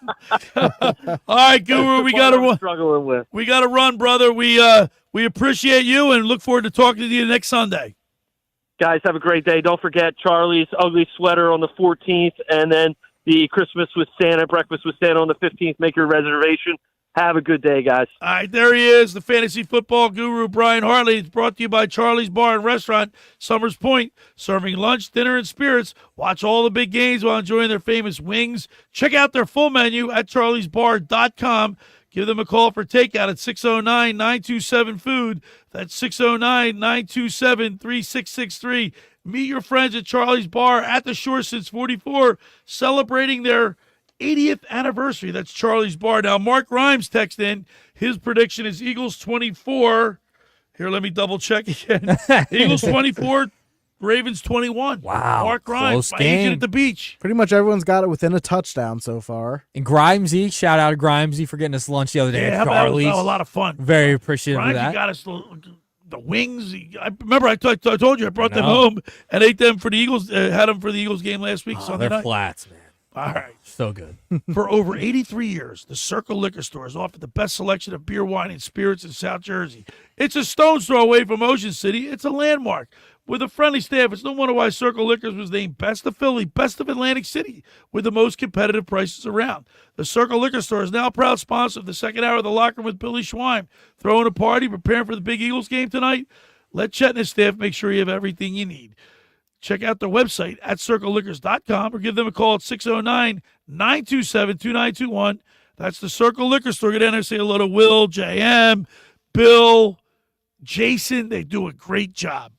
All right, Guru, we got to run. Struggling with. We got to run, brother. We appreciate you and look forward to talking to you next Sunday. Guys, have a great day. Don't forget Charlie's Ugly Sweater on the 14th, and then the Christmas with Santa, Breakfast with Santa on the 15th. Make your reservation. Have a good day, guys. All right, there he is, the fantasy football guru, Brian Hartley. It's brought to you by Charlie's Bar and Restaurant, Summers Point, serving lunch, dinner, and spirits. Watch all the big games while enjoying their famous wings. Check out their full menu at charliesbar.com. Give them a call for takeout at 609-927-FOOD. That's 609-927-3663. Meet your friends at Charlie's Bar at the Shore since 44, celebrating their 80th anniversary. That's Charlie's Bar. Now, Mark Grimes texted in. His prediction is Eagles 24. Here, let me double check again. Eagles 24, Ravens 21. Wow. Mark Grimes, Close my game. agent at the beach. Pretty much everyone's got it within a touchdown so far. And Grimesy, shout out to Grimesy for getting us lunch the other day at Charlie's. That was a lot of fun. Very appreciative of Grimes, that. he got us the wings. I remember I told you I brought them home and ate them for the Eagles. Had them for the Eagles game last week. Sunday They're night. flats, man. All right. So good. For over 83 years, the Circle Liquor Store has offered the best selection of beer, wine, and spirits in South Jersey. It's a stone's throw away from Ocean City. It's a landmark. With a friendly staff, it's no wonder why Circle Liquors was named Best of Philly, Best of Atlantic City, with the most competitive prices around. The Circle Liquor Store is now a proud sponsor of the second hour of the Locker Room with Billy Schweim. Throwing a party, preparing for the big Eagles game tonight? Let Chet and his staff make sure you have everything you need. Check out their website at circleliquors.com or give them a call at 609-927-2921. That's the Circle Liquor Store. Get down there and say hello to Will, JM, Bill, Jason. They do a great job.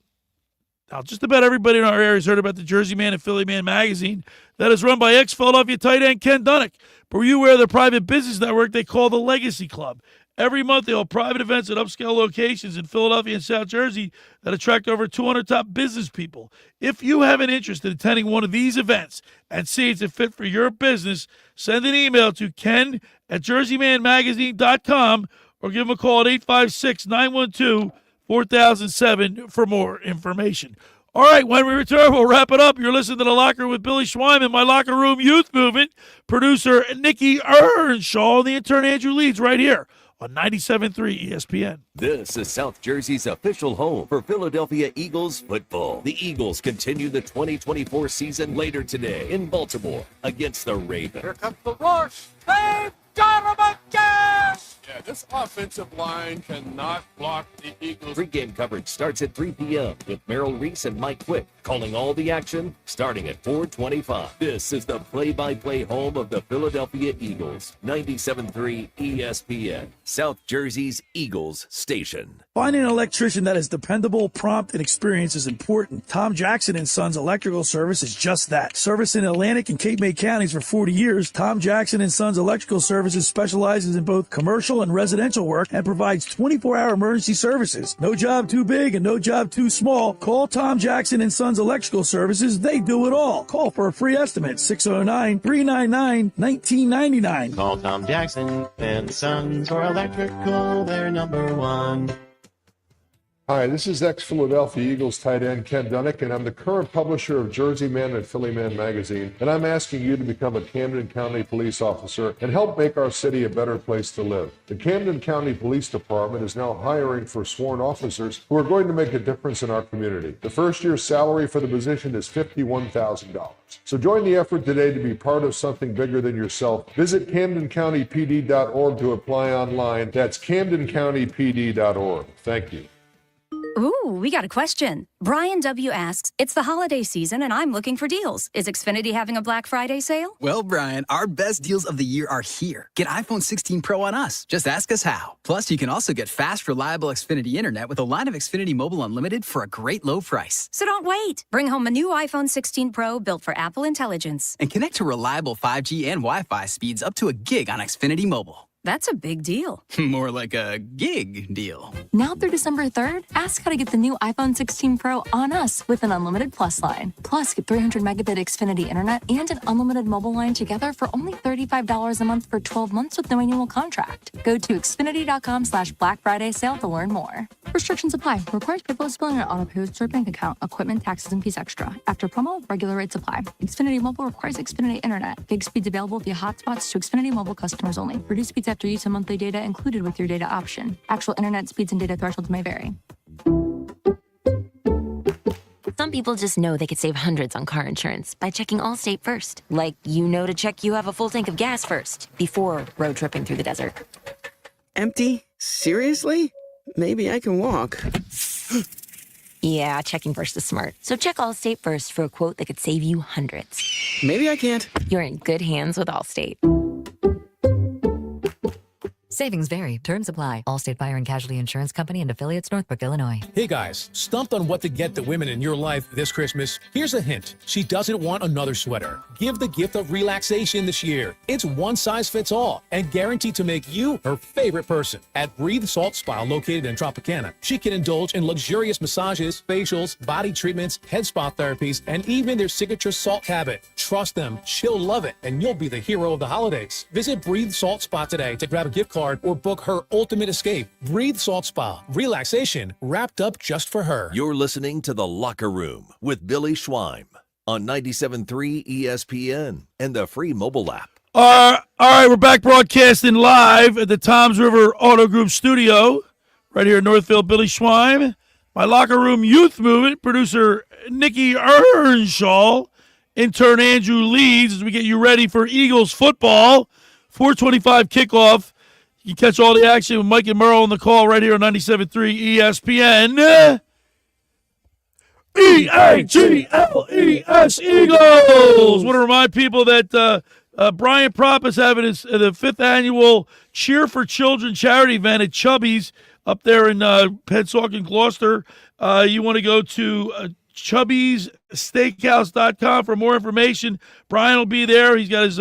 Now, just about everybody in our area has heard about the Jersey Man and Philly Man magazine that is run by ex-Philadelphia tight end Ken Dunnick. But were you aware of the private business network they call the Legacy Club? Every month, they hold private events at upscale locations in Philadelphia and South Jersey that attract over 200 top business people. If you have an interest in attending one of these events and see it's a fit for your business, send an email to ken@jerseymanmagazine.com or give them a call at 856-912-4007 for more information. All right, when we return, we'll wrap it up. You're listening to The Locker Room with Billy Schweim and my Locker Room Youth Movement, producer Nick Earnshaw, and the intern Andrew Leeds right here on 97.3 ESPN. This is South Jersey's official home for Philadelphia Eagles football. The Eagles continue the 2024 season later today in Baltimore against the Ravens. Here comes the rush. They've got him again! Yeah, this offensive line cannot block the Eagles. Pregame coverage starts at 3 p.m. with Merrill Reese and Mike Quick calling all the action starting at 4:25. This is the play-by-play home of the Philadelphia Eagles. 97.3 ESPN, South Jersey's Eagles station. Finding an electrician that is dependable, prompt, and experienced is important. Tom Jackson and Sons Electrical Service is just that. Service in Atlantic and Cape May counties for 40 years, Tom Jackson and Sons Electrical Services specializes in both commercial and residential work and provides 24-hour emergency services. No job too big and no job too small. Call Tom Jackson and Sons Electrical Services. They do it all. Call for a free estimate, 609-399-1999. Call Tom Jackson and Sons for electrical. They're number one. Hi, this is ex-Philadelphia Eagles tight end Ken Dunnick, and I'm the current publisher of Jersey Man and Philly Man magazine, and I'm asking you to become a Camden County police officer and help make our city a better place to live. The Camden County Police Department is now hiring for sworn officers who are going to make a difference in our community. The first year's salary for the position is $51,000. So join the effort today to be part of something bigger than yourself. Visit CamdenCountyPD.org to apply online. That's CamdenCountyPD.org. Thank you. Ooh, we got a question. Brian W. asks, it's the holiday season and I'm looking for deals. Is Xfinity having a Black Friday sale? Well, Brian, our best deals of the year are here. Get iPhone 16 Pro on us. Just ask us how. Plus, you can also get fast, reliable Xfinity internet with a line of Xfinity Mobile Unlimited for a great low price. So don't wait. Bring home a new iPhone 16 Pro built for Apple Intelligence. And connect to reliable 5G and Wi-Fi speeds up to a gig on Xfinity Mobile. That's a big deal. More like a gig deal. Now through December 3rd, ask how to get the new iPhone 16 Pro on us with an unlimited Plus line. Plus, get 300 megabit Xfinity internet and an unlimited mobile line together for only $35 a month for 12 months with no annual contract. Go to Xfinity.com/Black Friday sale to learn more. Restrictions apply. Requires paperless billing and auto pay with your bank account, equipment, taxes, and fees extra. After promo, regular rates apply. Xfinity Mobile requires Xfinity internet. Gig speeds available via hotspots to Xfinity Mobile customers only. Reduced speeds after use of monthly data included with your data option. Actual internet speeds and data thresholds may vary. Some people just know they could save hundreds on car insurance by checking Allstate first. Like, you know to check you have a full tank of gas first before road tripping through the desert. Empty? Seriously? Maybe I can walk. Yeah, checking first is smart. So check Allstate first for a quote that could save you hundreds. Maybe I can't. You're in good hands with Allstate. Savings vary. Terms apply. Allstate Fire and Casualty Insurance Company and affiliates, Northbrook, Illinois. Hey guys, stumped on what to get the women in your life this Christmas? Here's a hint. She doesn't want another sweater. Give the gift of relaxation this year. It's one size fits all and guaranteed to make you her favorite person. At Breathe Salt Spa, located in Tropicana, she can indulge in luxurious massages, facials, body treatments, head spa therapies, and even their signature salt habit. Trust them, she'll love it, and you'll be the hero of the holidays. Visit Breathe Salt Spa today to grab a gift card or book her ultimate escape. Breathe Salt Spa. Relaxation wrapped up just for her. You're listening to The Locker Room with Billy Schweim on 97.3 ESPN and the free mobile app. All right, we're back broadcasting live at the Toms River Auto Group studio right here in Northfield. Billy Schweim, my Locker Room Youth Movement, producer Nick Earnshaw, intern Andrew Leeds, as we get you ready for Eagles football. 4:25 kickoff. You catch all the action with Mike and Merle on the call right here on 97.3 ESPN. E-A-G-L-E-S, Eagles! Want to remind people that Brian Propp is having the 5th annual Cheer for Children charity event at Chubby's up there in Pensacola, Gloucester. You want to go to chubbyssteakhouse.com for more information. Brian will be there. He's got his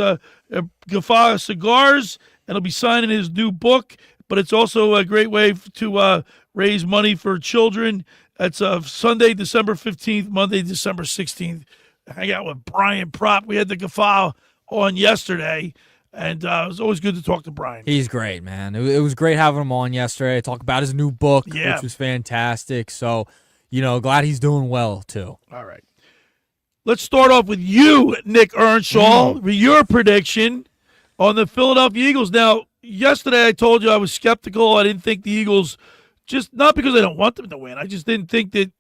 Gaffa cigars, and he'll be signing his new book. But it's also a great way to raise money for children. That's Sunday, December 15th, Monday, December 16th. Hang out with Brian Propp. We had the Gaffa on yesterday, and it was always good to talk to Brian. He's great, man. It was great having him on yesterday. Talk about his new book, Yeah. which was fantastic. So, glad he's doing well, too. All right. Let's start off with you, Nick Earnshaw, with your prediction on the Philadelphia Eagles. Now, yesterday I told you I was skeptical. I didn't think the Eagles, just not because I don't want them to win. I just didn't think that.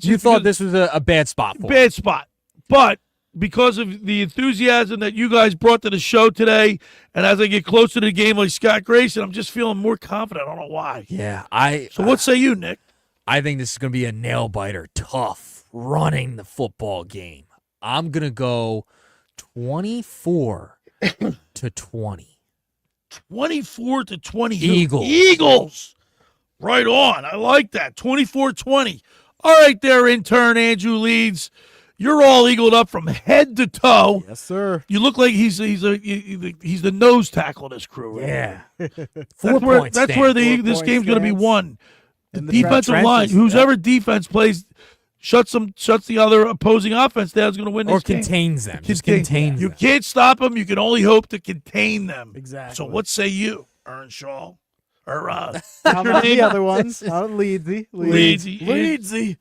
You thought this was a bad spot for him. Bad spot. But because of the enthusiasm that you guys brought to the show today, and as I get closer to the game like Scott Grayson, I'm just feeling more confident. I don't know why. Yeah, So what say you, Nick? I think this is going to be a nail-biter, tough, running the football game. I'm going to go 24 to 20. 24 to 20. Eagles. Eagles. Right on. I like that. 24-20. All right there, intern Andrew Leeds. You're all eagled up from head to toe. Yes, sir. You look like he's the nose tackle of this crew. Right? Yeah. That's where this game's going to be won. The defensive line, trenches, whoever defense plays, shuts the other opposing offense down, is going to win this game. Or contains them. Just contains You them. can't stop them. You can only hope to contain them. Exactly. So what say you, Earnshaw? Or not the other ones. Not Leedsy. Leedsy.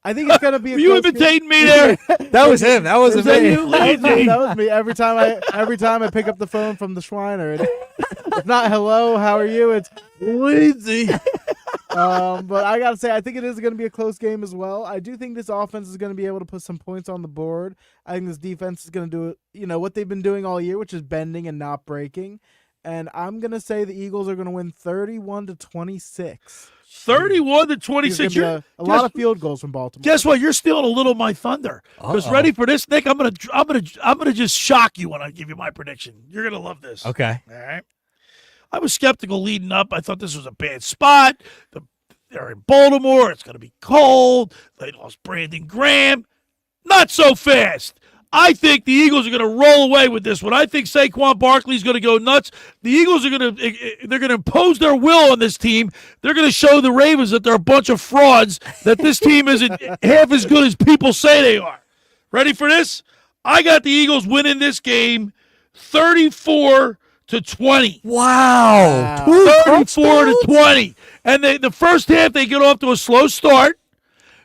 I think it's going to be. Were you imitating me there? That was him. That wasn't me. That was me. Every time I pick up the phone from the Schreiner, it's not hello. How are you? It's Leedsy. But I gotta say, I think it is going to be a close game as well. I do think this offense is going to be able to put some points on the board. I think this defense is going to do what they've been doing all year, which is bending and not breaking. And I'm going to say the Eagles are going to win 31-26. 31-26. A lot of field goals from Baltimore. Guess what? You're stealing a little of my thunder. Because ready for this, Nick? I'm gonna just shock you when I give you my prediction. You're gonna love this. Okay. All right. I was skeptical leading up. I thought this was a bad spot. They're in Baltimore. It's gonna be cold. They lost Brandon Graham. Not so fast. I think the Eagles are going to roll away with this one. I think Saquon Barkley's going to go nuts. The Eagles are going to impose their will on this team. They're going to show the Ravens that they're a bunch of frauds, that this team isn't half as good as people say they are. Ready for this? I got the Eagles winning this game 34-20. Wow. 34-20. And the first half they get off to a slow start.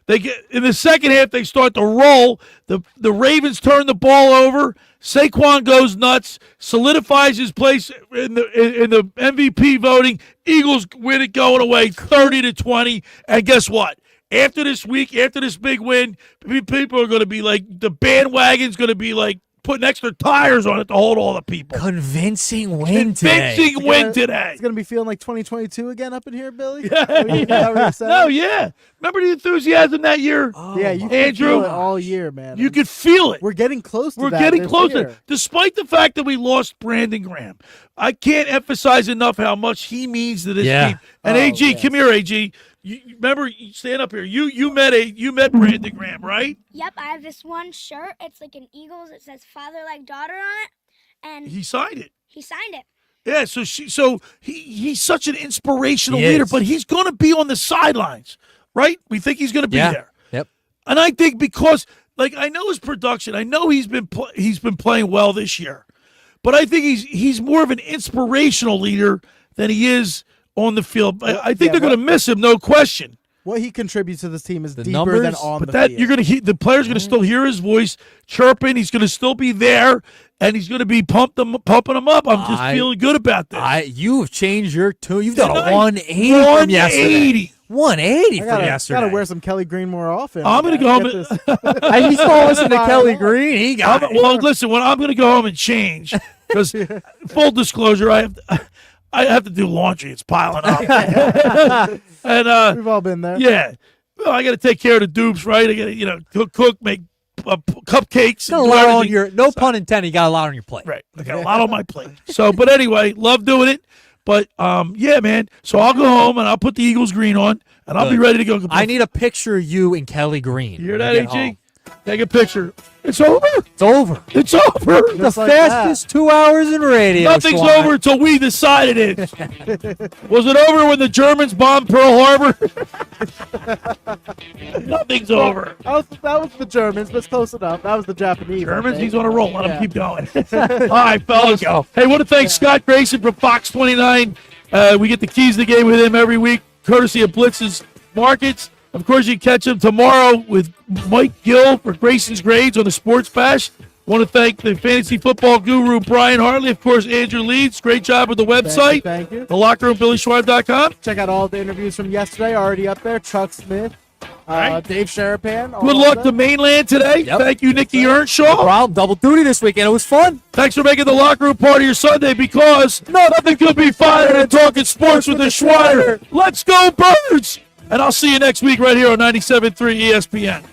They get in the second half. They start to roll. The Ravens turn the ball over. Saquon goes nuts, solidifies his place in the MVP voting. Eagles win it going away, 30-20. And guess what? After this week, after this big win, people are going to be like, the bandwagon's going to be like putting extra tires on it to hold all the people. Convincing win today. It's going to be feeling like 2022 again up in here, Billy. Yeah. No, yeah. Remember the enthusiasm that year? Yeah, you could Andrew, feel it all year, man. You could feel it. We're getting close to We're that getting this closer. year. Despite the fact that we lost Brandon Graham, I can't emphasize enough how much he means to this team. And AG, come here, AG. You remember, you stand up here. You met Brandon Graham, right? Yep, I have this one shirt. It's like an Eagles. It says father like daughter on it, and He signed it. He signed it. Yeah, so he's such an inspirational leader, but he's going to be on the sidelines, right? We think he's going to be there. Yep. And I think because, like, I know his production, I know he's been playing well this year, but I think he's more of an inspirational leader than he is on the field. I think they're going to miss him, no question. What he contributes to this team is deeper numbers, than on But the that field. you're going to the player's going to still hear his voice chirping. He's going to still be there, and he's going to be pumping them up. I'm just feeling good about this. You've changed your tune. You've done a Tonight, 180 from yesterday. 180 from yesterday. Gotta wear some Kelly Green more often. I'm going to go home. He's going to listen to Kelly Green. He got it. Well, listen, I'm going to go home and change because, full disclosure, I have to do laundry. It's piling up. And we've all been there. Yeah. Well, I got to take care of the dupes, right? I got to, cook, make cupcakes. Got a lot on your, no pun intended, you got a lot on your plate. Right. I got a lot on my plate. So, but anyway, love doing it. But, yeah, man. So I'll go home and I'll put the Eagles green on and I'll be ready to go. I need a picture of you and Kelly Green. You hear that, AG? Take a picture. It's over. It's over. It's over. The fastest 2 hours in radio. Nothing's over until we decide it is. Was it over when the Germans bombed Pearl Harbor? Nothing's over. That was the Germans, but it's close enough. That was the Japanese. Germans, he's on a roll. Let him keep going. All right, fellas. Hey, want to thank Scott Grayson from Fox 29. We get the keys to the game with him every week, courtesy of Blitz's Markets. Of course, you can catch him tomorrow with Mike Gill for Grayson's Grades on the Sports Bash. Want to thank the fantasy football guru, Brian Hartley. Of course, Andrew Leeds. Great job with the website. Thank you. The locker room, BillySchweib.com. Check out all the interviews from yesterday, already up there. Chuck Smith, Dave Sharapan. Good luck to Mainland today. Yep. Thank you, Nicky Earnshaw. No problem. Double duty this weekend. It was fun. Thanks for making the locker room part of your Sunday because nothing could be finer than talking sports with the Schweider. Let's go, Birds! And I'll see you next week right here on 97.3 ESPN.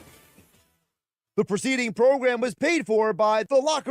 The preceding program was paid for by The Locker Room.